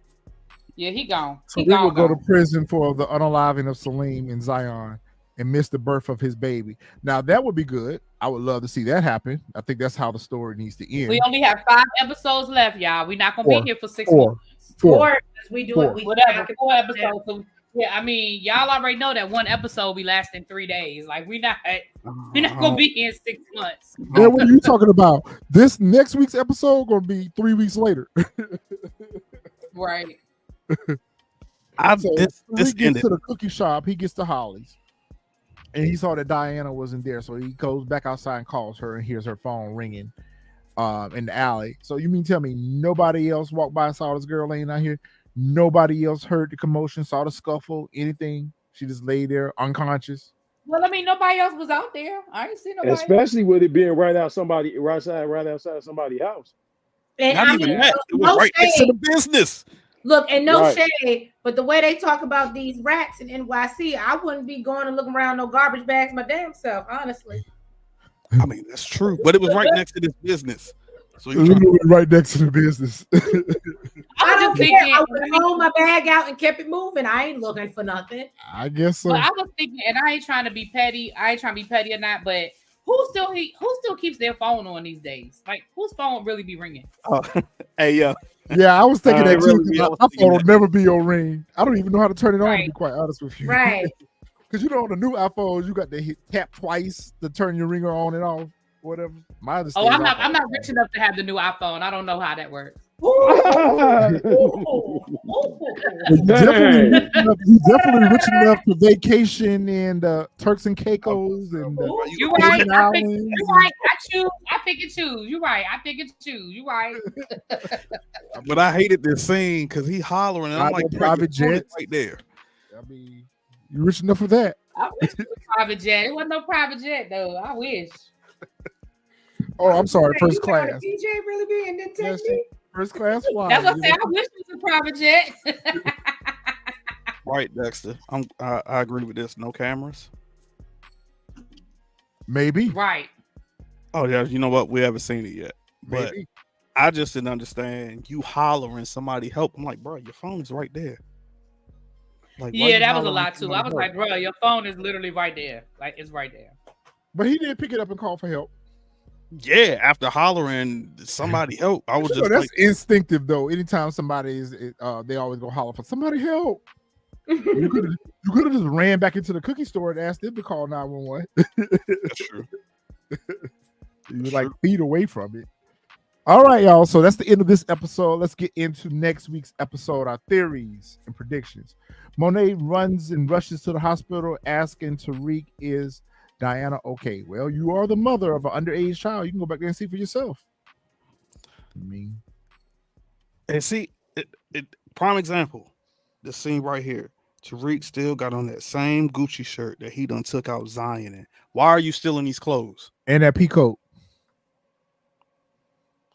Yeah, he gone. So we will go to prison for the unaliving of Celine and Zion and miss the birth of his baby. Now that would be good. I would love to see that happen. I think that's how the story needs to end. We only have 5 episodes left, y'all. We're not gonna be here for 6 months. Four. We do it. Whatever. 4 episodes. Yeah, I mean, y'all already know that one episode be lasting 3 days. Like we're not gonna be here in 6 months. Yeah, what are you talking about? This next week's episode gonna be 3 weeks later. Right. This gets to the cookie shop. He gets to Holly's, and he saw that Diana wasn't there, so he goes back outside and calls her and hears her phone ringing in the alley. So you mean tell me nobody else walked by and saw this girl laying out here? Nobody else heard the commotion, saw the scuffle, anything? She just lay there unconscious. Well, I mean, nobody else was out there. I ain't seen nobody. Especially with it being right outside somebody's house. And not even that. It was right next to the business. Look, and no shade, but the way they talk about these rats in NYC, I wouldn't be going and looking around no garbage bags my damn self, honestly. I mean, that's true, but it was right next to this business. So you right next to the business. I don't care. I would hold my bag out and kept it moving. I ain't looking for nothing. I guess so. But I was thinking, and I ain't trying to be petty. I ain't trying to be petty or not, but who still keeps their phone on these days? Like, whose phone really be ringing? Hey, yo. Yeah, I was thinking that too. really, I was My thinking phone will that. never be on ring. I don't even know how to turn it on, to Right. be quite honest with you. Right. Because you know, on the new iPhones, you got to hit tap twice to turn your ringer on and off, whatever. My Oh, I'm understanding. not rich enough to have the new iPhone. I don't know how that works. He's definitely rich enough to vacation and Turks and Caicos and You right. Cayman I pick and choose. You right. I pick and choose. You right. But I hated this scene because he hollering, and I'm like, private jets right there. I mean, you rich enough for that? I wish it was a private jet. It wasn't no private jet though. I wish. Oh, I'm sorry, first class. DJ really be in the Yes, first class flight. That's what I said. I wish it was a private jet. Right, Dexter. I agree with this. No cameras. Maybe. Right. Oh yeah, you know what? We haven't seen it yet. But Maybe. I just didn't understand you hollering somebody help. I'm like, bro, your phone is right there. Like, why Yeah, you that was a hollering lot too. somebody I was help? like, bro, your phone is literally right there. Like, it's right there. But he did pick it up and call for help. Yeah, after hollering somebody help, I was just that's like, instinctive though. Anytime somebody is, they always go holler for somebody help. You could have just ran back into the cookie store and asked them to call 911. that's true. You're like feet away from it. All right, y'all. So that's the end of this episode. Let's get into next week's episode, our theories and predictions. Mone runs and rushes to the hospital asking Tariq, is Diana okay? Well, you are the mother of an underage child. You can go back there and see for yourself. I mean, And see, prime example, this scene right here. Tariq still got on that same Gucci shirt that he done took out Zion in. Why are you still in these clothes? and that peacoat.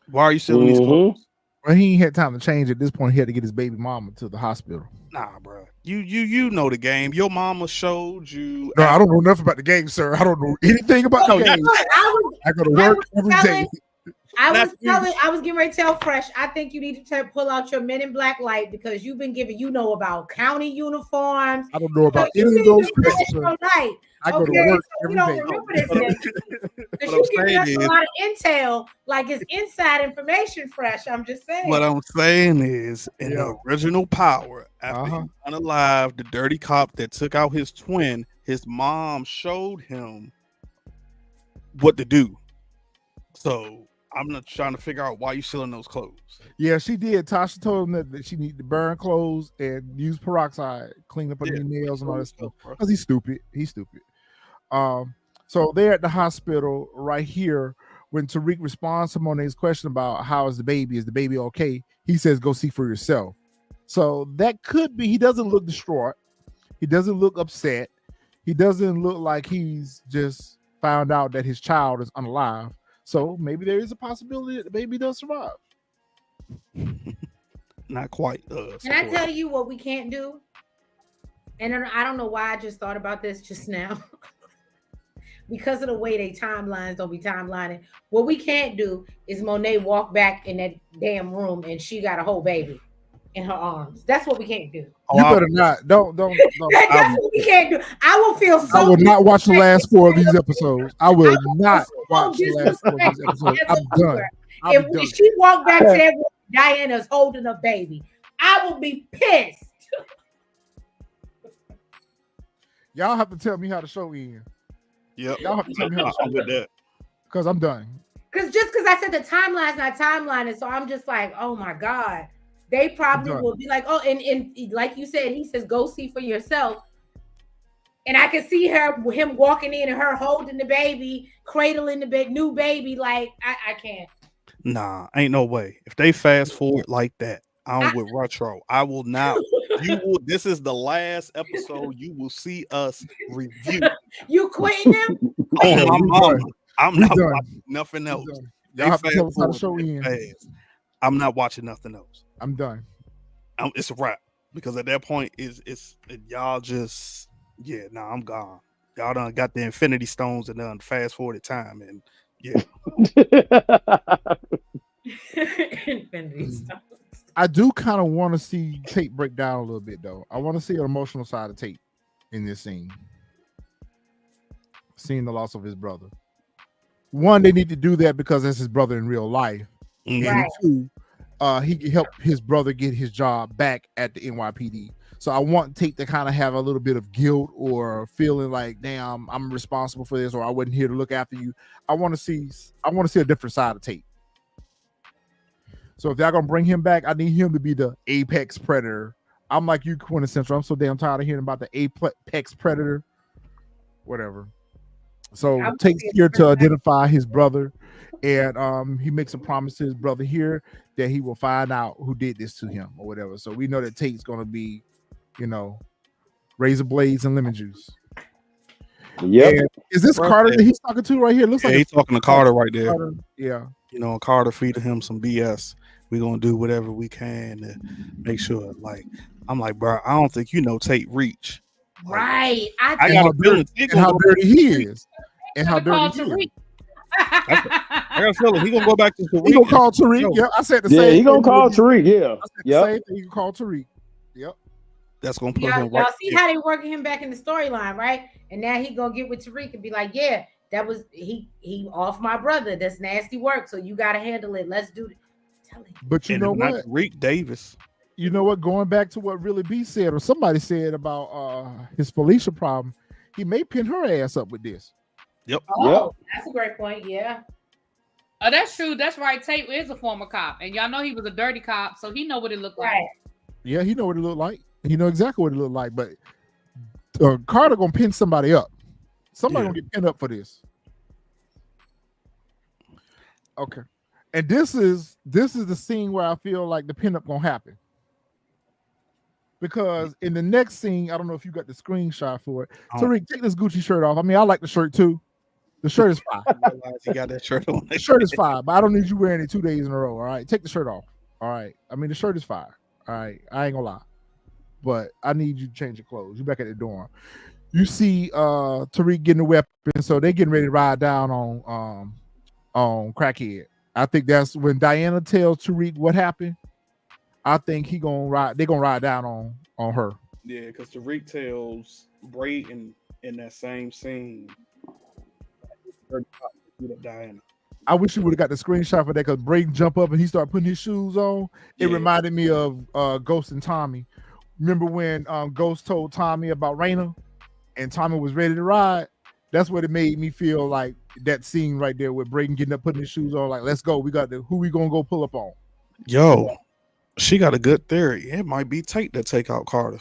Why are you still in these clothes? Well, he ain't had time to change. At this point, he had to get his baby mama to the hospital. Nah, bro. You know the game. Your mama showed you. No, I don't know nothing about the game, sir. I don't know anything about the game. I go to work every day. I was getting ready to tell Fresh, I think you need to pull out your Men in Black light because you've been giving, about county uniforms. I don't know about any of those questions. I go to work so every you don't day. remember this because you giving us a lot of intel, like it's inside information, Fresh. I'm just saying. What I'm saying is, in the original Power, after he unalived the dirty cop that took out his twin, his mom showed him what to do. So I'm not trying to figure out why you still in those clothes. Yeah, she did. Tasha told him that she needed to burn clothes and use peroxide, clean up her nails and all that stuff. Because he's stupid. So they're at the hospital right here when Tariq responds to Mone's question about how is the baby okay? He says, go see for yourself. So that could be, he doesn't look distraught. He doesn't look upset. He doesn't look like he's just found out that his child is unalive. So maybe there is a possibility that the baby does survive. Not quite. Can I tell you what we can't do? And I don't know why I just thought about this just now. Because of the way they timelines don't be timelining. What we can't do is Monet walk back in that damn room and she got a whole baby in her arms. That's what we can't do. You better not. Don't. That's what we can't do. I will feel so. I will not watch the last 4 of these episodes. I will not watch the last 4 of these episodes. I'm done. If she walked back to that room, Diana's holding a baby, I will be pissed. Y'all have to tell me how the show ends. Yep. Y'all have to tell me how the show with that. Because I'm done. Because I said the timeline's not timelining, so I'm just like, oh my God. They probably will be like, oh, and like you said, he says, go see for yourself. And I can see him walking in and her holding the baby, cradling the new baby. Like, I can't. Nah, ain't no way. If they fast forward like that, I'm with Retro. I will not. This is the last episode you will see us review. You quitting him? Oh, my mama. I'm not watching nothing else. Y'all have to tell us how the show ends. I'm not watching nothing else. I'm done. It's a wrap because at that point it's y'all just I'm gone. Y'all done got the Infinity Stones and done fast forwarded time and Infinity Stones. I do kind of want to see Tate break down a little bit though. I want to see an emotional side of Tate in this scene. Seeing the loss of his brother. one, they need to do that because that's his brother in real life. Mhm. And Right. two, he can help his brother get his job back at the NYPD. So I want Tate to kind of have a little bit of guilt or feeling like, damn, I'm responsible for this, or I wasn't here to look after you. I want to see a different side of Tate. So if y'all gonna bring him back, I need him to be the apex predator. I'm like you, Quintessential. I'm so damn tired of hearing about the apex predator. Whatever. So I'm Tate's seeing here to different- identify his brother, and he makes a promise to his brother here that he will find out who did this to him or whatever. So we know that Tate's gonna be, razor blades and lemon juice. Yep. And is this Right Carter there. that he's talking to right here? Looks Yeah, like he's talking to Carter right there. Carter. Yeah. Carter feeding him some BS. We're gonna do whatever we can to make sure. Like, I'm like, bro, I don't think Tate reach. Like, Right. I And got how a feeling dirty, and how dirty he is. And how dirty he is. I got a feeling he gonna go back to Tariq. He gonna call Tariq. No. Yeah, I said the Yeah, same. he gonna thing call with you. Tariq. Yeah. I said the Yep. same thing. You can call Tariq. Yep. That's gonna put y'all, him right. y'all see how they working him back in the storyline, right? And now he gonna get with Tariq and be like, yeah, that was he off my brother. That's nasty work. So you gotta handle it. Let's do it. Tell him. But you And know if not what? Tariq Davis. You know what? Going back to what Really B said, or somebody said about his Felicia problem, he may pin her ass up with this. Oh, that's a great point. Yeah. Oh, that's true. That's right. Tate is a former cop, and y'all know he was a dirty cop, so he know what it looked like. Right. Yeah, he know what it looked like. He know exactly what it looked like. But Carter gonna pin somebody up. Somebody gonna get pinned up for this. Okay. And this is the scene where I feel like the pinup gonna happen. Because in the next scene, I don't know if you got the screenshot for it. Oh. Tariq, take this Gucci shirt off. I mean, I like the shirt too. The shirt is fine. I realize he got that shirt on. The shirt is fine, but I don't need you wearing it 2 days in a row. All right, take the shirt off. All right. I mean, the shirt is fine. All right, I ain't gonna lie, but I need you to change your clothes. You back at the dorm. You see, Tariq getting the weapon, so they getting ready to ride down on Crackhead. I think that's when Diana tells Tariq what happened. I think he gonna ride. They gonna ride down on her. Yeah, because Tariq tells Brayden in that same scene. Diana. I wish you would have got the screenshot for that because Brayden jump up and he started putting his shoes on. It Yeah. reminded me of Ghost and Tommy. Remember when Ghost told Tommy about Raina and Tommy was ready to ride? That's what it made me feel like, that scene right there with Brayden getting up, putting his shoes on, like, let's go. We got who we gonna go pull up on? Yo, she got a good theory. It might be Tate that take out Carter.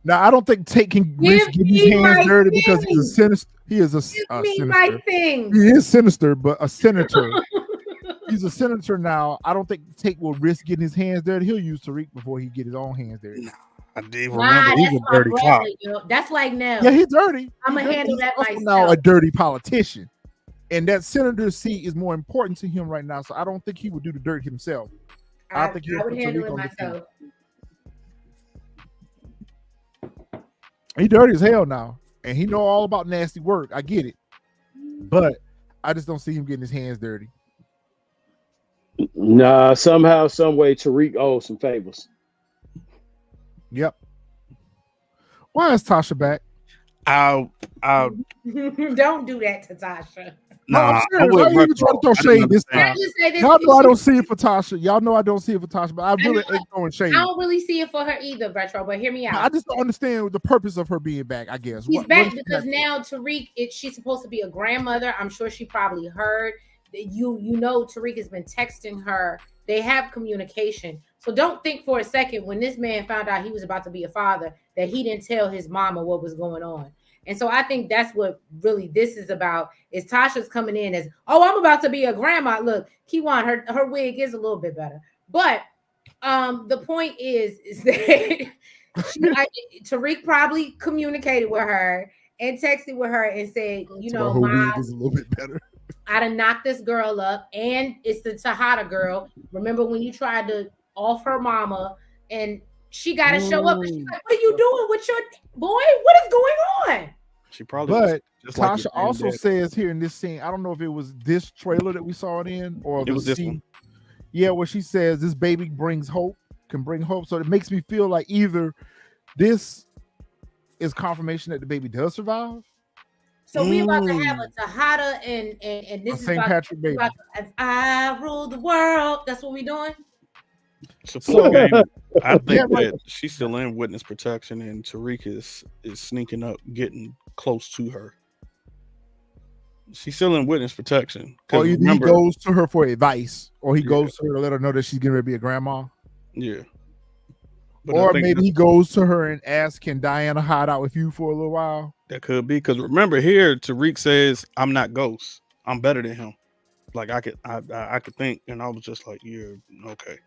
Now, I don't think Tate can risk getting his hands dirty because he's a sinister. He is a Give me my sinister. thing. He is sinister, but a senator. He's a senator now. I don't think Tate will risk getting his hands dirty. He'll use Tariq before he get his own hands dirty. I did Nah, remember he's that's a my dirty cop. brother, yo. That's like now. Yeah, he's dirty. I'ma He's dirty. handle He's that also myself. now a dirty politician, and that senator seat is more important to him right now. So I don't think he would do the dirt himself. I think he'll I would put handle Tariq it on the team. myself. He dirty as hell now, and he know all about nasty work. I get it, but I just don't see him getting his hands dirty. Nah, somehow, some way, Tariq owes some favors. Yep. Why is Tasha back? I'll Don't do that to Tasha. No, I'm nah. serious. with I didn't even try to Retro. throw I didn't shade this understand. time. I just say this. Y'all know I don't see it for Tasha. Y'all know I don't see it for Tasha, but I really know. ain't throwing shade. I don't really see it for her either, Retro, but hear me out. I just don't understand the purpose of her being back, I guess. She's What back is she because for? now Tariq, she's supposed to be a grandmother. I'm sure she probably heard that you know Tariq has been texting her. They have communication. So don't think for a second when this man found out he was about to be a father that he didn't tell his mama what was going on. And so I think that's what really this is about, is Tasha's coming in as, oh, I'm about to be a grandma. Look, Kiwan, her wig is a little bit better. But the point is that Tariq probably communicated with her and texted with her and said, you know, her Ma, wig is a little bit better. I done knocked this girl up, and it's the Tejada girl. Remember when you tried to off her mama, and she got to show up, and she's like, what are you doing with your boy? What is going on? She probably. But just like Tasha your also granddad. says here in this scene, I don't know if it was this trailer that we saw it in or It was the this scene. one. Yeah, where she says this baby brings hope, can bring hope. So it makes me feel like either this is confirmation that the baby does survive, So we about to have a Tejada and this is St. about, Patrick baby. if I rule the world. That's what we doing. So I think that she's still in witness protection, and Tariq is sneaking up, getting close to her. She's still in witness protection. Or either remember, he goes to her for advice, or he goes to her to let her know that she's going to be a grandma. Yeah. But or maybe he goes to her and asks, "Can Diana hide out with you for a little while?" That could be, because remember here, Tariq says, "I'm not Ghost. I'm better than him." Like I could think, and I was just like, "Yeah, okay."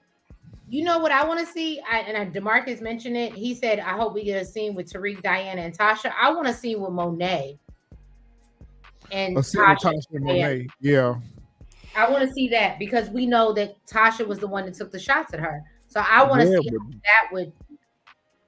You know what I want to see? And DeMarcus mentioned it. He said, "I hope we get a scene with Tariq, Diana, and Tasha." I want to see with Monet and Tasha and Monet. Yeah, I want to see that because we know that Tasha was the one that took the shots at her. So I want to see how that would.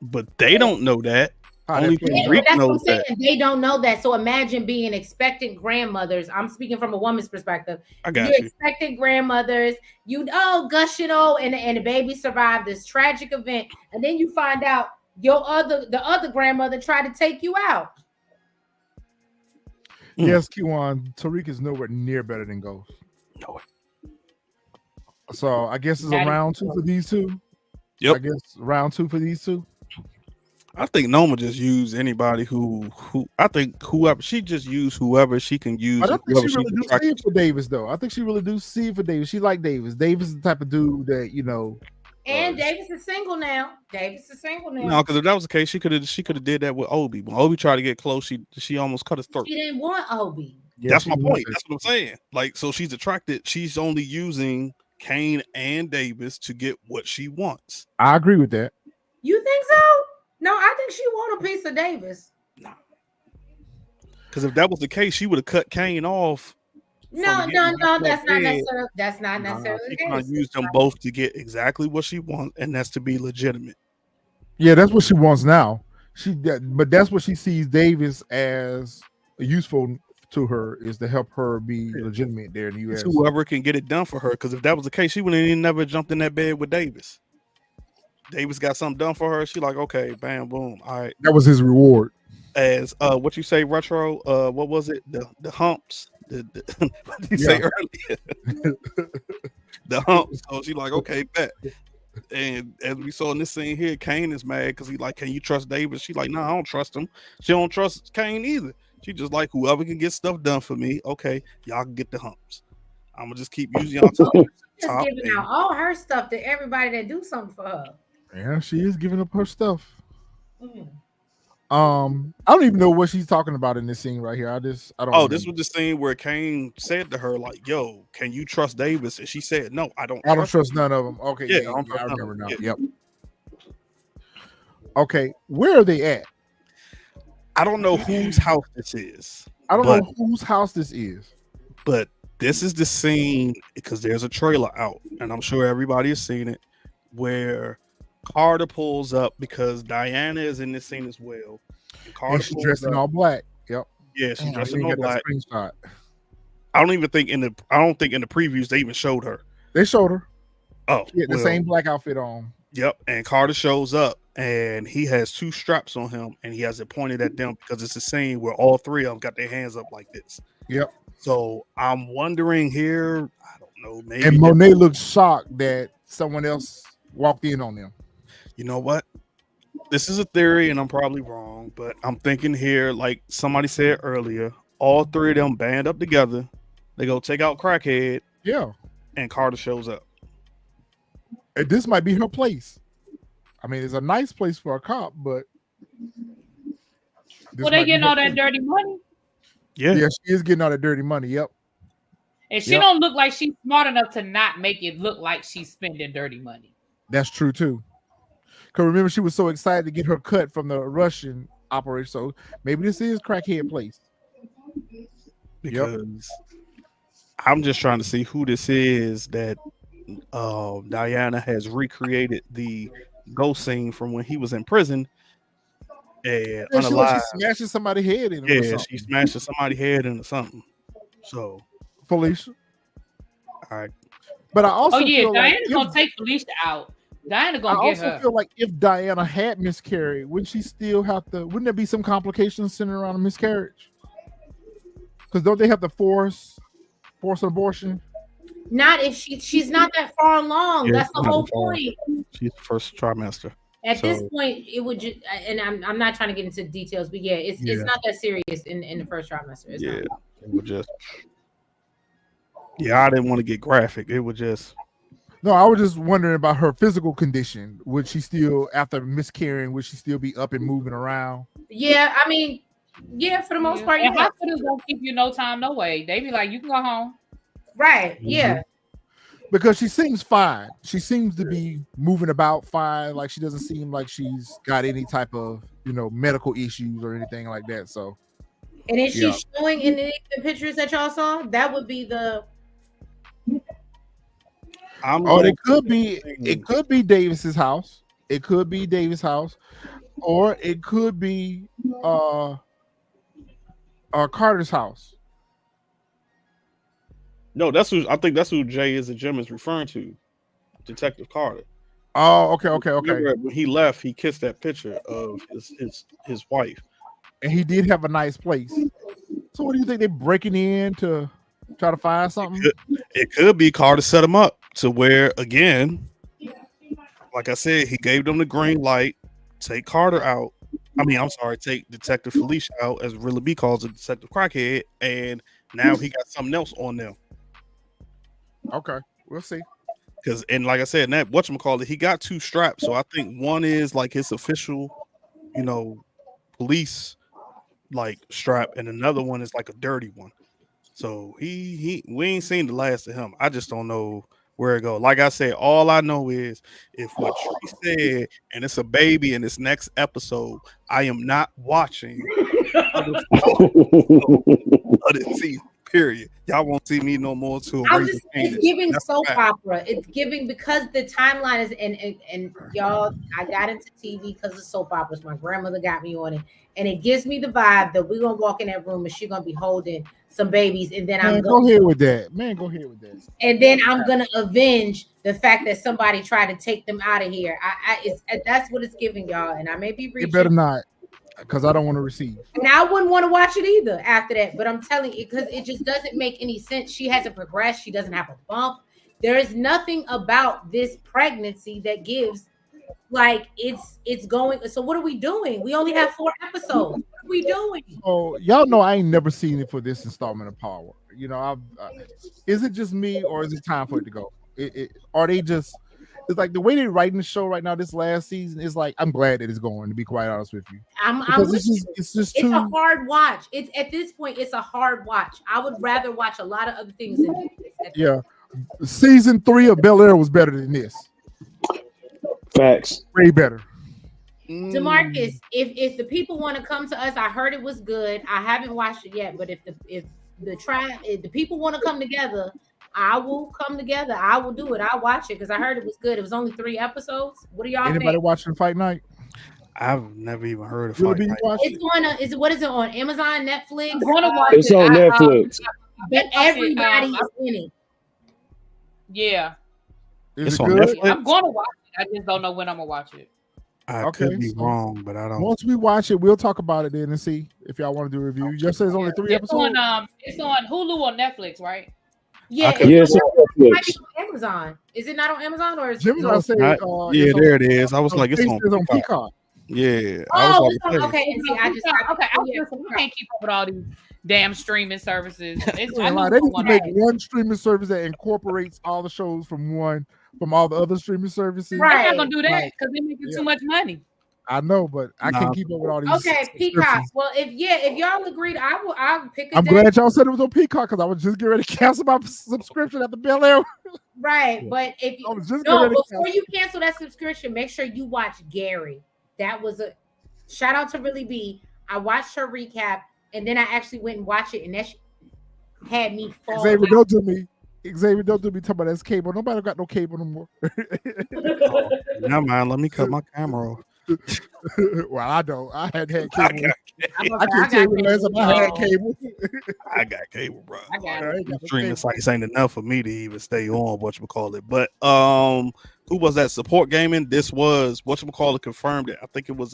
But they don't know that. Only Tariq knows that. They don't know that. So imagine being expectant grandmothers. I'm speaking from a woman's perspective. I got You're you. expectant grandmothers. Gushing and the baby survived this tragic event, and then you find out the other grandmother tried to take you out. Yes, Kiwan, Tariq is nowhere near better than Ghost. No. So I guess it's a round 2 for these two. Yep. I guess round 2 for these two. I think Noma just used anybody who I think whoever she just used whoever she can use. I don't think she really do see it for Davis though. I think she really do see it for Davis. She like Davis. Davis is the type of dude that And Davis is single now. No, because if that was the case, she could have did that with Obi. When Obi tried to get close, she almost cut his throat. She didn't want Obi. Yeah, that's my point. That's what I'm saying. Like, so she's attracted. She's only using Kane and Davis to get what she wants. I agree with that. You think so? No, I think she want a piece of Davis. No. Because if that was the case, she would have cut Kane off. No, that's not necessarily. That's not necessarily the case. She's gonna use them both to get exactly what she wants, and that's to be legitimate. Yeah, that's what she wants now. But that's what she sees Davis as useful to her, is to help her be legitimate there in the U.S. It's whoever can get it done for her. Because if that was the case, she wouldn't even never jumped in that bed with Davis. Davis got something done for her. She like, okay, bam, boom. All right. That was his reward. As what you say, Retro, what was it? The humps. What did you say earlier? The humps. So she like, okay, bet. And as we saw in this scene here, Kane is mad because he like, can you trust Davis? She like, no, I don't trust him. She don't trust Kane either. She just like, whoever can get stuff done for me, okay, y'all can get the humps. I'm gonna just keep using y'all top. Just giving out all her stuff to everybody that do something for her. Yeah, she is giving up her stuff. I don't even know what she's talking about in this scene right here. I don't. Oh, remember. This was the scene where Kane said to her, like, "Yo, can you trust Davis?" And she said, "No, I don't. I don't trust none of them." Okay, yeah, I remember now. Yep. Okay, where are they at? I don't know whose house this is. I don't know whose house this is. But this is the scene because there's a trailer out, and I'm sure everybody has seen it, where Carter pulls up because Diana is in this scene as well. And she's dressed in all black. Yep. Yeah, she's dressed in all black. Screenshot. I don't think in the previews they even showed her. They showed her. Oh, she had the same black outfit on. Yep. And Carter shows up and he has 2 straps on him and he has it pointed at them because it's a scene where all 3 of them got their hands up like this. Yep. So I'm wondering here, I don't know, maybe. And Monet looks shocked that someone else walked in on them. You know what? This is a theory and I'm probably wrong, but I'm thinking here, like somebody said earlier, all 3 of them band up together. They go take out Crackhead. Yeah. And Carter shows up. And this might be her place. I mean, it's a nice place for a cop, but well, they getting all that dirty money. Yeah, she is getting all that dirty money. Yep. And she don't look like she's smart enough to not make it look like she's spending dirty money. That's true too. Because remember, she was so excited to get her cut from the Russian operation. So maybe this is Crackhead place. Because I'm just trying to see who this is that Diana has recreated the ghost scene from when he was in prison. And she smashing somebody's head in. Yeah, she smashing somebody's head into something. So Felicia. All right. But I also feel Diana's gonna take Felicia out. Diana gonna get her. I also feel like if Diana had miscarried, wouldn't she still have to? Wouldn't there be some complications centered around a miscarriage? Because don't they have to force an abortion? Not if she's not that far along. Yeah, That's the not whole that far. point. She's the first trimester. At this point, it would just, and I'm not trying to get into details, but yeah, it's not that serious in the first trimester. It's Yeah, not. it would just. Yeah, I didn't want to get graphic. It would just. No, I was just wondering about her physical condition. Would she still, after miscarrying, would she still be up and moving around? Yeah, I mean, yeah, for the most part, And yeah. hospitals don't keep you no time, no way. They be like, you can go home. Right, yeah. Because she seems fine. She seems to be moving about fine. Like she doesn't seem like she's got any type of, medical issues or anything like that. So, and is she showing in the pictures that y'all saw? That would be the. It could be Davis's house. It could be Davis' house, or it could be Carter's house. No, I think that's who Jay is. Jim is referring to, Detective Carter. Oh, okay. Remember, when he left, he kissed that picture of his wife, and he did have a nice place. So, what do you think? They're breaking in to try to find something? It could be Carter set him up to where, again, like I said, he gave them the green light. Take Carter out. Take Detective Felicia out, as Really B calls it, Detective Crackhead, and now he got something else on them. Okay, we'll see. And like I said, that whatchamacallit, he got 2 straps. So I think one is like his official, police like strap, and another one is like a dirty one. So we ain't seen the last of him. I just don't know where it goes. Like I said, all I know is if what Tree said, and it's a baby in this next episode, I am not watching other season. Period. Y'all won't see me no more till it's giving soap opera. It's giving, because the timeline is and y'all, I got into TV because of soap operas. My grandmother got me on it, and it gives me the vibe that we're gonna walk in that room and she's gonna be holding some babies, and then go ahead with that. And then I'm gonna avenge the fact that somebody tried to take them out of here. That's what it's giving, y'all. And I may be reaching. It better not, because I don't want to receive. And I wouldn't want to watch it either after that. But I'm telling you, because it just doesn't make any sense. She hasn't progressed. She doesn't have a bump. There is nothing about this pregnancy that gives, like, it's going. So what are we doing? We only have 4 episodes. What are we doing? Oh, y'all know I ain't never seen it for this installment of Power. Is it just me, or is it time for it to go? Are they just? It's like the way they're writing the show right now. This last season is like, I'm glad that it's going. To be quite honest with you, it's a hard watch. It's at this point, it's a hard watch. I would rather watch a lot of other things than this. Yeah, season 3 of Bel Air was better than this. Facts, way better. DeMarcus, if the people want to come to us, I heard it was good. I haven't watched it yet, but if the people want to come together, I will come together. I will do it. I'll watch it because I heard it was good. It was only 3 episodes. What do y'all think? Anybody watching Fight Night? I've never even heard of Fight Night. It's on. What is it on Amazon, Netflix? I'm going to watch it's on Netflix. But everybody is in it. Yeah. Is it's it on good? Netflix? I'm going to watch it. I just don't know when I'm going to watch it. I could be wrong, but I don't. Once we watch it, we'll talk about it then and see if y'all want to do a review. You said it's only 3 episodes. It's on Hulu or Netflix, right? Yeah, it's on Netflix. On Amazon. Is it not on Amazon or is Jimmy it? Said, yeah, there it is. I was like, it's on Peacock. Yeah. Okay. See, I can't keep up with all these damn streaming services. They need to make one streaming service that incorporates all the shows from all the other streaming services. Right. I'm not gonna do that because they're making too much money. I know, but I can't keep up with all these. Okay, Peacock. Well, if y'all agreed, I'll pick it. I'm glad y'all said it was on Peacock because I was just getting ready to cancel my subscription at the Bel Air. Right, but if before you cancel that subscription, make sure you watch Gary. That was a shout out to Really B. I watched her recap, and then I actually went and watched it, and that had me fall. Xavier, don't do me talking about that's cable. Nobody got no cable no more. Never mind. Let me cut my camera off. Well, I don't. I had cable. I can't tell you the last time I had cable. I got cable, bro. I got it. Streaming sites ain't enough for me to even stay on whatchamacallit. But who was that? Support Gaming. This was whatchamacallit confirmed it. I think it was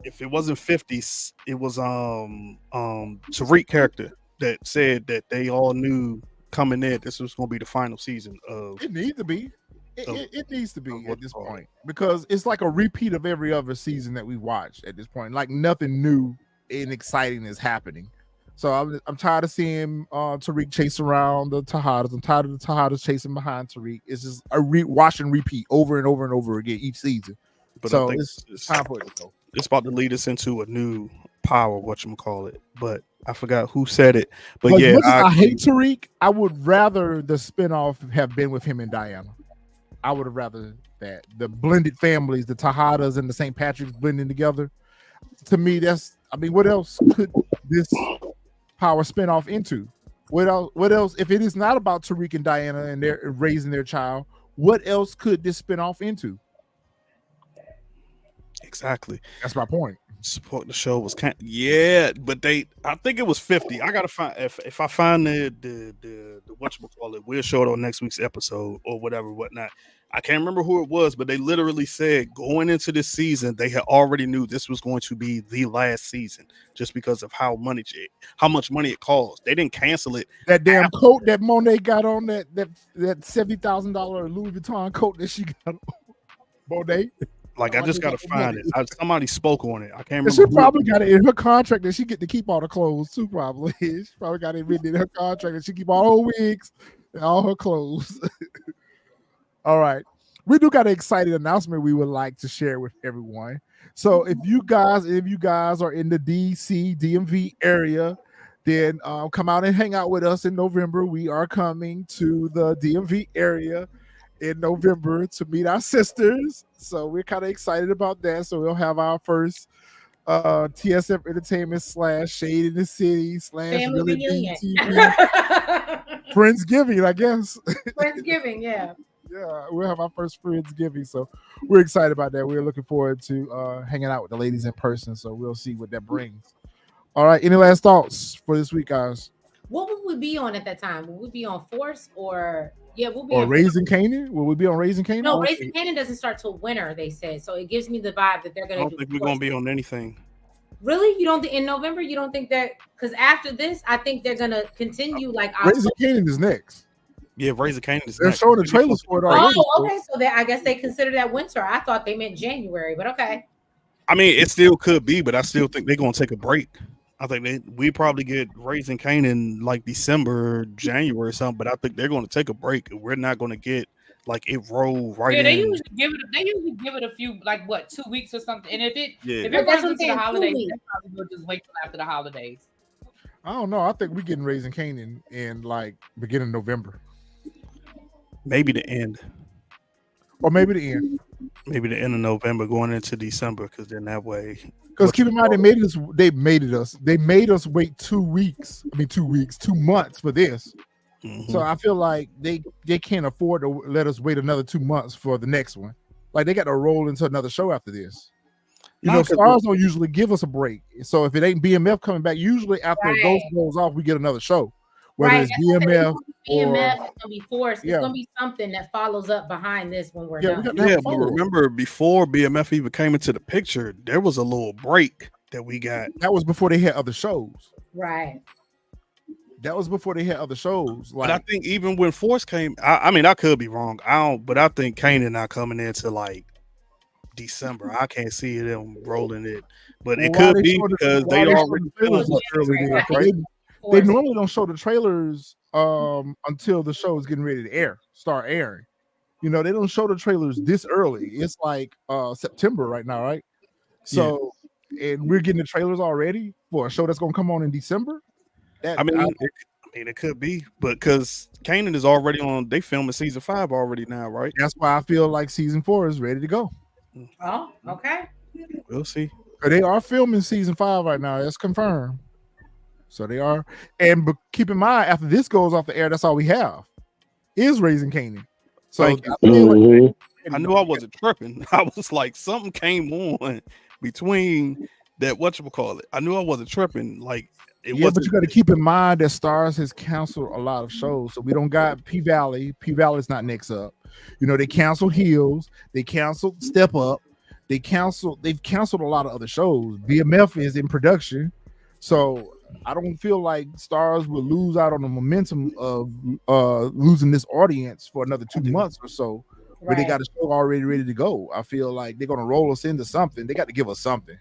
if it wasn't 50s, it was Tariq character that said that they all knew coming in this was going to be the final season of. It needs to be. It needs to be of at this point because it's like a repeat of every other season that we watched at this point. Like nothing new and exciting is happening. So I'm tired of seeing Tariq chase around the Tejadas. I'm tired of the Tejadas chasing behind Tariq. It's just a wash and repeat over and over and over again each season. But so I think it's time for it to go. It's about to lead us into a new power, whatchamacallit. But I forgot who said it. But as yeah, much as I hate Tariq, I would rather the spinoff have been with him and Diana. I would have rather that. The blended families, the Tejadas and the St. Patrick's blending together. To me, what else could this power spinoff into? What else? If it is not about Tariq and Diana and they're raising their child, what else could this spinoff into? Exactly. That's my point. Support the show was but I think it was 50. I gotta find if I find the whatchamacallit, we'll show it on next week's episode or whatnot. I can't remember who it was, but they literally said going into this season, they had already knew this was going to be the last season just because of how much money it cost. They didn't cancel it. That damn coat that Mone got on, that $70,000 Louis Vuitton coat that she got on. Mone. Like I just gotta find it. Somebody spoke on it. I can't remember. She probably got it in her contract that she get to keep all the clothes too. Probably she probably got it written in her contract that she keep all her wigs and all her clothes. All right, we do got an exciting announcement we would like to share with everyone. So if you guys are in the DC DMV area, then come out and hang out with us in November. We are coming to the DMV area in November to meet our sisters, so we're kind of excited about that. So we'll have our first TSF Entertainment / Shade in the City / Really Big TV Friendsgiving, I guess. Friendsgiving, yeah. Yeah, we'll have our first Friendsgiving, so we're excited about that. We're looking forward to hanging out with the ladies in person, so we'll see what that brings. All right, any last thoughts for this week, guys? What would we be on at that time? Would we be on Force or we'll be on Raising Canaan? Will we be on Raising Canaan? No, Raising Canaan doesn't start till winter, they said. So it gives me the vibe that they're gonna I don't think we're gonna be on anything. Really? You don't think in November? You don't think that because after this, I think they're gonna continue like Raising Canaan is next. Yeah, Raising Canaan is they're next. showing the trailers for it already. Oh, okay. So I guess they consider that winter. I thought they meant January, but okay. I mean, it still could be, but I still think they're gonna take a break. I think we probably get Raising Canaan like December, January or something, but I think they're going to take a break. We're not going to get like it roll right. Yeah, they in. usually give it a few 2 weeks or something. And if it That's runs what into the I'm holidays, saying, they probably will just wait till after the holidays. I don't know. I think we're getting Raising Canaan in like beginning of November. Maybe the end. Or maybe the end. Maybe the end of November going into December, because then that way. Because keep in mind, they made us wait 2 weeks. I mean, 2 weeks, 2 months for this. Mm-hmm. So I feel like they can't afford to let us wait another 2 months for the next one. Like they got to roll into another show after this. You know, stars don't usually give us a break. So if it ain't BMF coming back, usually after Ghost goes off, we get another show. Whether it's BMF or it's gonna be Force, it's gonna be something that follows up behind this when we're done. But remember, before BMF even came into the picture, there was a little break that we got. That was before they had other shows. Right. That was before they had other shows. But I think even when Force came, I mean, I could be wrong. But I think Kane and I coming into like December. I can't see them rolling it, but it could be because they already right? They normally don't show the trailers until the show is getting ready to start airing. You know, they don't show the trailers this early. It's like September right now, right? So, and we're getting the trailers already for a show that's going to come on in December. It could be, but because Kanan is already on, they filming season 5 already now, right? That's why I feel like season 4 is ready to go. Oh, okay. We'll see. They are filming season 5 right now. That's confirmed. So they are, but keep in mind, after this goes off the air, that's all we have is Raising Canaan. So I knew I wasn't tripping. I was like, something came on between that whatchamacallit. I knew I wasn't tripping. Like it wasn't. But you got to keep in mind that Stars has canceled a lot of shows, so we don't got P Valley. P Valley's not next up. You know, they canceled Heels. They canceled Step Up. they've canceled a lot of other shows. BMF is in production, so I don't feel like Stars will lose out on the momentum of losing this audience for another 2 months or so. But they got a show already ready to go. I feel like they're gonna roll us into something. They got to give us something.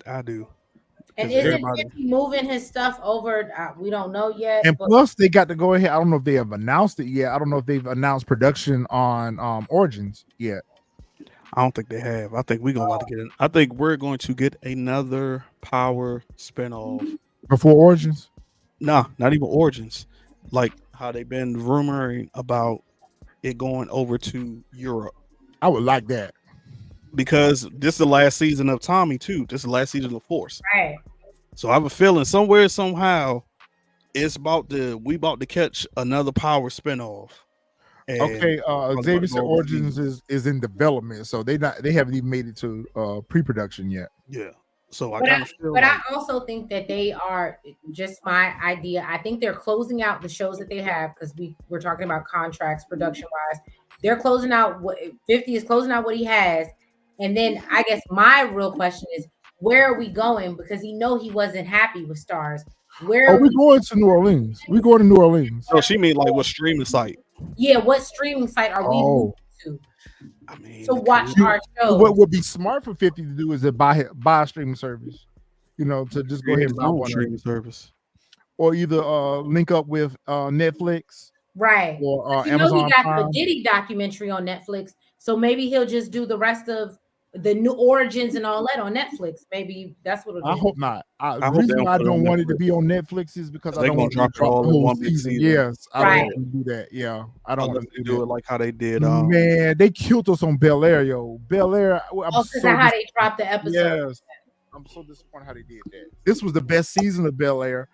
I do. And isn't he moving his stuff over? We don't know yet. And plus, they got to go ahead. I don't know if they have announced it yet. I don't know if they've announced production on Origins yet. I don't think they have. I think we're going to get it. I think we're going to get another Power spinoff before Origins. Nah, not even Origins. Like how they've been rumoring about it going over to Europe. I would like that. Because this is the last season of Tommy too. This is the last season of Force. Right. So I have a feeling somewhere, somehow, we about to catch another Power spinoff. And okay, Xavier said Origins is in development, so they haven't even made it to pre-production yet. Yeah. So I also think that they are, just my idea, I think they're closing out the shows that they have, because we're talking about contracts production wise. They're closing out 50 is closing out what he has. And then I guess my real question is, where are we going? Because he wasn't happy with Stars. Where are we going to New Orleans? We're going to New Orleans. So she mean like what streaming site? Yeah, what streaming site are we moving to? I mean, to watch our shows. What would be smart for 50 to do is to buy a streaming service. To just go ahead and buy one streaming service, or either link up with Netflix, right? Or Amazon. He got Prime. The Diddy documentary on Netflix, so maybe he'll just do the rest of the new Origins and all that on Netflix. Maybe that's what it'll I do. hope not. The reason why I don't want it to be on Netflix is because I don't want to drop the whole season. Yes, I don't want to do that. Yeah, I don't want to do it like how they did. Man, they killed us on Bel Air, yo. Bel Air. Because how they dropped the episode. Yes, I'm so disappointed how they did that. This was the best season of Bel Air,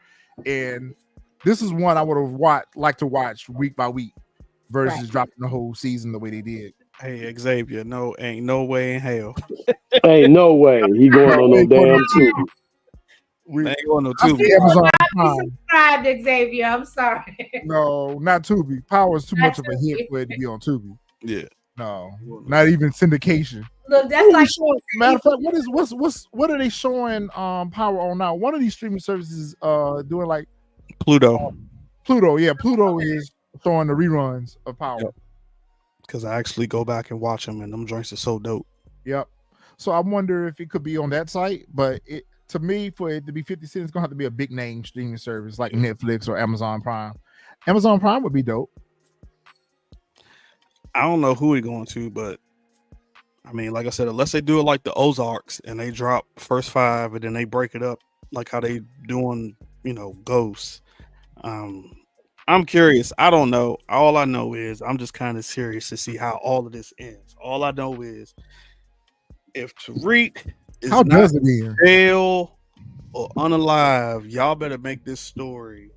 and this is one I would have liked to watch week by week versus dropping the whole season the way they did. Hey, Xavier, no, ain't no way in hell. Ain't no way he going on no damn Tubi. We ain't going no Tubi. Subscribed, Xavier. I'm sorry. No, not Tubi. Power is too much of a hit for it to be on Tubi. Yeah. No, not even syndication. Look, that's like matter of fact, what are they showing Power on now? One of these streaming services doing like Pluto. Pluto is showing the reruns of Power. Yep. Because I actually go back and watch them, and them joints are so dope. Yep. So I wonder if it could be on that site, but to me, for it to be 50 cents, it's gonna have to be a big name streaming service like Netflix or Amazon Prime. Amazon Prime would be dope. I don't know who we're going to, but I mean, like I said, unless they do it like the Ozarks and they drop first 5 and then they break it up like how they doing, Ghosts. I'm curious. I don't know. All I know is I'm just kind of serious to see how all of this ends. All I know is if Tariq is not in jail or unalive, y'all better make this story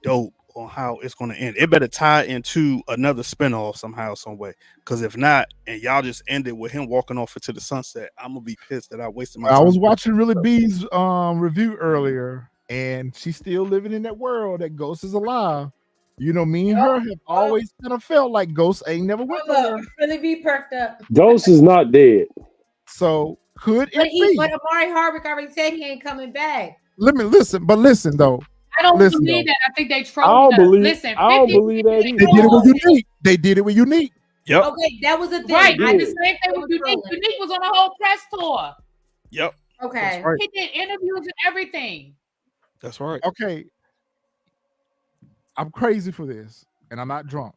dope on how it's going to end. It better tie into another spinoff somehow, some way. Because if not, and y'all just end it with him walking off into the sunset, I'm gonna be pissed that I wasted my time. I was watching Really B's review earlier, and she's still living in that world that Ghost is alive. Me and her have always kind of felt like Ghost ain't never went nowhere. Really be perked up. Ghost is not dead. So could it be? But Amari Harvick already said he ain't coming back. Listen though. I don't believe that. I think they trolled us. Listen, I don't believe that. They did it with Unique. They did it with Unique. Yep. Okay, that was a thing. Right. I just think they were Unique. Unique was on a whole press tour. Yep. Okay. Right. He did interviews and everything. That's right. Okay. I'm crazy for this, and I'm not drunk.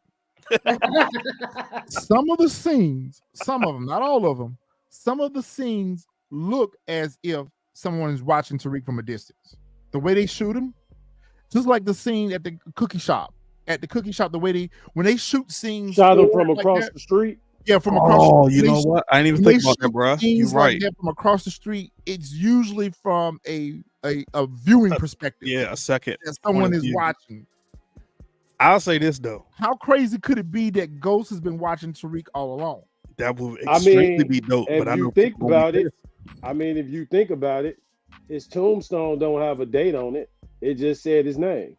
Some of the scenes, some of them, not all of them, some of the scenes look as if someone is watching Tariq from a distance. The way they shoot him, just like the scene at the cookie shop. At the cookie shop, the way when they shoot scenes, shot them from across the street. Yeah, from across. Oh, you know what? I didn't even think about that, bro. You're right. Like from across the street, it's usually from a viewing perspective. Yeah, a second. That someone is watching. I'll say this though. How crazy could it be that Ghost has been watching Tariq all along? That would extremely be dope. But if you think about it, his tombstone don't have a date on it. It just said his name.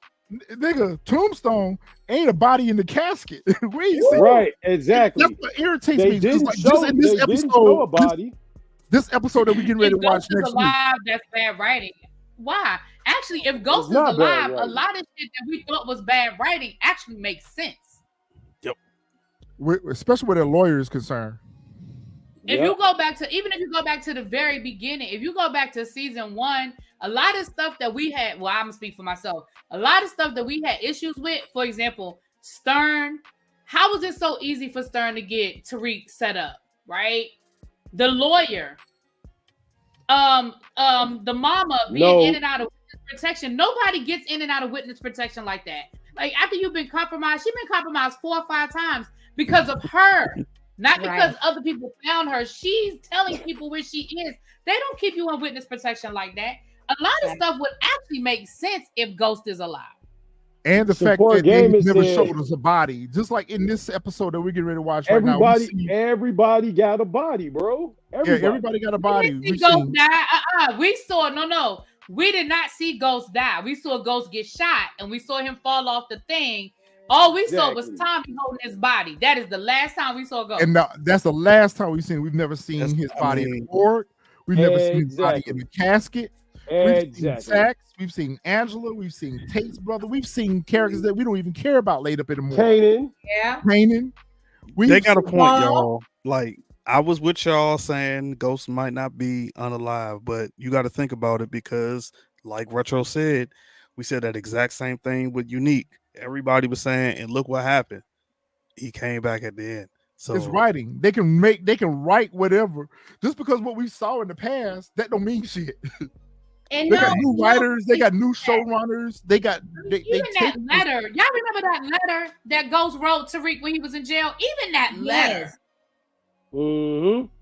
Nigga, tombstone ain't a body in the casket. Right, exactly. That's what irritates me. Didn't show a body. This episode that we getting ready to watch Ghost is next week. alive, that's bad writing. Why? Actually, if Ghost is not bad alive, a writing. lot of shit that we thought was bad writing actually makes sense. Especially where their lawyer is concerned. If you go back to, even if you go back to the very beginning, if you go back to season 1, a lot of stuff that we had, well, I'm gonna speak for myself. A lot of stuff that we had issues with, for example, Stern. How was it so easy for Stern to get Tariq set up, right? The lawyer, the mama being in and out of witness protection. Nobody gets in and out of witness protection like that. Like after you've been compromised, she's been compromised 4 or 5 times because of her. Not because other people found her. She's telling people where she is. They don't keep you in witness protection like that. A lot of stuff would actually make sense if Ghost is alive. And the fact that they never showed us a body. Just like in this episode that we're getting ready to watch right now. Everybody got a body, bro. Everybody got a body. We didn't see Ghost die. We saw, no. We did not see Ghost die. We saw Ghost get shot and we saw him fall off the thing. All we saw was Tommy holding his body. That is the last time we saw Ghost. And that's the last time we've seen. We've never seen his body in the court. We've never seen his body in the casket. We've seen Sax. We've seen Angela. We've seen Tate's brother. We've seen characters that we don't even care about laid up in the morning. Kanan. They got a point, y'all. Like, I was with y'all saying Ghost might not be unalive, but you got to think about it because, like Retro said, we said that exact same thing with Unique. Everybody was saying, and look what happened. He came back at the end. So it's writing. They can write whatever. Just because what we saw in the past, that don't mean shit. And they got new writers, they got new showrunners, they got even that letter. Y'all remember that letter that Ghost wrote Tariq when he was in jail? Even that letter.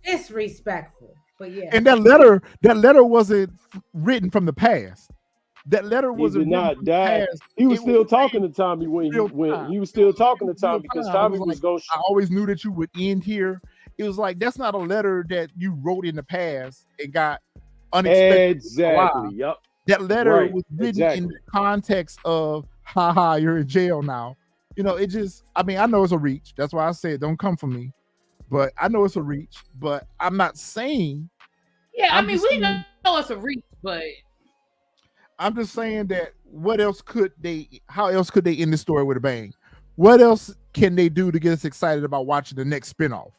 Disrespectful. But yeah. And that letter wasn't written from the past. That letter wasn't not die. He was still talking to Tommy when he was still talking to Tommy because Tommy was going. I always knew that you would end here. It was like that's not a letter that you wrote in the past and got unexpected. Exactly. Yep. That letter was written in the context of haha, you're in jail now. You know, it just I know it's a reach. That's why I said don't come for me. But I know it's a reach, but I'm not saying we know it's a reach, but I'm just saying that how else could they end the story with a bang? What else can they do to get us excited about watching the next spinoff?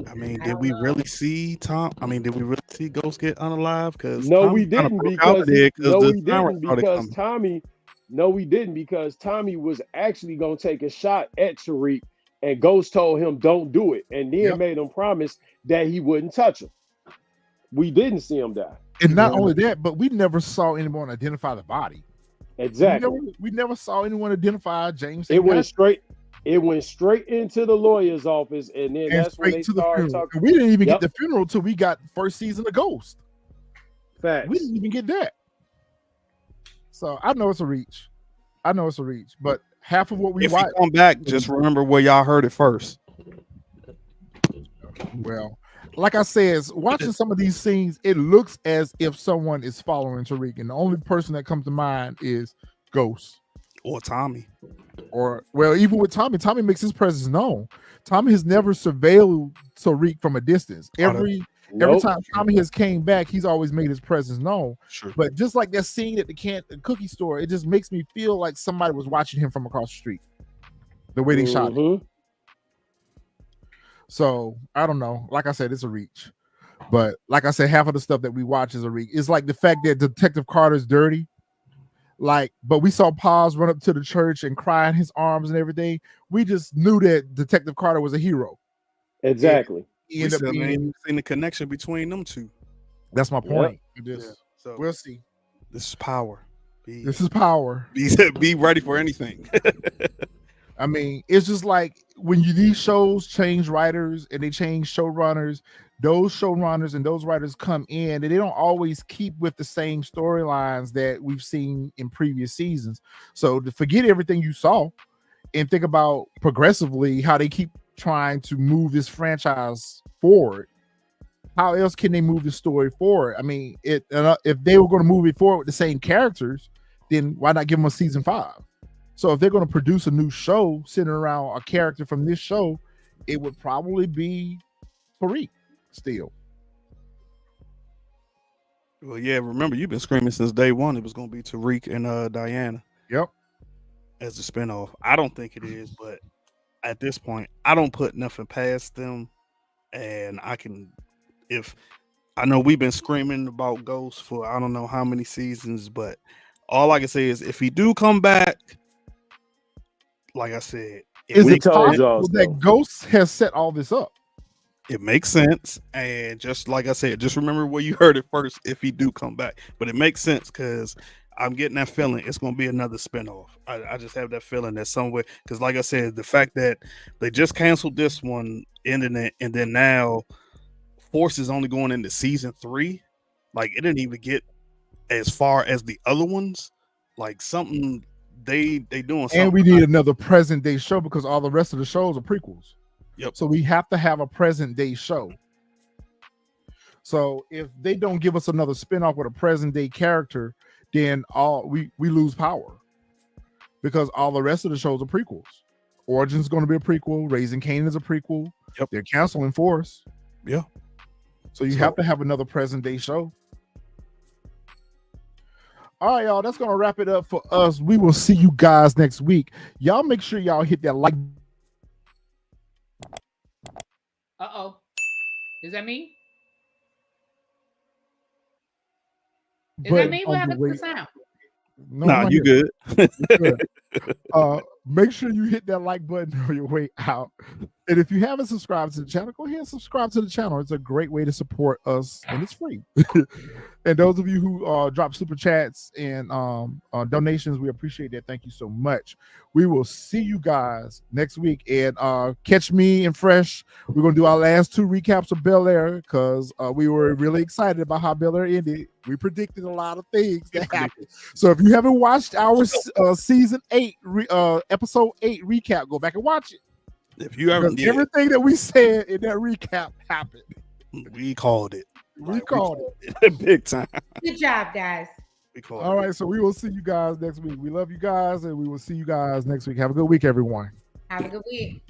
I mean, did we really see Ghost get unalive? Because we didn't because Tommy was actually gonna take a shot at Tariq and Ghost told him don't do it and then made him promise that he wouldn't touch him. We didn't see him die. And not only that, but we never saw anyone identify the body. Exactly. We never saw anyone identify James. It went straight into the lawyer's office, and then that's when they started talking. We didn't even get the funeral till we got first season of Ghost. Facts. We didn't even get that. So I know it's a reach. But half of what we watch. If you come back, just remember where y'all heard it first. Well, like I said, watching some of these scenes, it looks as if someone is following Tariq, and the only person that comes to mind is Ghost or Tommy. Or even with Tommy makes his presence known. Tommy has never surveilled Tariq from a distance. Every time Tommy has came back, he's always made his presence known. Sure. But just like that scene at the cookie store, it just makes me feel like somebody was watching him from across the street. The way they shot it. So I don't know. Like I said, it's a reach. But like I said, half of the stuff that we watch is a reach. It's like the fact that Detective Carter's dirty. But we saw Paz run up to the church and cry in his arms and everything. We just knew that Detective Carter was a hero. Exactly. We still ain't seen the connection between them two. That's my point. So we'll see. This is power. This is power. Be ready for anything. I mean, it's just like when these shows change writers and they change showrunners, those showrunners and those writers come in and they don't always keep with the same storylines that we've seen in previous seasons. So to forget everything you saw and think about progressively how they keep trying to move this franchise forward. How else can they move the story forward? I mean, if they were going to move it forward with the same characters, then why not give them a season 5? So if they're going to produce a new show centered around a character from this show, it would probably be Tariq still. Well, yeah. Remember, you've been screaming since day one. It was going to be Tariq and Diana. Yep. As a spinoff. I don't think it is, but at this point, I don't put nothing past them. And if I know we've been screaming about Ghost for I don't know how many seasons, but all I can say is if he do come back, like I said, Is it told y'all possible so. that Ghost has set all this up? it makes sense. And just like I said, just remember where you heard it first if he do come back. But it makes sense because I'm getting that feeling it's going to be another spinoff. I just have that feeling that somewhere, because like I said, the fact that they just canceled this one, ending it, and then now Force is only going into season 3. Like it didn't even get as far as the other ones. Like something they doing something. And we need another present day show because all the rest of the shows are prequels. Yep. So we have to have a present day show. So if they don't give us another spinoff with a present day character, then we lose power because all the rest of the shows are prequels. Origin's going to be a prequel. Raising Kane is a prequel. Yep. They're canceling Force. Yeah. So you have to have another present day show. All right, y'all. That's going to wrap it up for us. We will see you guys next week. Y'all make sure y'all hit that like. Uh-oh. Is that me? Is that me? What happened to the sound? No, you good. Make sure you hit that like button on your way out. And if you haven't subscribed to the channel, go ahead and subscribe to the channel. It's a great way to support us, and it's free. And those of you who drop super chats and donations, we appreciate that. Thank you so much. We will see you guys next week. And catch me and Fresh. We're going to do our last 2 recaps of Bel Air because we were really excited about how Bel Air ended. We predicted a lot of things that happened. So if you haven't watched our season 8, episode 8 recap, go back and watch it. If you haven't, everything that we said in that recap happened. We called it. We called it big time. Good job, guys. All right, so we will see you guys next week. We love you guys, and we will see you guys next week. Have a good week, everyone. Have a good week.